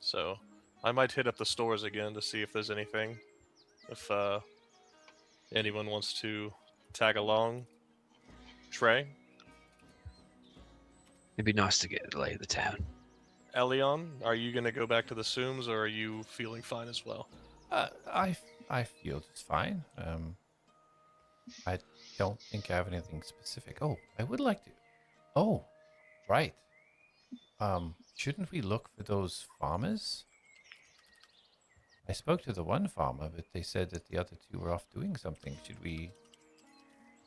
So I might hit up the stores again to see if there's anything. If anyone wants to tag along. Trey? It'd be nice to get the lay of the town. Elion, are you going to go back to the Zooms, or are you feeling fine as well? I feel just fine. I don't think I have anything specific. Oh, I would like to. Oh, right. Shouldn't we look for those farmers? I spoke to the one farmer, but they said that the other 2 were off doing something. Should we,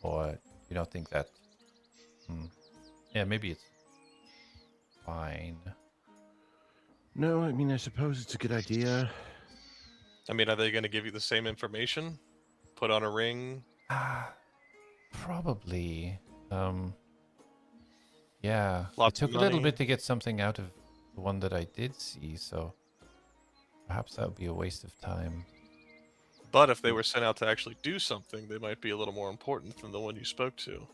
or you don't think that? Yeah, maybe it's fine. No, I mean, I suppose it's a good idea. I mean, are they going to give you the same information? Put on a ring? Probably. Yeah. Lots it of took a little money. bit to get something out of the one that I did see, so perhaps that would be a waste of time. But if they were sent out to actually do something, they might be a little more important than the one you spoke to.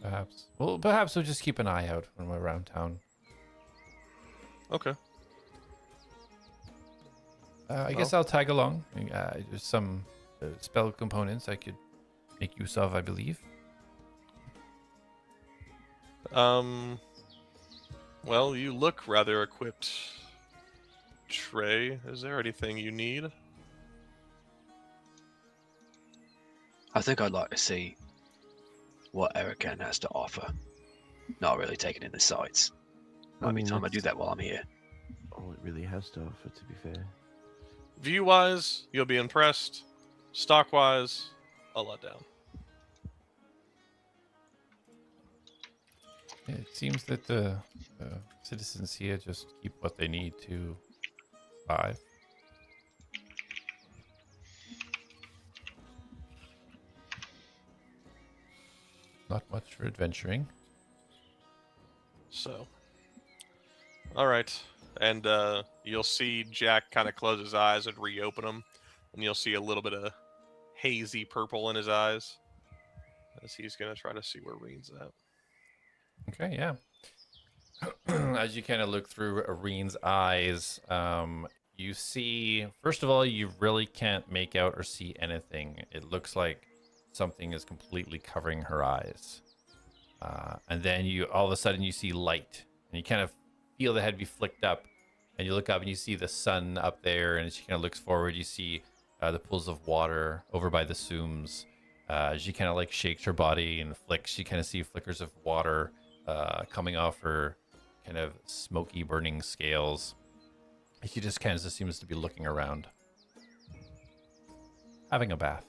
Perhaps. Well, perhaps we'll just keep an eye out when we're around town. Okay. I guess I'll tag along. There's some spell components I could make use of, I believe. Well, you look rather equipped, Trey. Is there anything you need? I think I'd like to see what Erican has to offer. Not really taking in the sights. Might be time I do that while I'm here. All it really has to offer, to be fair. View-wise, you'll be impressed. Stock-wise, a letdown. Yeah, it seems that the citizens here just keep what they need to survive. Not much for adventuring. So, all right, and you'll see Jak kind of close his eyes and reopen them and you'll see a little bit of hazy purple in his eyes as he's gonna try to see where Reen's at. Okay, yeah. As you kind of look through Areen's eyes, you see, first of all, you really can't make out or see anything. It looks like something is completely covering her eyes. And then all of a sudden you see light, and you kind of feel the head be flicked up, and you look up and you see the sun up there, and as she kind of looks forward, you see the pools of water over by the Sooms. She kind of like shakes her body and flicks. You kind of see flickers of water coming off her kind of smoky burning scales. She just kind of seems to be looking around, having a bath.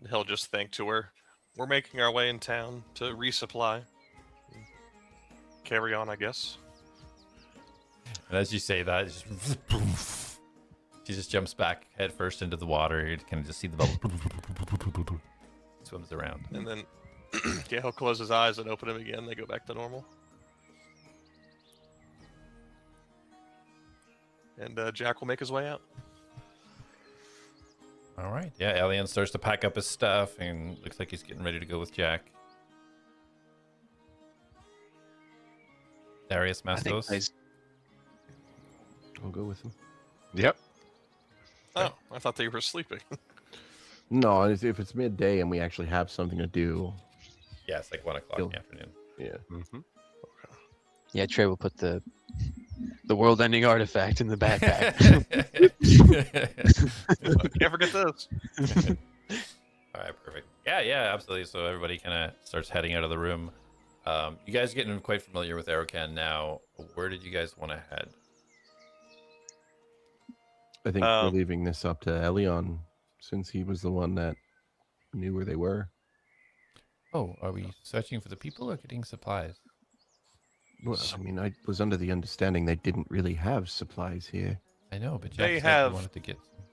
He'll just think to her, we're making our way in town to resupply. Carry on, I guess. And as you say that, she just jumps back head first into the water. You can just see the bubble swims around. And then yeah, he'll close his eyes and open them again. They go back to normal. And Jak will make his way out. All right. Yeah, Elion starts to pack up his stuff and looks like he's getting ready to go with Jak. Darius, Mastos. I'll go with him. Yep. Oh, I thought they were sleeping. No, if it's midday and we actually have something to do. Yeah, it's like 1 o'clock in the afternoon. Yeah. Mm-hmm. Yeah, Trey will put the world-ending artifact in the backpack. Can't forget this. All right, perfect. Yeah, absolutely. So everybody kind of starts heading out of the room. You guys are getting quite familiar with Aerocan now. Where did you guys want to head? I think we're leaving this up to Elion, since he was the one that knew where they were. Oh, are we searching for the people or getting supplies? Well, I mean, I was under the understanding they didn't really have supplies here. I know, but They Jak said have- he wanted to get some.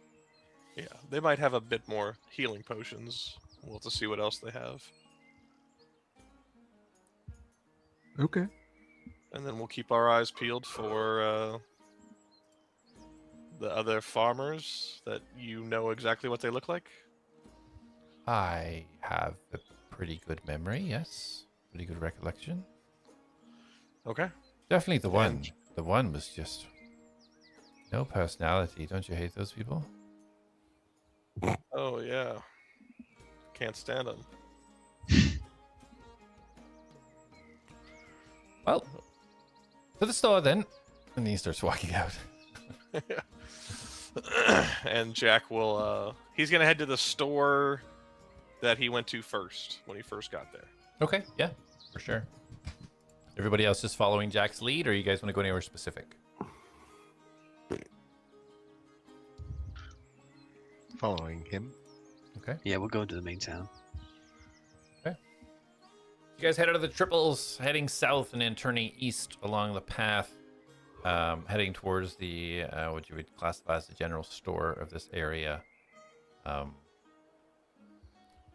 Yeah, they might have a bit more healing potions. We'll have to see what else they have. Okay. And then we'll keep our eyes peeled for the other farmers that you know exactly what they look like. I have a pretty good memory, yes. Pretty good recollection. Okay. Definitely the one. And- The one was just no personality. Don't you hate those people? Oh, yeah. Can't stand them. Well, to the store then. And then he starts walking out. And Jak will, he's going to head to the store that he went to first when he first got there. Okay, yeah, for sure. Everybody else just following Jak's lead, or you guys want to go anywhere specific? Following him. Okay. Yeah, we'll go into the main town. You guys head out of the triples, heading south and then turning east along the path, heading towards the what you would classify as the general store of this area.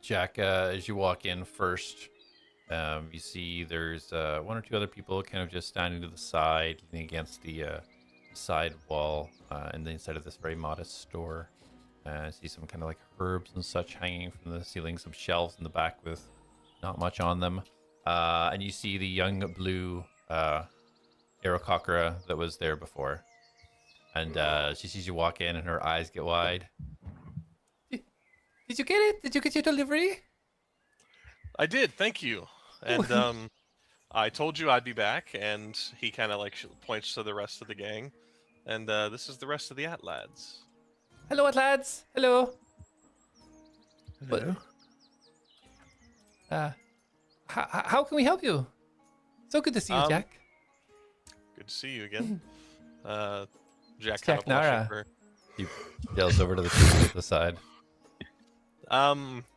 Jak, as you walk in first, you see there's one or two other people kind of just standing to the side, leaning against the side wall in the inside of this very modest store. I see some kind of like herbs and such hanging from the ceiling, some shelves in the back with not much on them. And you see the young blue Aerocockera that was there before. And she sees you walk in and her eyes get wide. Did you get it? Did you get your delivery? I did, thank you. And I told you I'd be back, and he kind of like points to the rest of the gang. And this is the rest of the ATLADS. Hello, ATLADS. Hello. Hello. How can we help you? So good to see you, Jak. Good to see you again. Jak It's kind Jak of blushing Nara. for- He yells over to the people at the side.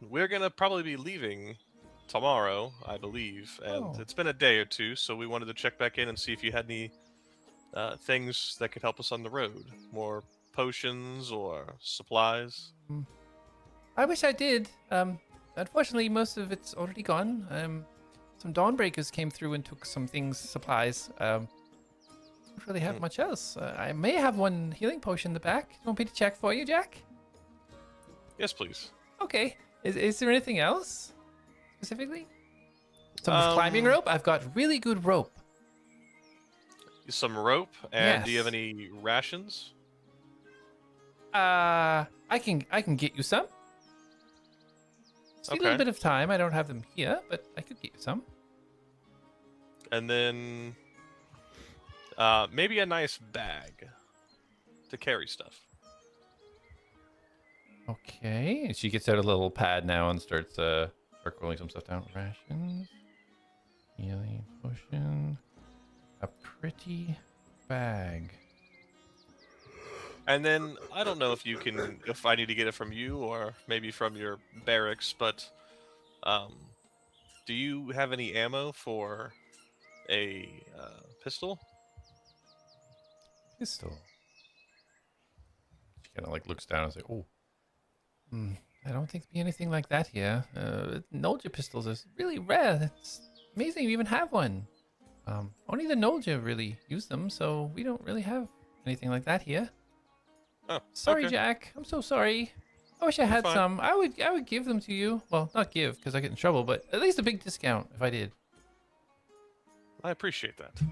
We're gonna probably be leaving tomorrow, I believe, and Oh. it's been a day or two, so we wanted to check back in and see if you had any things that could help us on the road. More potions or supplies. I wish I did. Unfortunately, most of it's already gone. Some Dawnbreakers came through and took some things, supplies. don't really have much else. I may have one healing potion in the back. You want me to check for you, Jak? Yes, please. Okay. Is there anything else specifically? Some climbing rope? I've got really good rope. Some rope, and do you have Yes. any rations? I can get you some. Just need a little Okay. bit of time. I don't have them here, but I could get you some. And then maybe a nice bag to carry stuff. Okay. And she gets out a little pad now and starts rolling some stuff down. Rations. Healing potion. A pretty bag. And then I don't know if I need to get it from you or maybe from your barracks, but do you have any ammo for a pistol? Pistol. She kind of like looks down and says, "Oh, I don't think there'd be anything like that here. Nolja pistols is really rare. It's amazing you even have one. Only the Nolja really use them, so we don't really have anything like that here. Oh, Sorry, okay. Jak. I'm so sorry. I wish I had fine. some. I would give them to you. Well, not give because I get in trouble, but at least a big discount if I did. I appreciate that. So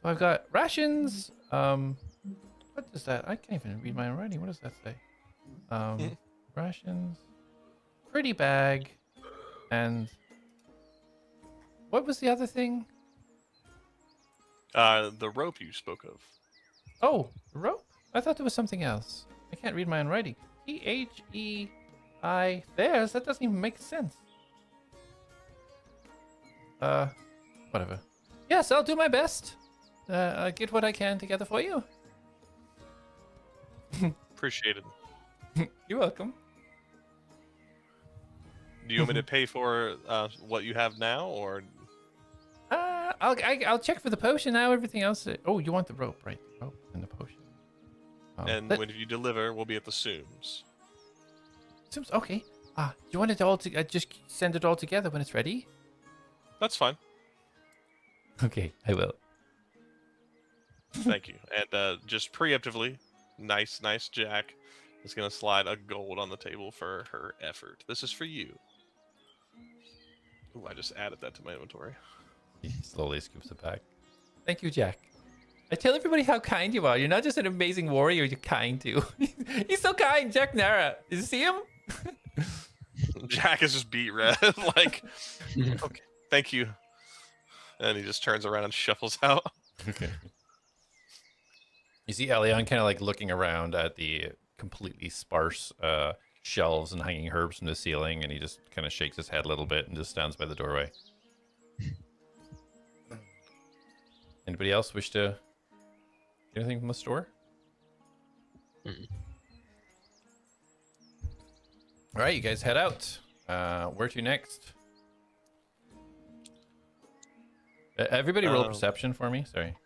I've got rations. What is that? I can't even read my own writing. What does that say? Rations, pretty bag, and what was the other thing? The rope you spoke of. Oh, the rope. I thought there was something else. I can't read my own writing. THEI. Theirs. That doesn't even make sense. Whatever. Yes, I'll do my best. I'll get what I can together for you. Appreciated. You're welcome. Do you want me to pay for what you have now, or I'll check for the potion now. Everything else. Oh, you want the rope, right? The rope and the potion. and But- when you deliver, we'll be at the Sooms. Seems okay. You want it all to just send it all together when it's ready? That's fine. Okay, I will. Thank you. And just preemptively, nice Jak is gonna slide a gold on the table for her effort. This is for you. Ooh, I just added that to my inventory. He slowly scoops it back. Thank you, Jak. I tell everybody how kind you are. You're not just an amazing warrior, you're kind too. He's so kind, Jak Nara. Did you see him? Jak is just beat red, like, okay, thank you. And he just turns around and shuffles out. Okay. You see Elion kind of like looking around at the completely sparse shelves and hanging herbs from the ceiling, and he just kind of shakes his head a little bit and just stands by the doorway. Anybody else wish to get anything from the store? All right, you guys head out. Where to next? Everybody roll perception for me. Sorry.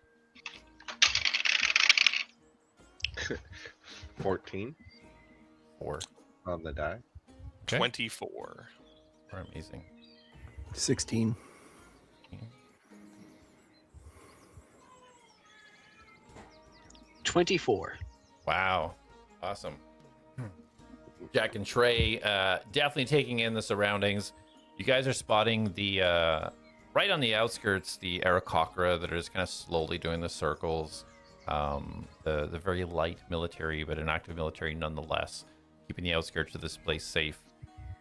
14 4. on the die. Okay. 24. We're amazing. 16. 24. Wow. Awesome. Jak and Trey definitely taking in the surroundings. You guys are spotting the right on the outskirts, the Aarakocra that are just kind of slowly doing the circles. The very light military, but an active military nonetheless, keeping the outskirts of this place safe,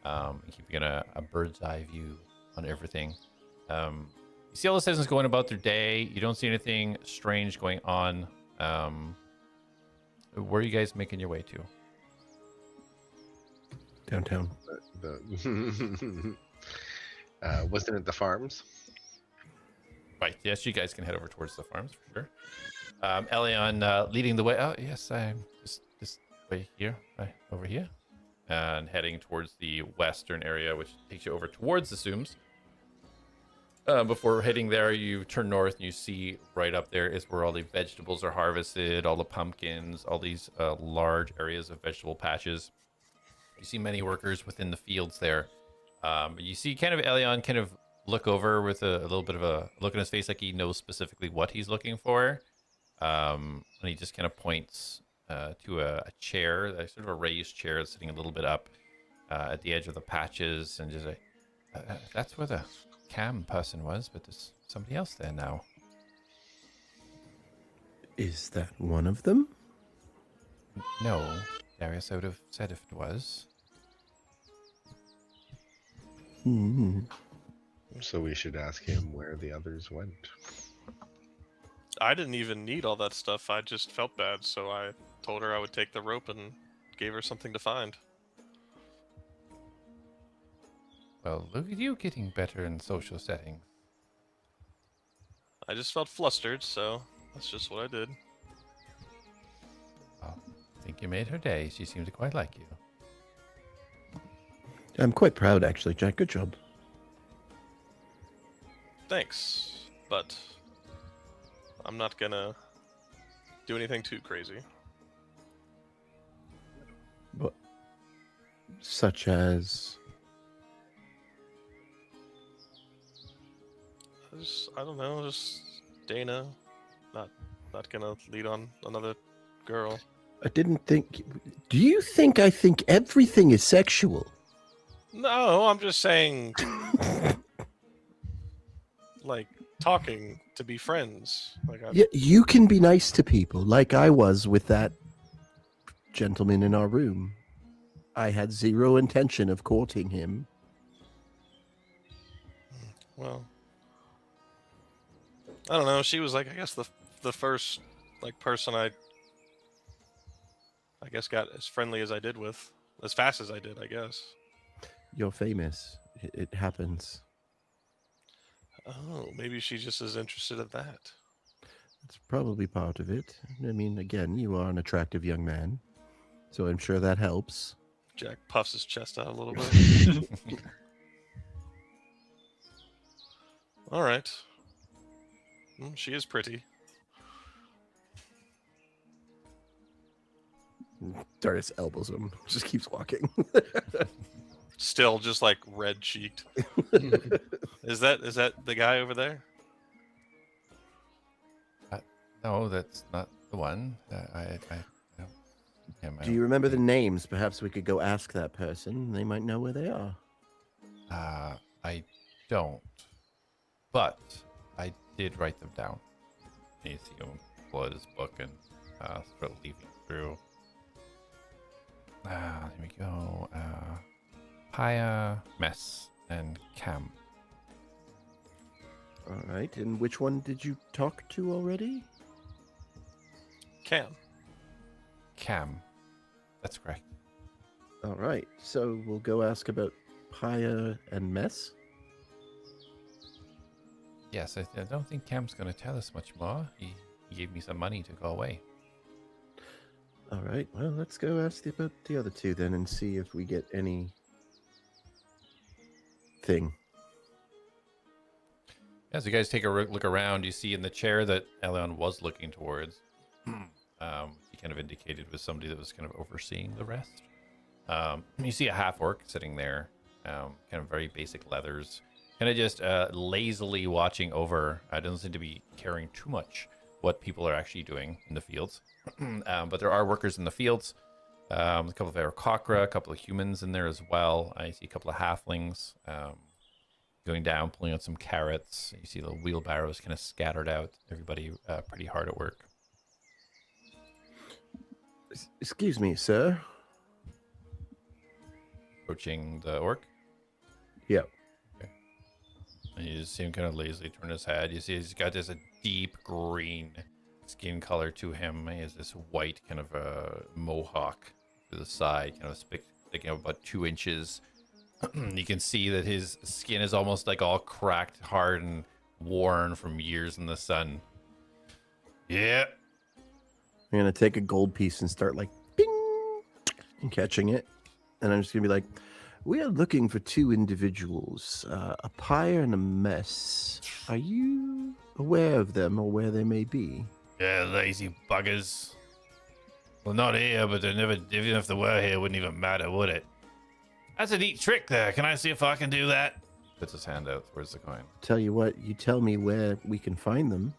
and keeping a bird's eye view on everything. You see all the citizens going about their day. You don't see anything strange going on. Where are you guys making your way to? Downtown. Wasn't it the farms? Right. Yes, you guys can head over towards the farms for sure. Elion leading the way. Oh, yes, I'm just way here, right over here, and heading towards the western area, which takes you over towards the Sooms. Before heading there, you turn north and you see right up there is where all the vegetables are harvested, all the pumpkins, all these large areas of vegetable patches. You see many workers within the fields there. You see kind of Elion kind of look over with a little bit of a look in his face, like he knows specifically what he's looking for. And he just kind of points to a chair, sort of a raised chair that's sitting a little bit up at the edge of the patches, and just like, that's where the cam person was, but there's somebody else there now. Is that one of them? No, Darius, I would have said if it was. Hmm. So we should ask him where the others went. I didn't even need all that stuff. I just felt bad, so I told her I would take the rope and gave her something to find. Well, look at you getting better in social settings. I just felt flustered, so that's just what I did. Well, I think you made her day. She seemed to quite like you. I'm quite proud, actually, Jack. Good job. Thanks, but I'm not gonna do anything too crazy. But such as I don't know, just Dana. Not gonna lead on another girl. I didn't think. Do you think I think everything is sexual? No, I'm just saying, like, talking to be friends. Like, Yeah, you can be nice to people, like I was with that gentleman in our room. I had zero intention of courting him. well, I don't know. She was like, I guess the first like person I guess got as friendly as I did with, as fast as I did, I guess. You're famous. It happens. Oh, maybe she just is interested in that. It's probably part of it. I mean, again, you are an attractive young man, so I'm sure that helps. Jack puffs his chest out a little bit. All right. She is pretty. Darius elbows him. Just keeps walking. Still just like red cheeked. Is that the guy over there? No, that's not the one. I don't him. Do you remember the names? Perhaps we could go ask that person. They might know where they are. I don't. But I did write them down. And you see him pull out his book and start leafing through. Here we go. Paya, Mess, and Cam. All right. And which one did you talk to already? Cam. That's correct. All right. So we'll go ask about Paya and Mess. Yes, I don't think Cam's going to tell us much more. He gave me some money to go away. All right. Well, let's go ask about the other two then and see if we get any thing. As you guys take a look around, you see in the chair that Elion was looking towards, he kind of indicated was somebody that was kind of overseeing the rest. You see a half-orc sitting there, kind of very basic leathers, kind of just lazily watching over. Doesn't seem to be caring too much what people are actually doing in the fields. But there are workers in the fields. A couple of Aarakocra, a couple of humans in there as well. I see a couple of halflings going down, pulling out some carrots. You see the wheelbarrows kind of scattered out. Everybody pretty hard at work. Excuse me, sir. Approaching the orc. Yeah. Okay. And you just see him kind of lazily turn his head. You see he's got this deep green skin color to him. He has this white kind of mohawk to the side, kind of sticking out about 2 inches. You can see that his skin is almost like all cracked, hard, and worn from years in the sun. Yeah. I'm going to take a gold piece and start like, bing, and catching it. And I'm just going to be like, we are looking for 2 individuals, a pyre and a mess. Are you aware of them or where they may be? Yeah, lazy buggers. Well, not here, but they never, even if they were here, it wouldn't even matter, would it? That's a neat trick there. Can I see if I can do that? puts his hand out towards the coin. Tell you what, you tell me where we can find them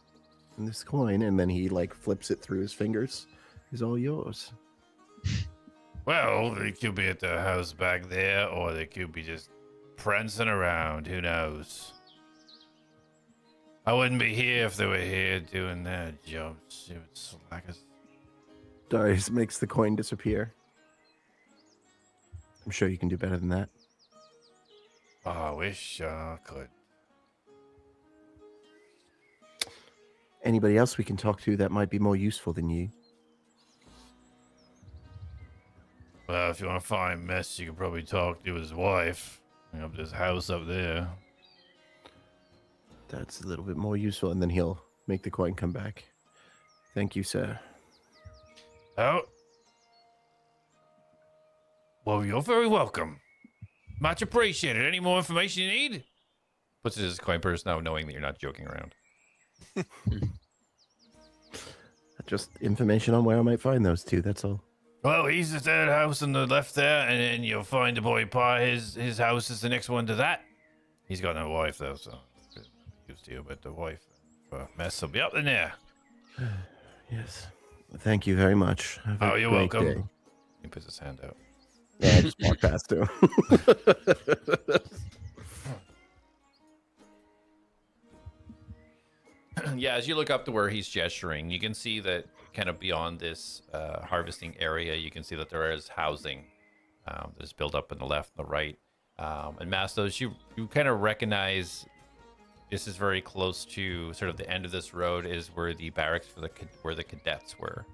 in this coin, and then he like flips it through his fingers. It's all yours. Well, they could be at the house back there, or they could be just prancing around. Who knows? I wouldn't be here if they were here doing their jobs. It would slack us. Darius makes the coin disappear. I'm sure you can do better than that. Oh, I wish I could. Anybody else we can talk to that might be more useful than you? Well, if you want to find Mess, you can probably talk to his wife. Up this house up there. That's a little bit more useful, and then he'll make the coin come back. Thank you, sir. Oh. Well, you're very welcome. Much appreciated. Any more information you need? Puts it in his coin purse now, knowing that you're not joking around. Just information on where I might find those two, that's all. Well, he's at that house on the left there, and then you'll find the boy Pie. His house is the next one to that. He's got no wife, though, so used to you, but the wife Mess will be up in there. Yes. Thank you very much. Have a You're great welcome. day. He puts his hand out. Yeah, I just walk past him. Yeah, as you look up to where he's gesturing, you can see that kind of beyond this harvesting area, you can see that there is housing that's built up on the left and the right. And Mastos, you kind of recognize this is very close to sort of the end of this road is where the barracks for where the cadets were.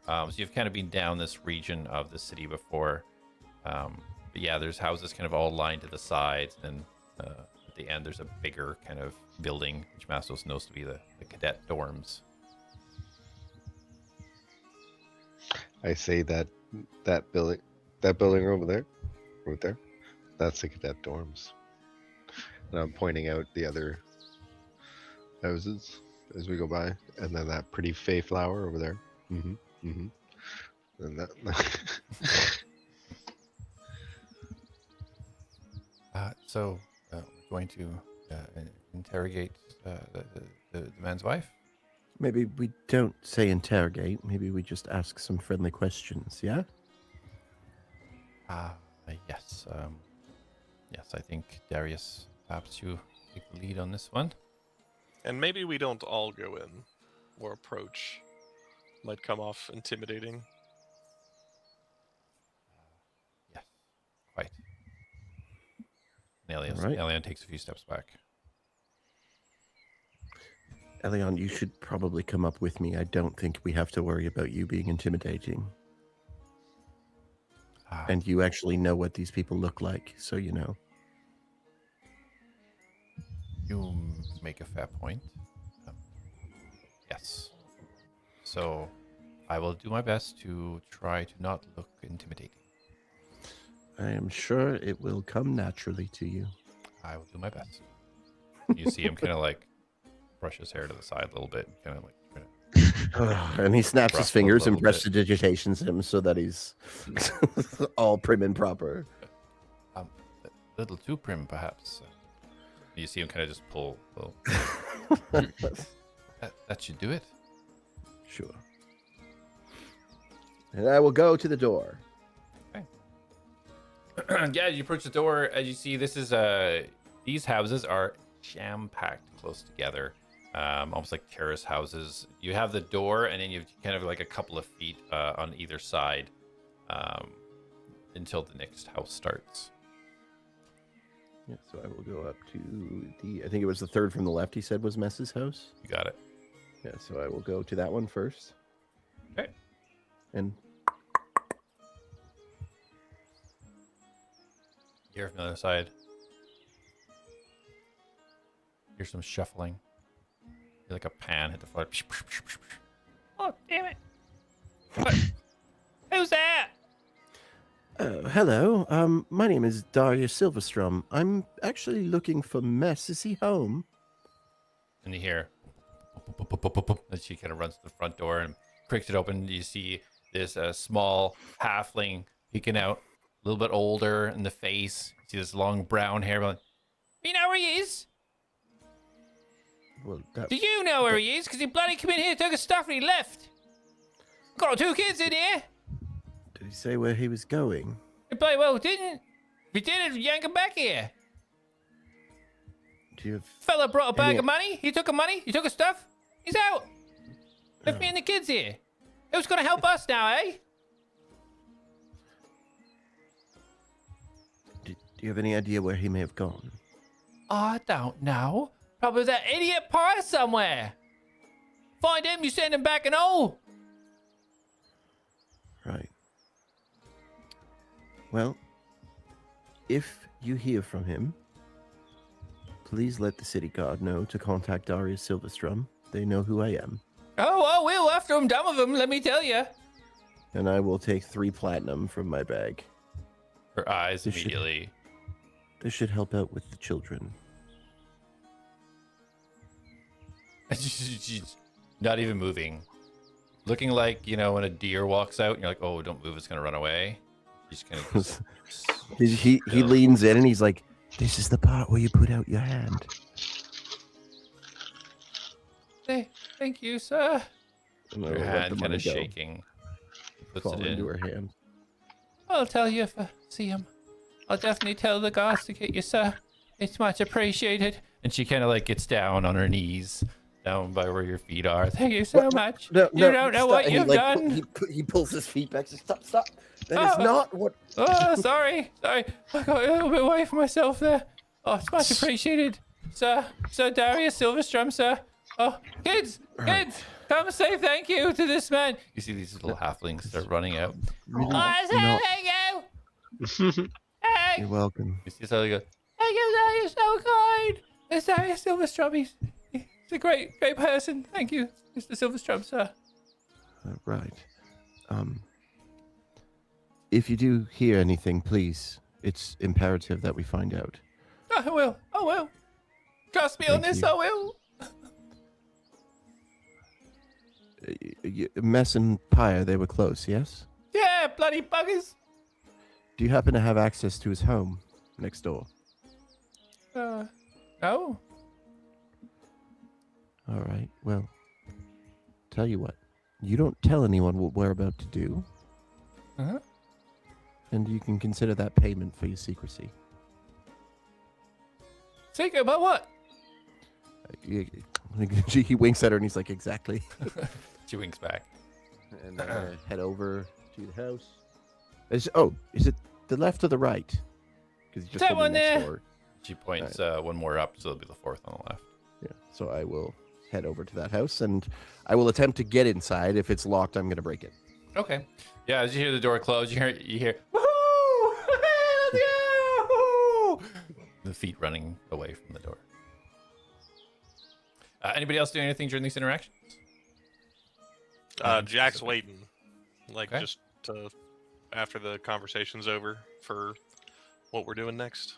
So you've kind of been down this region of the city before. But yeah, there's houses kind of all lined to the sides, and at the end there's a bigger kind of building, which Mastos knows to be the cadet dorms. I say that building over there, right there, that's the cadet dorms. And I'm pointing out the other houses as we go by, and then that pretty fey flower over there. And that. So we're going to interrogate the man's wife. Maybe we don't say interrogate. Maybe we just ask some friendly questions, yeah? Yes. Yes, I think Darius, perhaps you take the lead on this one. And maybe we don't all go in or approach. Might come off intimidating. Yes, quite. And All right. Elion takes a few steps back. Elion, you should probably come up with me. I don't think we have to worry about you being intimidating. And you actually know what these people look like, so you know. You make a fair point. Yes. So I will do my best to try to not look intimidating. I am sure it will come naturally to you. I will do my best. You see him kind of like brush his hair to the side a little bit, kind of like. And he snaps his Rough a fingers and little bit. prestidigitations him so that he's all prim and proper. A little too prim, perhaps. You see him kind of just pull. That should do it. Sure. And I will go to the door. Yeah, you approach the door. As you see, this is these houses are jam-packed close together, almost like terrace houses. You have the door, and then you have kind of like a couple of feet on either side until the next house starts. Yeah, so I will go up to I think it was the third from the left, he said was Mess's house. You got it. Yeah, so I will go to that one first. Okay. And Here from the other side. Here's some shuffling. You're like a pan hit the floor. Oh, damn it. What? Who's that? hello. My name is Darius Silverstrum. I'm actually looking for Mess. Is he home? And you hear as she kind of runs to the front door and creaks it open. You see this small halfling peeking out, a little bit older in the face. You see this long brown hair going, You know where he is? Well, that, Do you know where he is? Because he bloody came in here, took his stuff, and he left. Got 2 kids in here. did he say where he was going? He bloody well didn't. If he did, yank him back here. Do you have... Fella brought a bag Any- of money. He took the money. He took his stuff. He's out. Left me and the kids here. Who's going to help us now, eh? Do you have any idea where he may have gone? I don't know. Probably that idiot pie somewhere. Find him, you send him back and all. Right. Well, if you hear from him, please let the city guard know to contact Darius Silverstrum. They know who I am. Oh, I will after I'm done with him, let me tell you. And I will take 3 platinum from my bag. Her eyes This should- immediately. This should help out with the children. She's not even moving. Looking like, you know, when a deer walks out and you're like, oh, don't move, it's going to run away. She's going to He leans in and he's like, this is the part where you put out your hand. Hey, thank you, sir. And I Her will let the hand kind money of go, shaking. Puts fall it into in. her hand. I'll tell you if I see him. I'll definitely tell the guards to get you, sir. It's much appreciated. And she kind of like gets down on her knees, down by where your feet are. Thank you so much. No, You don't know stop. what And you've done. He pulls his feet back. Says, stop. That is Oh. not what... Oh, sorry. I got a little bit away from myself there. Oh, it's much appreciated, sir. Sir Darius Silverstrum, sir. Oh, kids, come say thank you to this man. You see these little halflings start running out. Really Oh, say not- thank you. Hey. You're welcome. You see something go, thank you, sir. You're so kind. It's Darius Silverstrum. He's a great person. Thank you, Mr. Silverstrum, sir. Right. If you do hear anything, please, it's imperative that we find out. I will. Trust me on Thank this, you. I will. Mess and Pyre, they were close, yes? Yeah, bloody buggers. Do you happen to have access to his home next door? No. All right, well, tell you what. You don't tell anyone what we're about to do, Uh-huh. and you can consider that payment for your secrecy. Secret about what? He winks at her and he's like, exactly. She winks back. And head over to the house. Is it the left or the right? Because you just That told me one next there. door. She points one more up, so it'll be the 4th on the left. Yeah. So I will head over to that house and I will attempt to get inside. If it's locked, I'm gonna break it. Okay. Yeah, as you hear the door close, you hear woohoo! Let's go! The feet running away from the door. Anybody else doing anything during these interactions? Jack's waiting, Okay. just to after the conversation's over for what we're doing next.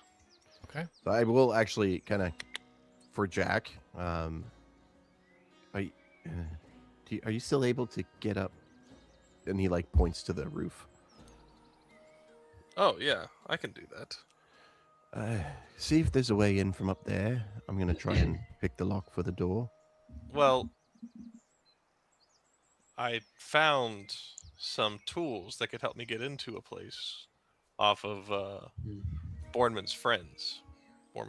Okay. So I will actually kind of, for Jack, are you still able to get up? And he like points to the roof. Oh yeah, I can do that. See if there's a way in from up there. I'm gonna try and pick the lock for the door. Well, I found some tools that could help me get into a place off of Borman's friends. Oh,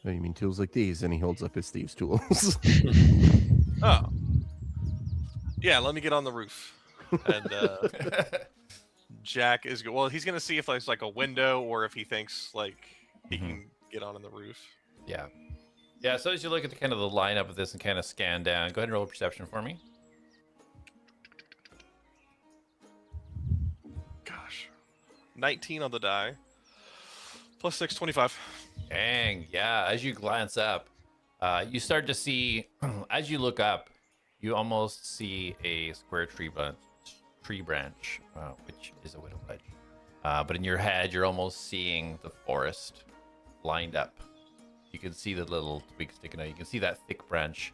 you mean tools like these? And he holds up his thieves' tools. Oh. Yeah, let me get on the roof. And Jack is well, he's gonna see if there's like a window or if he thinks like he can get on the roof. Yeah. Yeah, so as you look at the kind of the lineup of this and kind of scan down, go ahead and roll a perception for me. Gosh. 19 on the die. Plus 6, 25. Dang, yeah. As you glance up, you start to see, as you look up, you almost see a square tree branch, which is a widow ledge. But in your head, you're almost seeing the forest lined up. You can see the little twig sticking out. You can see that thick branch,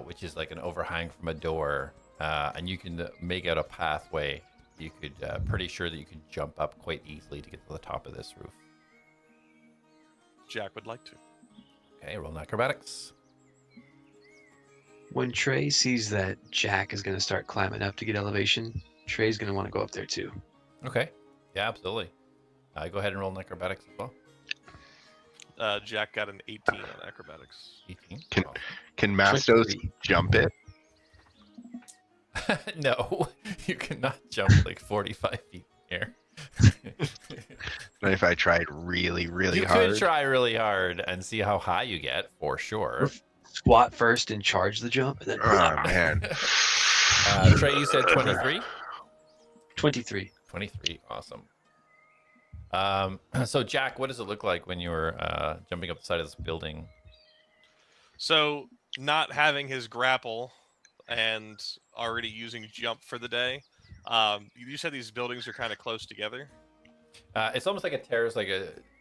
which is like an overhang from a door. And you can make out a pathway. You could, pretty sure that you could jump up quite easily to get to the top of this roof. Jack would like to. Okay, roll an acrobatics. When Trey sees that Jack is going to start climbing up to get elevation, Trey's going to want to go up there too. Okay. Yeah, absolutely. Go ahead and roll an acrobatics as well. Jack got an 18 on acrobatics. 18. Can Mastos 23. jump it? No, you cannot jump like 45 feet in the air. But if I tried really, really You hard. could try really hard and see how high you get, for sure. Squat first and charge the jump, and then Oh man. Trey, you said 23? 23. 23, awesome. So Jack, what does it look like when you're jumping up the side of this building? So, not having his grapple and already using jump for the day, you said these buildings are kind of close together. It's almost like a terrace,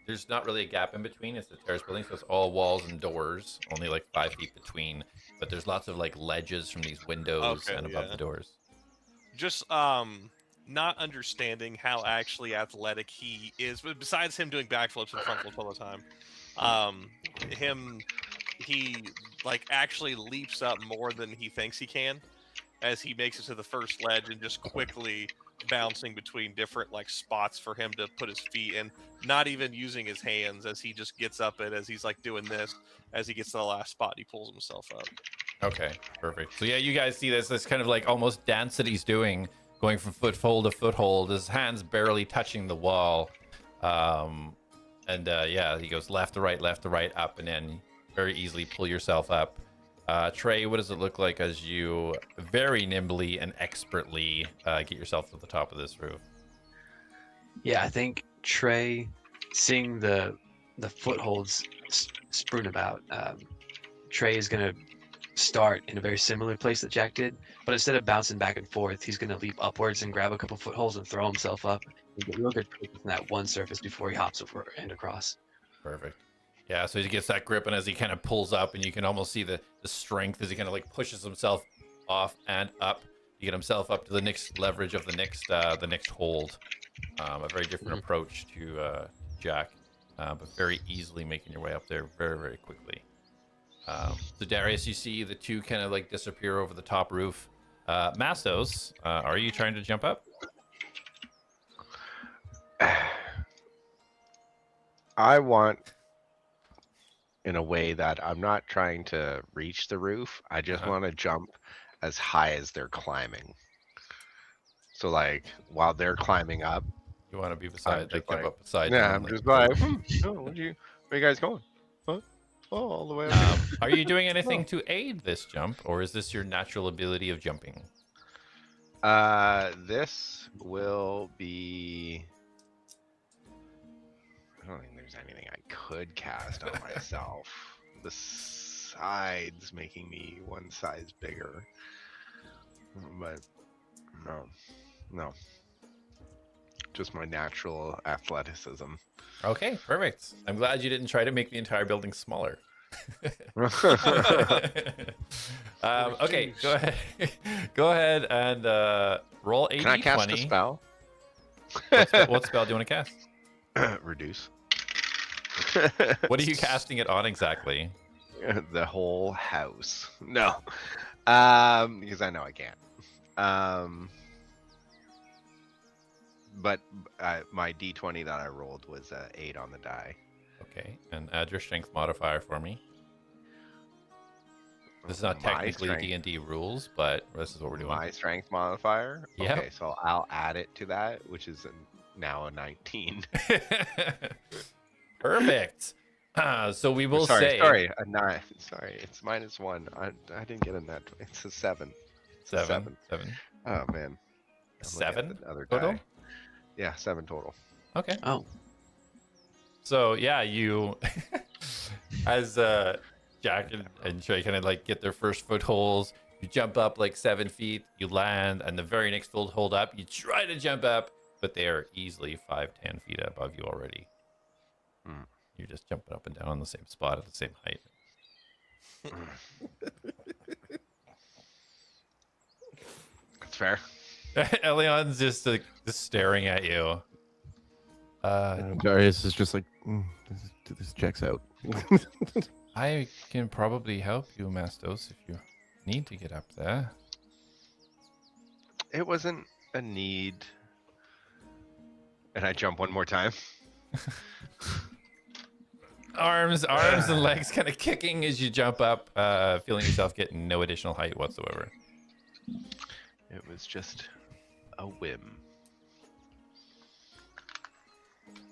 there's not really a gap in between. It's a terrace building, so it's all walls and doors, only like 5 feet between. But there's lots of like ledges from these windows Okay, and above yeah. the doors. Just not understanding how actually athletic he is, but besides him doing backflips and front flips all the time, he like actually leaps up more than he thinks he can as he makes it to the first ledge and just quickly bouncing between different like spots for him to put his feet in, not even using his hands as he just gets up it as he's like doing this. As he gets to the last spot, he pulls himself up. Okay, perfect. So yeah, you guys see this kind of like almost dance that he's doing, going from foothold to foothold, his hands barely touching the wall. Yeah, he goes left to right, up, and then very easily pull yourself up. Trey, what does it look like as you very nimbly and expertly get yourself to the top of this roof? Yeah, I think Trey, seeing the footholds strewn about, Trey is going to start in a very similar place that Jack did, but instead of bouncing back and forth, he's going to leap upwards and grab a couple footholds and throw himself up and get real good focus on that one surface before he hops over and across. Perfect. Yeah, so he gets that grip, and as he kind of pulls up, and you can almost see the strength as he kind of like pushes himself off and up to get himself up to the next leverage of the next hold. A very different approach to Jack, but very easily making your way up there very, very quickly. So Darius, you see the two kind of like disappear over the top roof. Mastos, are you trying to jump up? I want, in a way that I'm not trying to reach the roof. I just want to jump as high as they're climbing. So like while they're climbing up, You want to be beside, like, just jump like- up beside yeah, them, I'm just like, oh, where you guys going? Huh? Oh, all the way up. Are you doing anything to aid this jump, or is this your natural ability of jumping? This will be. I don't think there's anything I could cast on myself. The sides making me one size bigger, but no. Just my natural athleticism. Okay, perfect. I'm glad you didn't try to make the entire building smaller. Okay, go ahead. Go ahead and roll a Can I cast a d20. spell? What spell do you want to cast? Reduce. What are you casting it on exactly? The whole house. No. Because I know I can't. But my d20 that I rolled was 8 on the die. Okay, and add your strength modifier for me. This is not My technically strength- D&D rules, but this is what we're doing. My strength modifier? Yep. Okay, so I'll add it to that, which is now a 19. Perfect. So we will say Sorry, a 9. Sorry, it's -1. I didn't get a net. It's a 7. It's a 7. Oh, man. I'm looking at 7 the other total? die. Yeah, 7 total. Okay. Oh, So yeah, you as Jack and Trey kind of like get their first footholds, you jump up like 7 feet, you land, and the very next foothold up, you try to jump up, but they are easily 5-10 feet above you already. You're just jumping up and down on the same spot at the same height. That's fair. Elion's just staring at you. Darius is just like, this checks out. I can probably help you, Mastos, if you need to get up there. It wasn't a need. And I jump one more time. Arms and legs kind of kicking as you jump up, feeling yourself getting no additional height whatsoever. It was just a whim.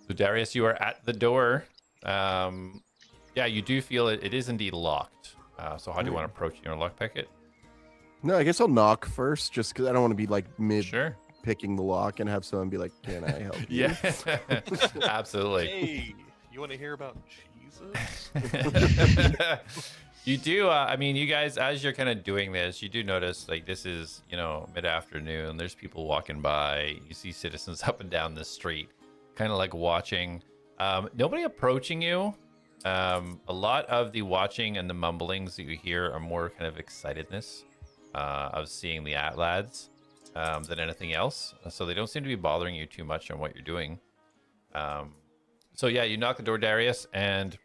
So Darius, you are at the door. Yeah, you do feel it is indeed locked. So how do you want to approach it? You want to lockpick it? No, I guess I'll knock first, just because I don't want to be like mid Sure. picking the lock and have someone be like, "Can I help you?" Yeah, absolutely. Hey, you want to hear about Jesus? You do. I mean, you guys, as you're kind of doing this, you do notice like this is, mid-afternoon. There's people walking by. You see citizens up and down the street, kind of like watching. Nobody approaching you. A lot of the watching and the mumblings that you hear are more kind of excitedness of seeing the ATLADS than anything else. So they don't seem to be bothering you too much on what you're doing. So yeah, you knock the door, Darius, and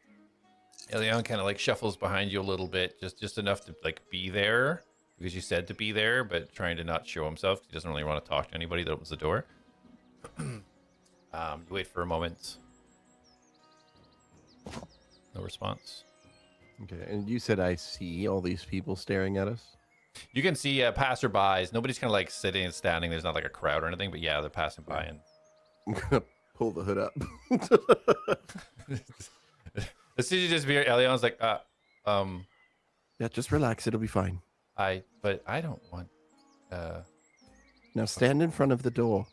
Elion kind of like shuffles behind you a little bit, just enough to like be there because you said to be there, but trying to not show himself. He doesn't really want to talk to anybody that opens the door. You wait for a moment. No response. Okay, and you said I see all these people staring at us. You can see passerbys. Nobody's kind of like sitting and standing. There's not like a crowd or anything, but yeah, they're passing by. And I'm gonna pull the hood up. as soon as you disappear, Elion's like, Yeah, just relax. It'll be fine. but I don't want. Now stand in front of the door.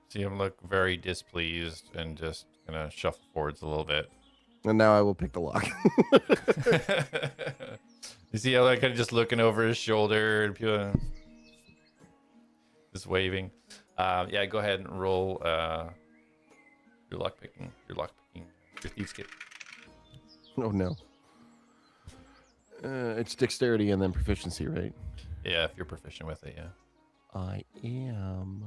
See him look very displeased and just gonna shuffle forwards a little bit. And now I will pick the lock. You see Elion kind of just looking over his shoulder and people just waving. Yeah, go ahead and roll your lockpicking, your thieves kit. Oh no. It's dexterity and then proficiency, right? Yeah, if you're proficient with it, yeah. I am.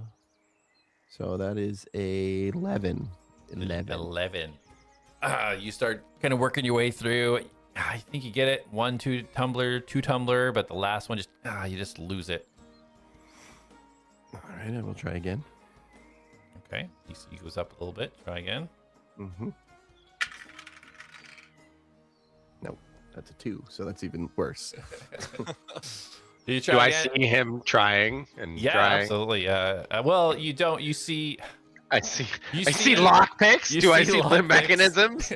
So that is a 11. 11. You start kind of working your way through. I think you get it. 1, 2 tumbler, 2 tumbler, but the last one just you just lose it. All right, I will try again. Okay, he goes up a little bit. Try again. Mm-hmm. Nope, that's a 2, so that's even worse. Do you try Do I again? see him trying and Yeah, trying? absolutely. Well, you don't. You see. I see. You I see see lockpicks. you Do I see see the lockpicks. mechanisms?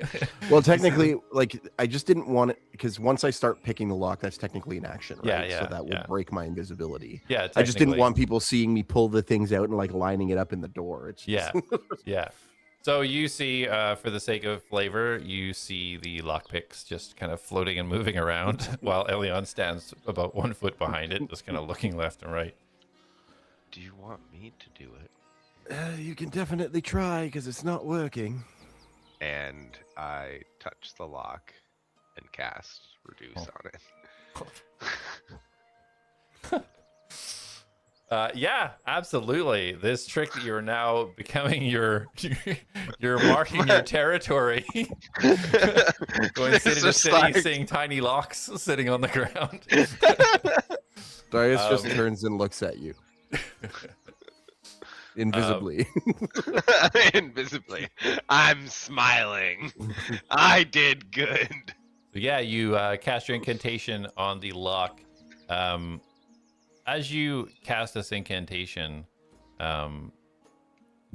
Well, technically, like, I just didn't want it, because once I start picking the lock, that's technically an action, right? Yeah, yeah, So that would yeah. break my invisibility. Yeah, I just didn't technically. want people seeing me pull the things out and, like, lining it up in the door. It's just... Yeah, yeah. So you see, for the sake of flavor, you see the lockpicks just kind of floating and moving around while Elion stands about 1 foot behind it, just kind of looking left and right. Do you want me to do it? You can definitely try, because it's not working. And I touch the lock and cast reduce on it. Yeah, absolutely. This trick that you're now becoming you're marking your territory. Going city to Just city, like- seeing tiny locks sitting on the ground. Darius just turns and looks at you. Invisibly. Invisibly. I'm smiling. I did good. So yeah, you cast your incantation on the lock. As you cast this incantation,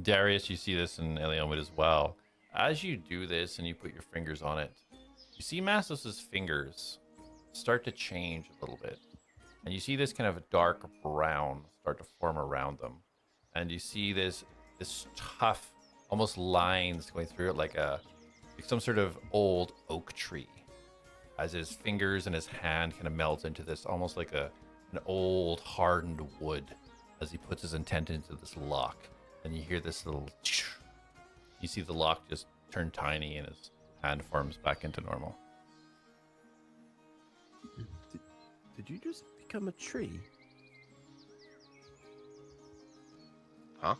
Darius, you see this, and Elion would as well. As you do this and you put your fingers on it, you see Mastos' fingers start to change a little bit. And you see this kind of a dark brown start to form around them. And you see this tough, almost lines going through it like some sort of old oak tree. As his fingers and his hand kind of melt into this, almost like an old hardened wood, as he puts his intent into this lock. And you hear this little, you see the lock just turn tiny and his hand forms back into normal. Did you just become a tree? Huh?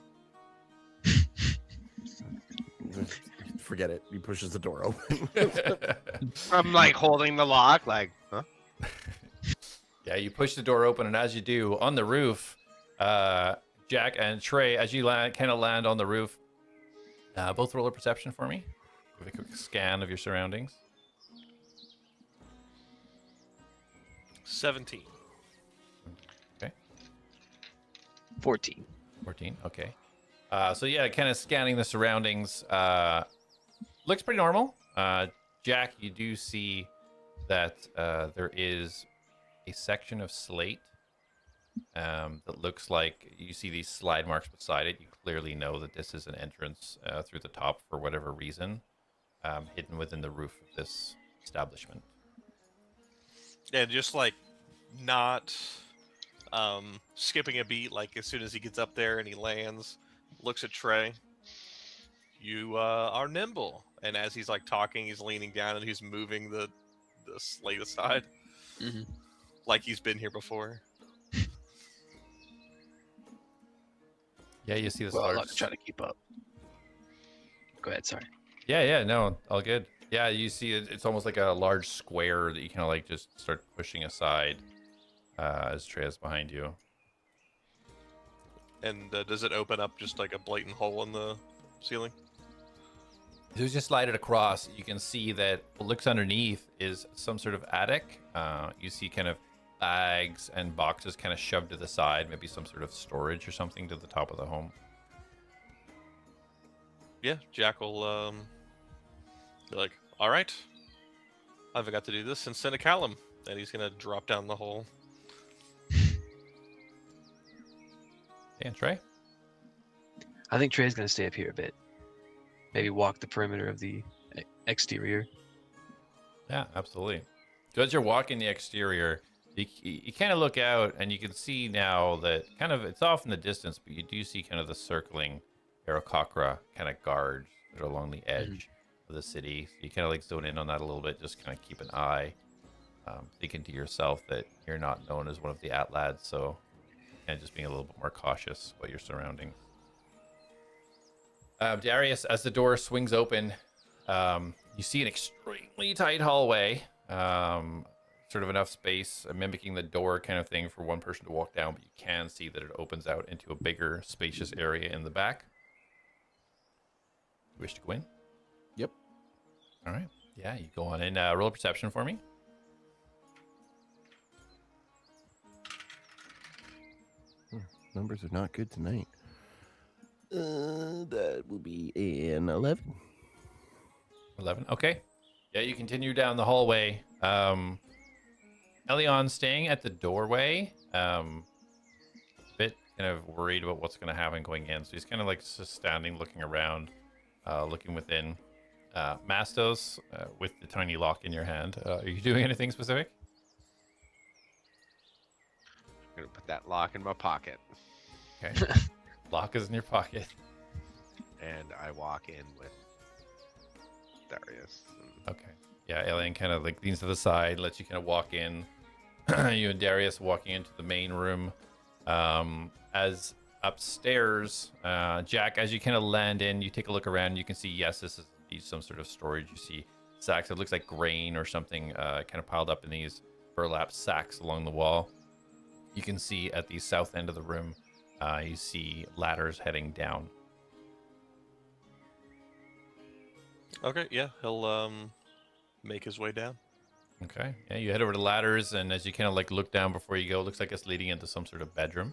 get it. He pushes the door open. I'm like holding the lock, like, huh? Yeah, you push the door open, and as you do, on the roof, Jack and Trey, as you kind of land on the roof, both roll a perception for me. Give a quick scan of your surroundings. 17. 14. 14, okay. So yeah, kind of scanning the surroundings. Looks pretty normal. Jack, you do see that there is a section of slate that looks like you see these slide marks beside it. You clearly know that this is an entrance through the top for whatever reason, hidden within the roof of this establishment. And just like not skipping a beat, like as soon as he gets up there and he lands, looks at Trey. You are nimble. And as he's like talking, he's leaning down and he's moving the slate aside. Mm-hmm. Like he's been here before. Yeah, you see this Well, large... let's try to keep up. Go ahead, sorry. Yeah, no, all good. Yeah, you see it's almost like a large square that you kind of like just start pushing aside as Trey is behind you. And does it open up just like a blatant hole in the ceiling? As you just slide it across, you can see that what looks underneath is some sort of attic. You see kind of bags and boxes kind of shoved to the side, maybe some sort of storage or something to the top of the home. Yeah, Jack will be like, all right, I haven't got to do this since Senecalum. And he's going to drop down the hole. And Trey? I think Trey's going to stay up here a bit. Maybe walk the perimeter of the exterior. Yeah, absolutely. So as you're walking the exterior, you kind of look out and you can see now that kind of it's off in the distance, but you do see kind of the circling Aarakocra kind of guards that are along the edge of the city. So you kind of like zone in on that a little bit, just kind of keep an eye, thinking to yourself that you're not known as one of the ATLADS, so kind of just being a little bit more cautious about your surroundings. Darius, as the door swings open, you see an extremely tight hallway, sort of enough space, mimicking the door kind of thing for one person to walk down, but you can see that it opens out into a bigger, spacious area in the back. You wish to go in? Yep. All right. Yeah, you go on in. Roll a perception for me. Numbers are not good tonight. That will be an 11. 11. Okay. Yeah, you continue down the hallway. Elion staying at the doorway. Bit kind of worried about what's going to happen going in. So he's kind of like just standing, looking around, looking within. Mastos, with the tiny lock in your hand. Are you doing anything specific? I'm gonna put that lock in my pocket, Okay. Lock is in your pocket. and I walk in with Darius. Okay. Yeah, Elion kind of like leans to the side, lets you kind of walk in. You and Darius walking into the main room. As upstairs, Jack, as you kind of land in, you take a look around. You can see, yes, this is some sort of storage. You see sacks. It looks like grain or something kind of piled up in these burlap sacks along the wall. You can see at the south end of the room, you see ladders heading down. Okay, yeah, he'll make his way down. Okay. Yeah, you head over to ladders, and as you kind of like look down before you go, it looks like it's leading into some sort of bedroom.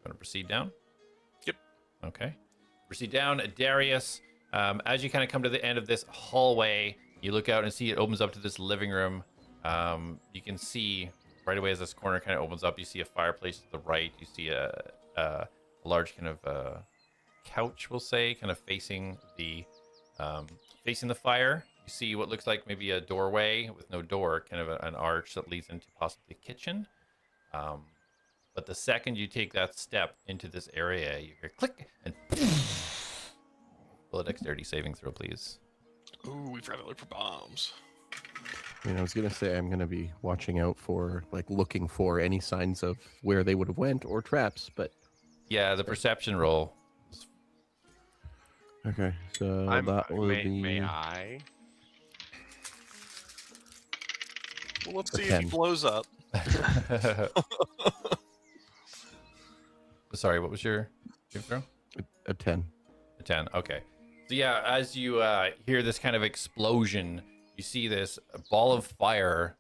Want to proceed down? Yep. Okay. Proceed down. Darius, as you kind of come to the end of this hallway, you look out and see it opens up to this living room. You can see right away as this corner kind of opens up, you see a fireplace to the right. You see a large kind of couch, we'll say, kind of facing the fire. You see what looks like maybe a doorway with no door, kind of an arch that leads into possibly a kitchen. But the second you take that step into this area, you hear click and roll a dexterity saving throw, please. Ooh, we forgot to look for bombs. I mean, I was gonna say I'm gonna be watching out for, like, looking for any signs of where they would have went or traps, but Yeah, the perception roll. Okay, so I'm, that will may, be may I? Well, let's A see if he 10. blows up. Sorry, what was your throw? a 10. A 10. Okay. So yeah, as you hear this kind of explosion, you see this ball of fire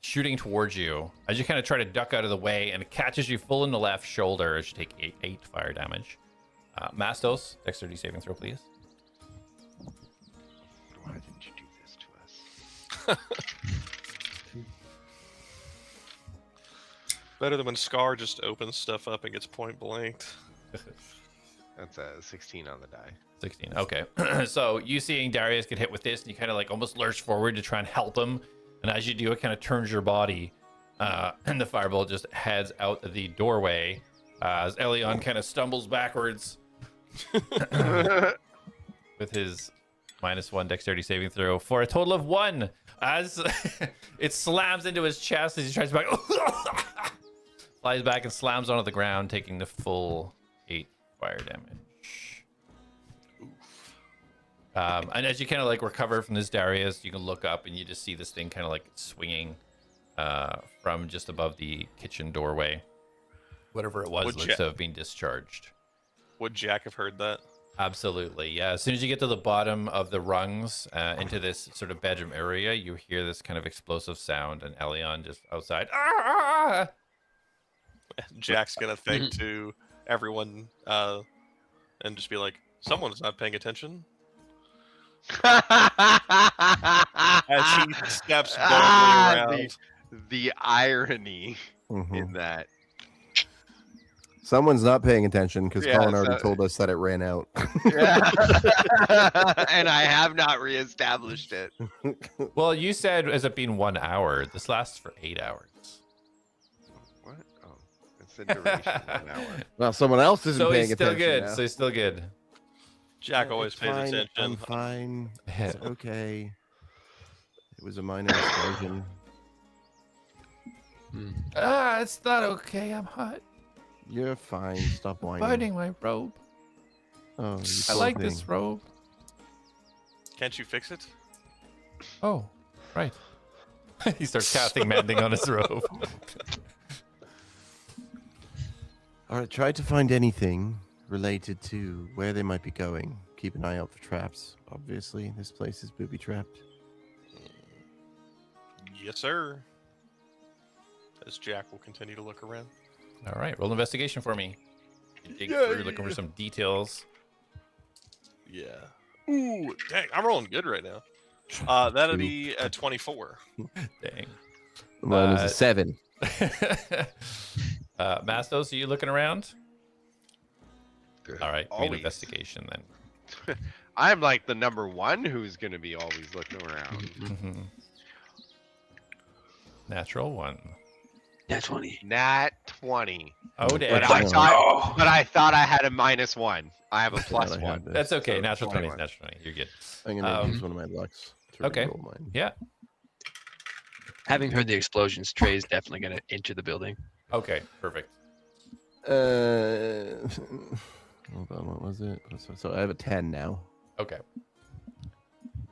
shooting towards you. As you kind of try to duck out of the way, and it catches you full in the left shoulder as you take 8 fire damage. Mastos, dexterity saving throw, please. Why didn't you do this to us? Better than when Scar just opens stuff up and gets point blanked. That's a 16 on the die. 16. Okay. So you seeing Darius get hit with this, and you kind of like almost lurch forward to try and help him. And as you do, it kind of turns your body, and the firebolt just heads out the doorway as Elion kind of stumbles backwards with his -1 dexterity saving throw for a total of 1. As it slams into his chest as he tries to back, flies back and slams onto the ground, taking the full 8 fire damage. And as you kind of like recover from this, Darius, you can look up and you just see this thing kind of like swinging from just above the kitchen doorway. Whatever it was looks to have been discharged. Would Jak have heard that? Absolutely, yeah. As soon as you get to the bottom of the rungs into this sort of bedroom area, you hear this kind of explosive sound, and Elion just outside. Ah! Jack's gonna think to everyone and just be like, "Someone's not paying attention." As he steps boldly around. The irony Mhm. in that. Someone's not paying attention because Yeah, Colin already so- told us that it ran out. And I have not reestablished it. Well, you said as it being 1 hour. This lasts for 8 hours. What? Oh, it's a duration of an hour. Well, someone else isn't So paying he's still attention good. now. So he's still good. Jack always It's pays fine, attention. I'm fine. It's okay. It was a minor explosion. Ah, it's not okay. I'm hot. You're fine. Stop whining. Burning my robe. Oh, you I poor like thing. this robe. Can't you fix it? Oh, right. He starts casting mending on his robe. All right, try to find anything related to where they might be going. Keep an eye out for traps. Obviously, this place is booby trapped. Yes, sir. As Jack will continue to look around. All right, roll investigation for me. You dig through, looking for some details. Yeah. Ooh, dang, I'm rolling good right now. That'll be a 24. Dang. Mine is a 7. Mastos, are you looking around? All right, Always. made investigation then. I'm like the number one who's going to be always looking around. Mhm. Natural 1. Nat 20. Nat 20. Oh, But damn. I thought I had a -1. I have a Glad I had +1. this. That's okay. So Natural 20 is 21. natural 20. You're good. I'm gonna Um, use one of my lucks to okay. roll mine. Yeah. Having heard the explosions, Trey's definitely going to enter the building. Okay, perfect. Hold on, what was it? So I have a 10 now. Okay.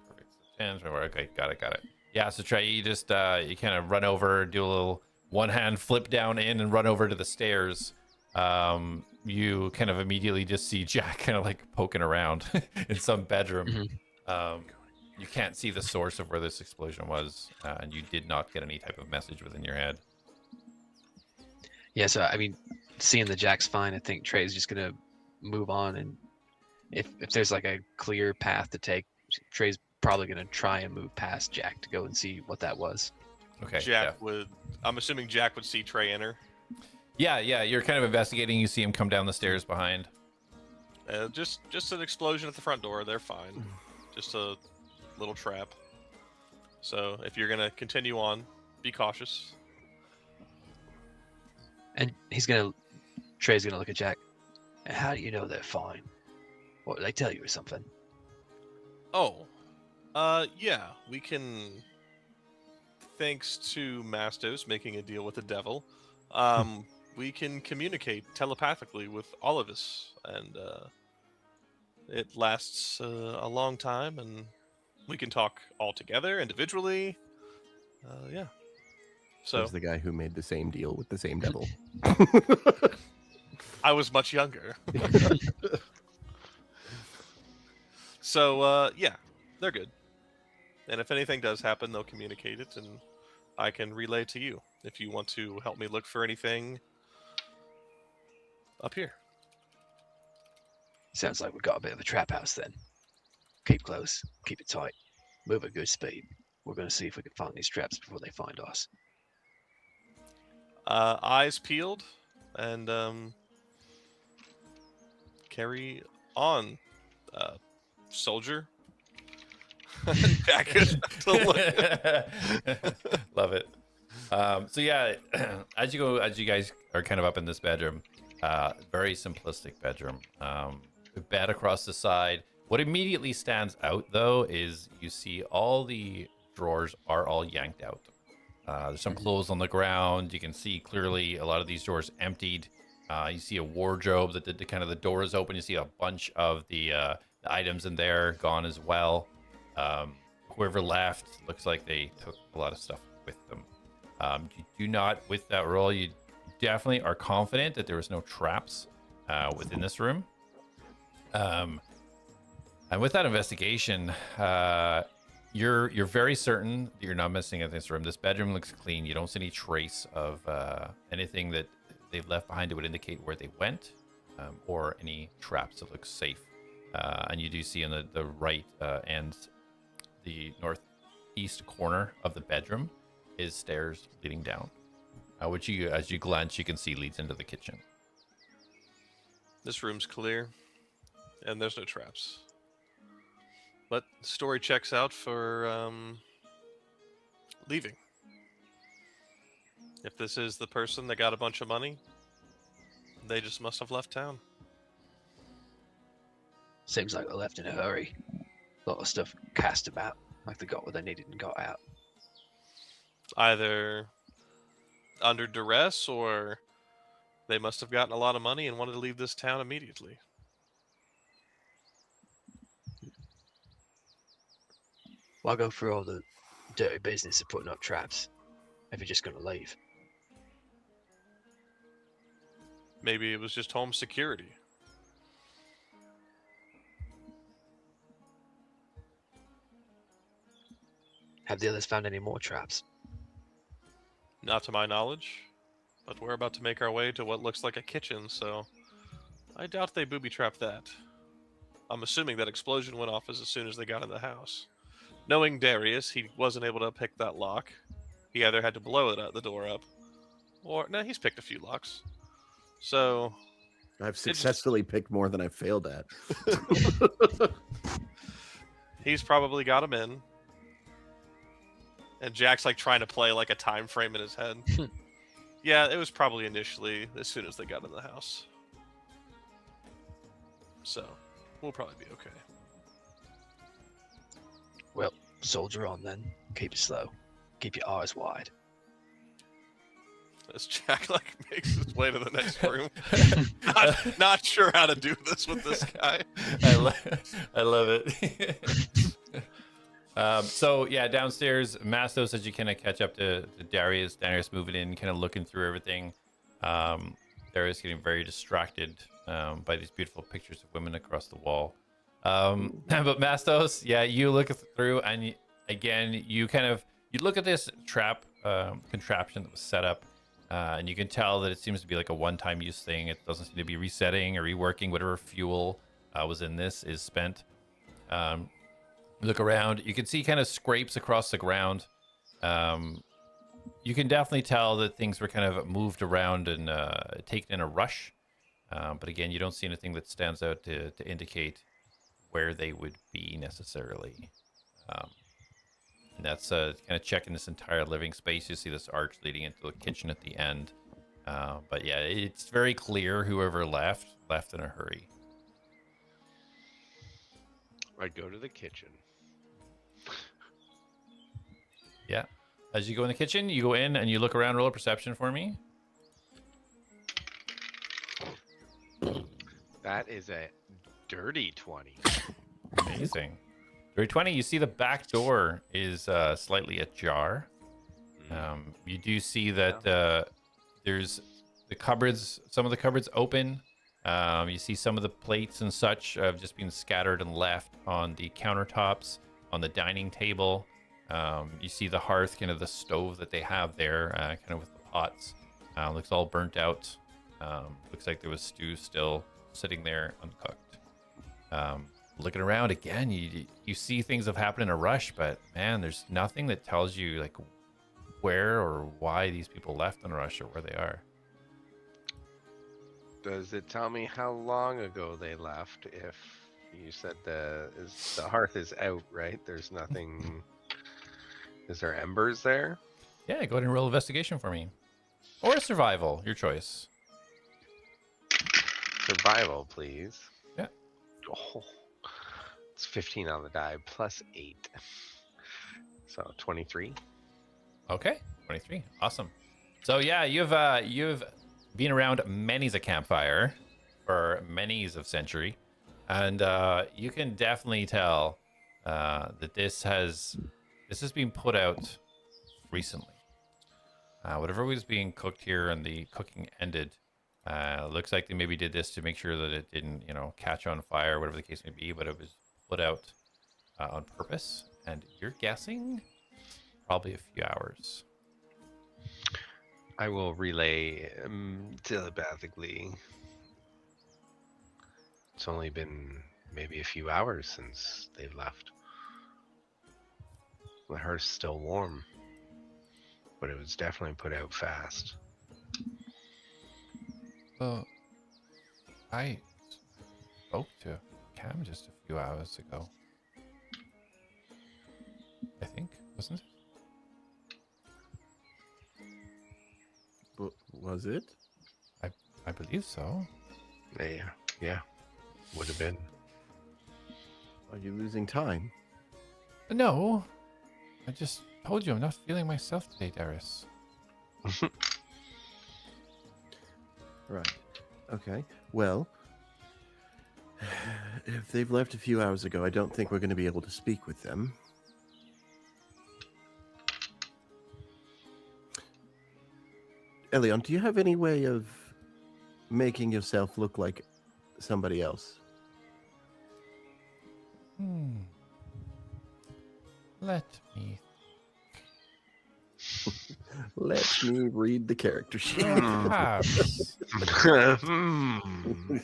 Perfect. 10, okay, got it. Yeah, so Trey, you just you kind of run over, do a little one-hand flip down in and run over to the stairs. You kind of immediately just see Jak kind of like poking around in some bedroom. You can't see the source of where this explosion was, and you did not get any type of message within your head. Yeah, so I mean, seeing the Jack's fine, I think Trey's just gonna move on, and if there's like a clear path to take, Trey's probably gonna try and move past Jak to go and see what that was. Okay. Jack would. I'm assuming Jack would see Trey enter. Yeah. You're kind of investigating. You see him come down the stairs behind. Just an explosion at the front door. They're fine. Just a little trap. So if you're gonna continue on, be cautious. And Trey's gonna look at Jak. How do you know they're fine? What did they tell you or something? Oh, yeah, we can. Thanks to Mastos making a deal with the devil, we can communicate telepathically with all of us, and it lasts a long time, and we can talk all together, individually. Yeah. So There's the guy who made the same deal with the same devil. I was much younger. So, yeah, they're good. And if anything does happen, they'll communicate it, and I can relay to you if you want to help me look for anything up here. Sounds like we've got a bit of a trap house then. Keep close, keep it tight, move at good speed. We're going to see if we can find these traps before they find us. Eyes peeled, and carry on, soldier. Back to look. Love it. So yeah, as you guys are kind of up in this bedroom, very simplistic bedroom. Bed across the side. What immediately stands out though is you see all the drawers are all yanked out. There's some clothes on the ground. You can see clearly a lot of these drawers emptied. You see a wardrobe that the kind of the door is open. You see a bunch of the items in there gone as well. Whoever left looks like they took a lot of stuff with them. You do not, with that roll, you definitely are confident that there was no traps within this room. And with that investigation, you're very certain that you're not missing in this room. This bedroom looks clean. You don't see any trace of anything that they've left behind that would indicate where they went, or any traps that look safe. And you do see in the right and the northeast corner of the bedroom is stairs leading down, which you, as you glance, you can see leads into the kitchen. This room's clear, and there's no traps. But the story checks out for leaving. If this is the person that got a bunch of money, they just must have left town. Seems like they left in a hurry. A lot of stuff cast about, like they got what they needed and got out. Either under duress, or they must have gotten a lot of money and wanted to leave this town immediately. Why go through all the dirty business of putting up traps if you're just going to leave? Maybe it was just home security. Have the others found any more traps? Not to my knowledge, but we're about to make our way to what looks like a kitchen, so I doubt they booby-trapped that. I'm assuming that explosion went off as soon as they got in the house. Knowing Darius, he wasn't able to pick that lock. He either had to blow the door up, or... No, he's picked a few locks. So... I've successfully picked more than I've failed at. He's probably got him in. And Jack's like trying to play like a time frame in his head. Yeah, it was probably initially as soon as they got in the house. So, we'll probably be okay. Well, soldier on then. Keep it slow. Keep your eyes wide. As Jack like makes his way to the next room. not sure how to do this with this guy. I love it. So yeah, downstairs, Mastos, as you kind of catch up to Darius moving in, kind of looking through everything. Darius getting very distracted by these beautiful pictures of women across the wall. But Mastos, yeah, you look through, and you look at this trap contraption that was set up, and you can tell that it seems to be like a one-time use thing. It doesn't seem to be resetting or reworking. Whatever fuel was in this is spent. Look around, you can see kind of scrapes across the ground. You can definitely tell that things were kind of moved around and taken in a rush. But again, you don't see anything that stands out to indicate where they would be necessarily. And that's kind of checking this entire living space. You see this arch leading into the kitchen at the end. But yeah, it's very clear whoever left in a hurry. I go to the kitchen. Yeah. As you go in the kitchen, you go in and you look around. Roll a perception for me. That is a Dirty 20. Amazing. Dirty 20, you see the back door is slightly ajar. You do see that there's the cupboards, some of the cupboards open. You see some of the plates and such have just been scattered and left on the countertops, on the dining table. You see the hearth, kind of the stove that they have there, kind of with the pots. Looks all burnt out. Looks like there was stew still sitting there uncooked. Looking around again, you see things have happened in a rush, but man, there's nothing that tells you like where or why these people left in a rush or where they are. Does it tell me how long ago they left? If you said the hearth is out, right? There's nothing. Is there embers there? Yeah, go ahead and roll investigation for me, or survival, your choice. Survival, please. Yeah. Oh, it's 15 on the die plus 8, so 23. Okay, 23. Awesome. So yeah, you've been around many's a campfire for many's of century, and you can definitely tell that this has been put out recently. Whatever was being cooked here and the cooking ended, looks like they maybe did this to make sure that it didn't, catch on fire, whatever the case may be, but it was put out on purpose. And you're guessing probably a few hours. I will relay telepathically. It's only been maybe a few hours since they've left. The hearth's still warm, but it was definitely put out fast. Well, I spoke to Cam just a few hours ago. I think, wasn't it? Was it? I believe so. Yeah, would have been. Are you losing time? No, I just told you I'm not feeling myself today, Darius. Right. Okay. Well, if they've left a few hours ago, I don't think we're going to be able to speak with them. Elion, do you have any way of making yourself look like somebody else? Let me. Let me read the character sheet. Perhaps.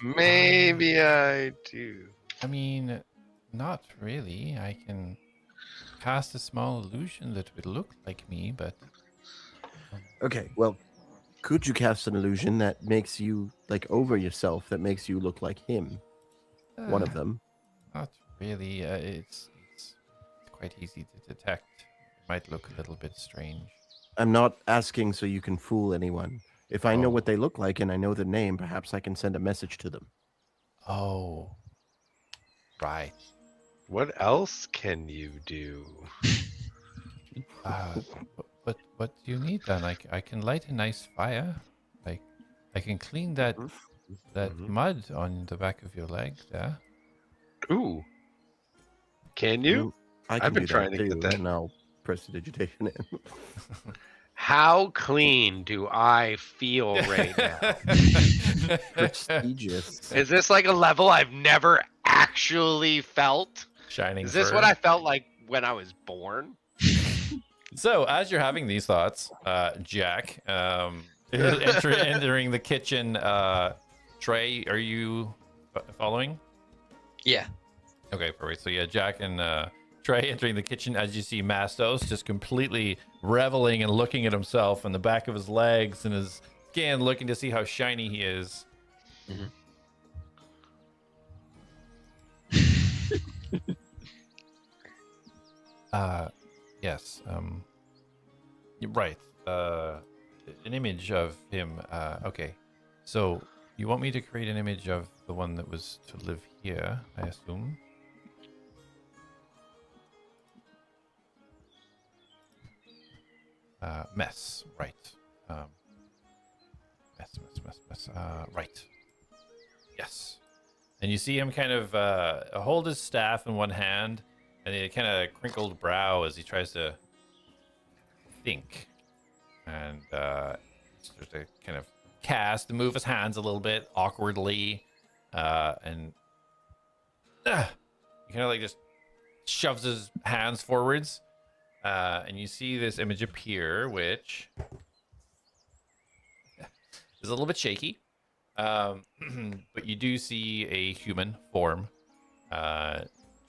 Maybe I do. I mean, not really. I can cast a small illusion that would look like me, but Okay, well, could you cast an illusion that makes you, like, over yourself, that makes you look like him? One of them. not really. It's quite easy to detect. It might look a little bit strange. I'm not asking so you can fool anyone. If I know Oh. what they look like and I know their name, perhaps I can send a message to them. Oh, right. What else can you do? What do you need then? I can light a nice fire. I can clean that mud on the back of your leg there. Ooh. Can you? I can I've been do trying that to get too, that. and I'll press the digitation in. How clean do I feel right now? Prestigious. Is this like a level I've never actually felt? Shining. Is this fur. what I felt like when I was born? So as you're having these thoughts, Jak, entering the kitchen, Trey, are you following? Yeah. Okay, perfect. So yeah, Jak and Trey entering the kitchen as you see Mastos just completely reveling and looking at himself on the back of his legs and his skin, looking to see how shiny he is. Yes. You're right. An image of him. Okay. So you want me to create an image of the one that was to live here, I assume? Mess. Right. Mess. Right. Yes. And you see him kind of hold his staff in one hand, and a kind of crinkled brow as he tries to think. And starts to kind of cast and move his hands a little bit awkwardly. And he kind of like just shoves his hands forwards. And you see this image appear, which is a little bit shaky. But you do see a human form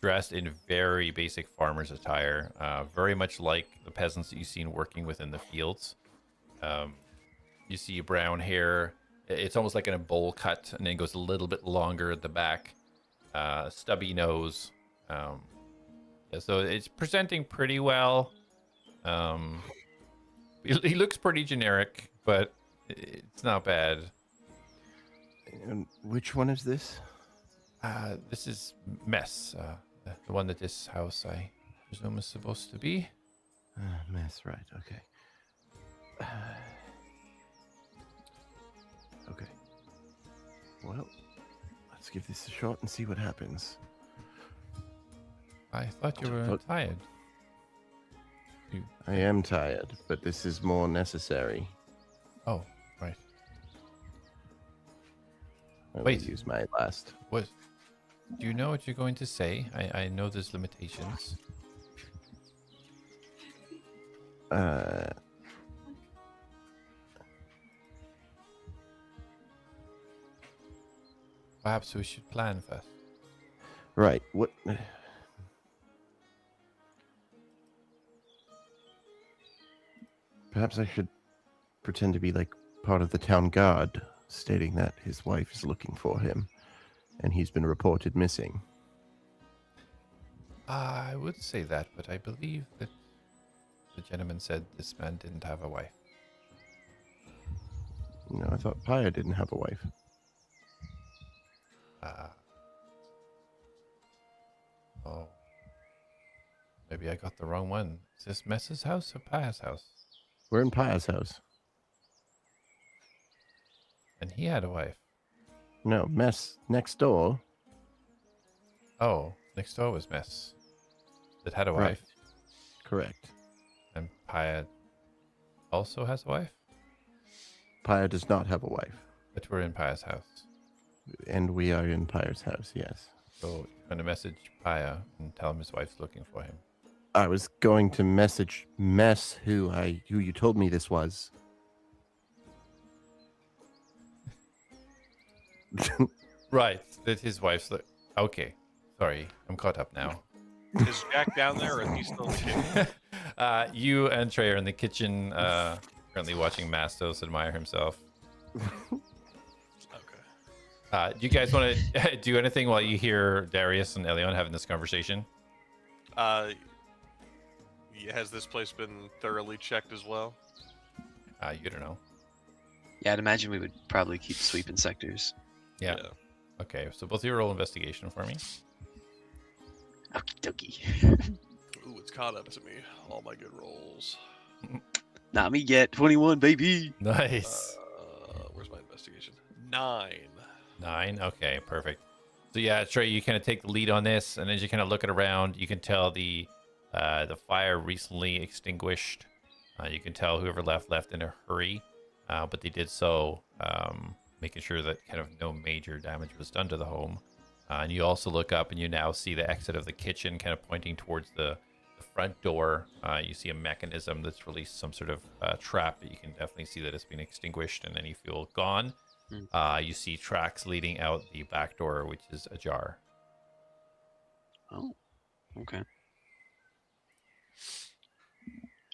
dressed in very basic farmer's attire, very much like the peasants that you've seen working within the fields. You see brown hair. It's almost like in a bowl cut, and then goes a little bit longer at the back. Stubby nose. Yeah, so it's presenting pretty well. He looks pretty generic, but it's not bad. And which one is this? This is Mess, the one that this house, I presume, is supposed to be. Mess, right, okay. Okay. Well, let's give this a shot and see what happens. I thought you were tired. I am tired, but this is more necessary. Oh, right. I will Wait. use my last. What? Do you know what you're going to say? I know there's limitations. Perhaps we should plan first. Right. What? Perhaps I should pretend to be like part of the town guard, stating that his wife is looking for him, and he's been reported missing. I would say that, but I believe that the gentleman said this man didn't have a wife. No, I thought Pyre didn't have a wife. Oh. Maybe I got the wrong one. Is this Mess's house or Pyre's house? We're in Pyre's house. And he had a wife. No, Mess next door. Oh, next door was Mess. That had a Right. wife. Correct. And Pyre also has a wife? Pyre does not have a wife. But we're in Pyre's house. And we are in Pyre's house, yes. So you're going to message Pyre and tell him his wife's looking for him. I was going to message Mess, who you told me this was. Right, that his wife's okay. Sorry, I'm caught up now. Is Jack down there, or is he still in the kitchen? You and Trey are in the kitchen, currently watching Mastos admire himself. Okay. Do you guys want to do anything while you hear Darius and Elion having this conversation? Yeah, has this place been thoroughly checked as well? You don't know. Yeah, I'd imagine we would probably keep sweeping sectors. Yeah. Okay, so both of you roll investigation for me. Okie dokie. Ooh, it's caught up to me. All my good rolls. Not me yet. 21, baby. Nice. Where's my investigation? 9. 9. Okay, perfect. So yeah, Trey, you kind of take the lead on this, and as you kind of look it around, you can tell the fire recently extinguished. You can tell whoever left in a hurry, but they did so making sure that kind of no major damage was done to the home. And you also look up, and you now see the exit of the kitchen, kind of pointing towards the front door. You see a mechanism that's released some sort of trap, but you can definitely see that it's been extinguished and any fuel gone. You see tracks leading out the back door, which is ajar. Oh, okay.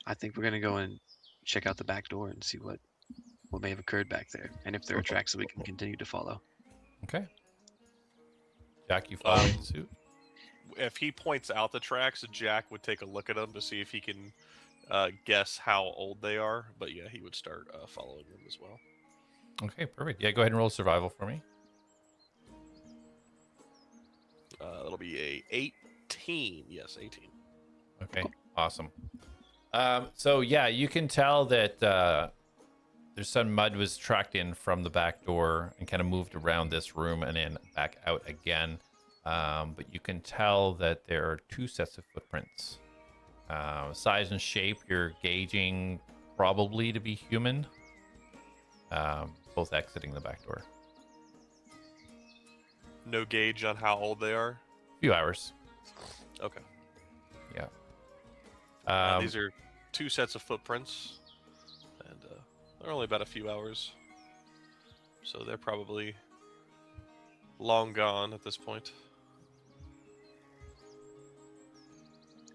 I think we're gonna go and check out the back door and see what may have occurred back there, and if there are tracks that we can continue to follow. Okay. Jack, you follow suit. If he points out the tracks, Jack would take a look at them to see if he can guess how old they are. But yeah, he would start following them as well. Okay, perfect. Yeah, go ahead and roll survival for me. That'll be a 18. Yes, 18. Okay, awesome. So yeah, you can tell that there's some mud was tracked in from the back door and kind of moved around this room and then back out again. But you can tell that there are 2 sets of footprints. Size and shape, you're gauging probably to be human. Both exiting the back door. No gauge on how old they are. Few hours. Okay. Yeah. These are 2 sets of footprints, and they're only about a few hours, so they're probably long gone at this point.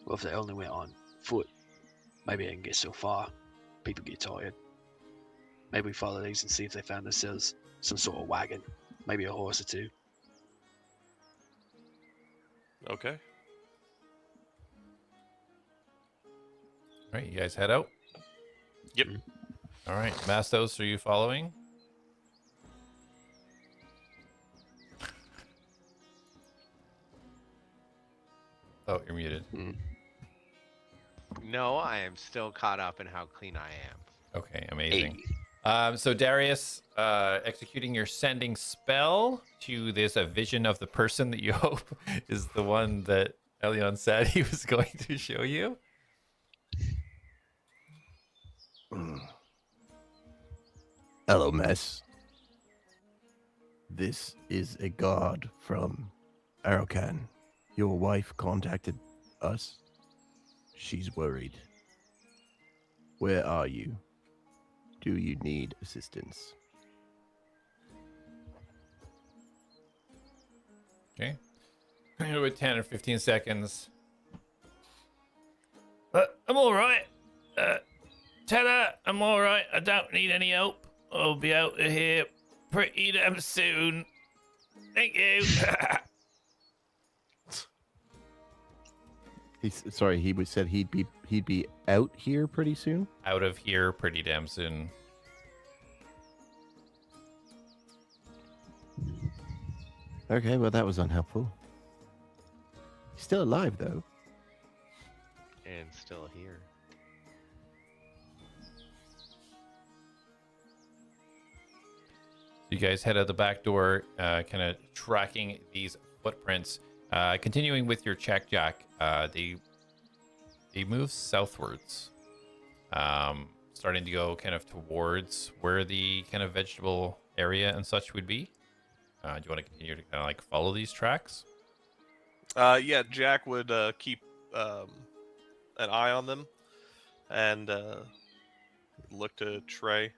Well, if they only went on foot, maybe they can get so far. People get tired. Maybe we follow these and see if they found themselves some sort of wagon, maybe a horse or 2. Okay. All right, you guys head out. Yep. All right, Mastos, are you following? Oh, you're muted. No, I am still caught up in how clean I am. Okay, amazing. So Darius, executing your sending spell to this a vision of the person that you hope is the one that Elion said he was going to show you. Hello, Mess. This is a guard from Arakan. Your wife contacted us. She's worried. Where are you? Do you need assistance? Okay. With 10 or 15 seconds. I'm all right. Tell her I'm all right. I don't need any help. I'll be out of here pretty damn soon. Thank you. He said he'd be out here pretty soon. Out of here pretty damn soon. Okay, well that was unhelpful. He's still alive though. And still here. You guys head out the back door, kind of tracking these footprints. Continuing with your check, Jak. They move southwards, starting to go kind of towards where the kind of vegetable area and such would be. Do you want to continue to kind of like follow these tracks? Yeah, Jak would keep an eye on them and look to Trey.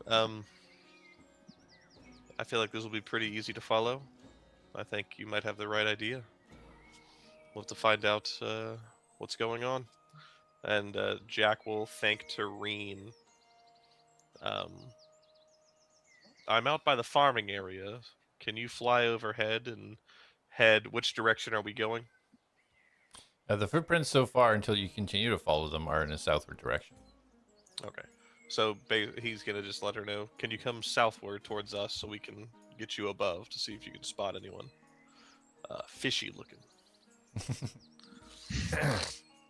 I feel like this will be pretty easy to follow. I think you might have the right idea. We'll have to find out what's going on. And Jak will thank Tareen. I'm out by the farming area. Can you fly overhead and head? Which direction are we going? The footprints so far, until you continue to follow them, are in a southward direction. Okay. So he's going to just let her know, can you come southward towards us so we can get you above to see if you can spot anyone fishy looking.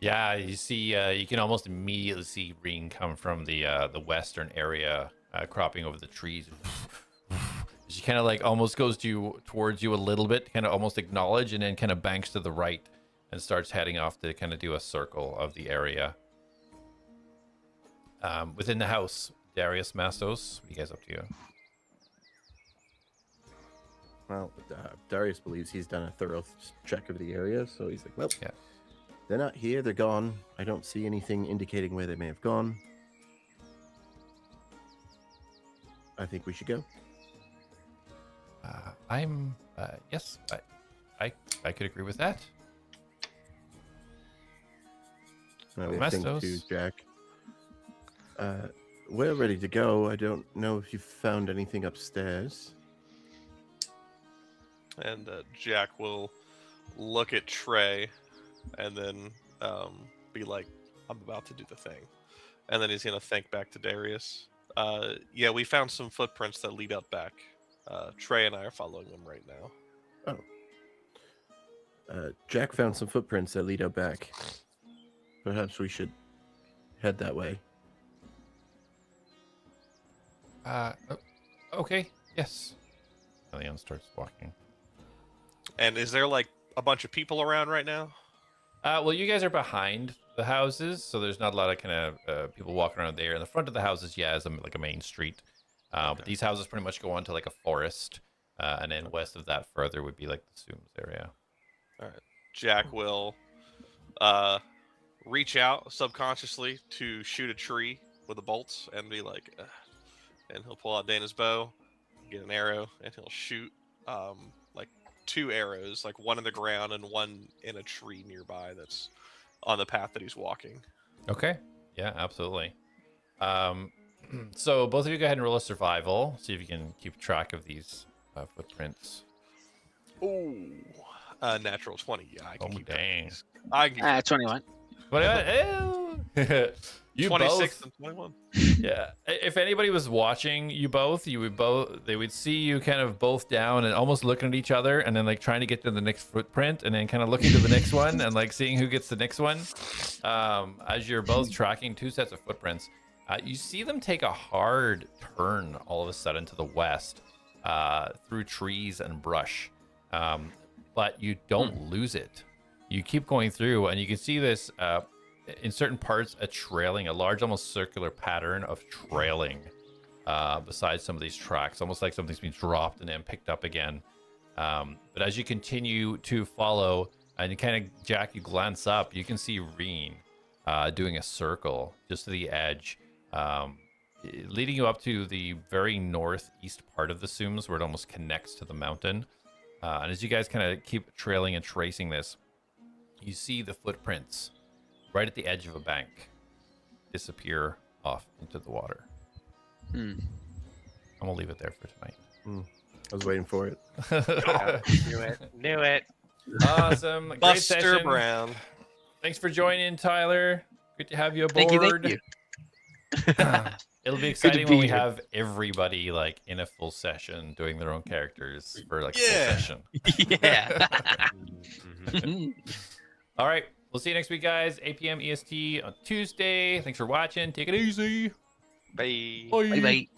Yeah, you see, you can almost immediately see rain come from the western area, cropping over the trees. She kind of like almost goes towards you a little bit, kind of almost acknowledge, and then kind of banks to the right and starts heading off to kind of do a circle of the area. Within the house, Darius, Mastos, what are you guys up to? Well, Darius believes he's done a thorough check of the area, so he's like, well, Yeah. They're not here, they're gone. I don't see anything indicating where they may have gone. I think we should go. Yes, I could agree with that. I would think Mastos. too, Jak. We're ready to go. I don't know if you found anything upstairs. And Jak will look at Trey and then be like, I'm about to do the thing. And then he's going to think back to Darius. Yeah, we found some footprints that lead up back. Trey and I are following them right now. Jak found some footprints that lead up back. Perhaps we should head that way. Okay. Yes. Elion starts walking. And is there like a bunch of people around right now? Well, you guys are behind the houses, so there's not a lot of kind of people walking around there. In the front of the houses, yeah, is like a main street. But these houses pretty much go onto like a forest, and then west of that further would be like the Sooms area. All right. Jak will reach out subconsciously to shoot a tree with the bolts and be like, and he'll pull out Dana's bow, get an arrow, and he'll shoot like 2 arrows, like one in the ground and one in a tree nearby that's on the path that he's walking. Okay. Yeah, absolutely. So both of you go ahead and roll a survival. See if you can keep track of these footprints. Ooh, natural 20. Yeah, I can keep track of dang. these. I can 21. You 26 both, and 21. yeah. If anybody was watching you both, they would see you kind of both down and almost looking at each other, and then like trying to get to the next footprint, and then kind of looking to the next one, and like seeing who gets the next one. As you're both tracking 2 sets of footprints, you see them take a hard turn all of a sudden to the west, through trees and brush, but you don't lose it. You keep going through, and you can see this in certain parts a large, almost circular pattern of trailing beside some of these tracks, almost like something's been dropped and then picked up again. But as you continue to follow, and you kind of, Jak, you glance up, you can see Reen doing a circle just to the edge, leading you up to the very northeast part of the Sooms, where it almost connects to the mountain. And as you guys kind of keep trailing and tracing this, you see the footprints right at the edge of a bank disappear off into the water. And we'll leave it there for tonight. I was waiting for it. Knew it. Awesome. Great Buster session. Brown. Thanks for joining, Tyler. Good to have you aboard. Thank you. It'll be exciting be when we here. have everybody like in a full session doing their own characters for like a Yeah. full session. Yeah. All right. We'll see you next week, guys. 8 p.m. EST on Tuesday. Thanks for watching. Take it easy. Bye. Bye bye.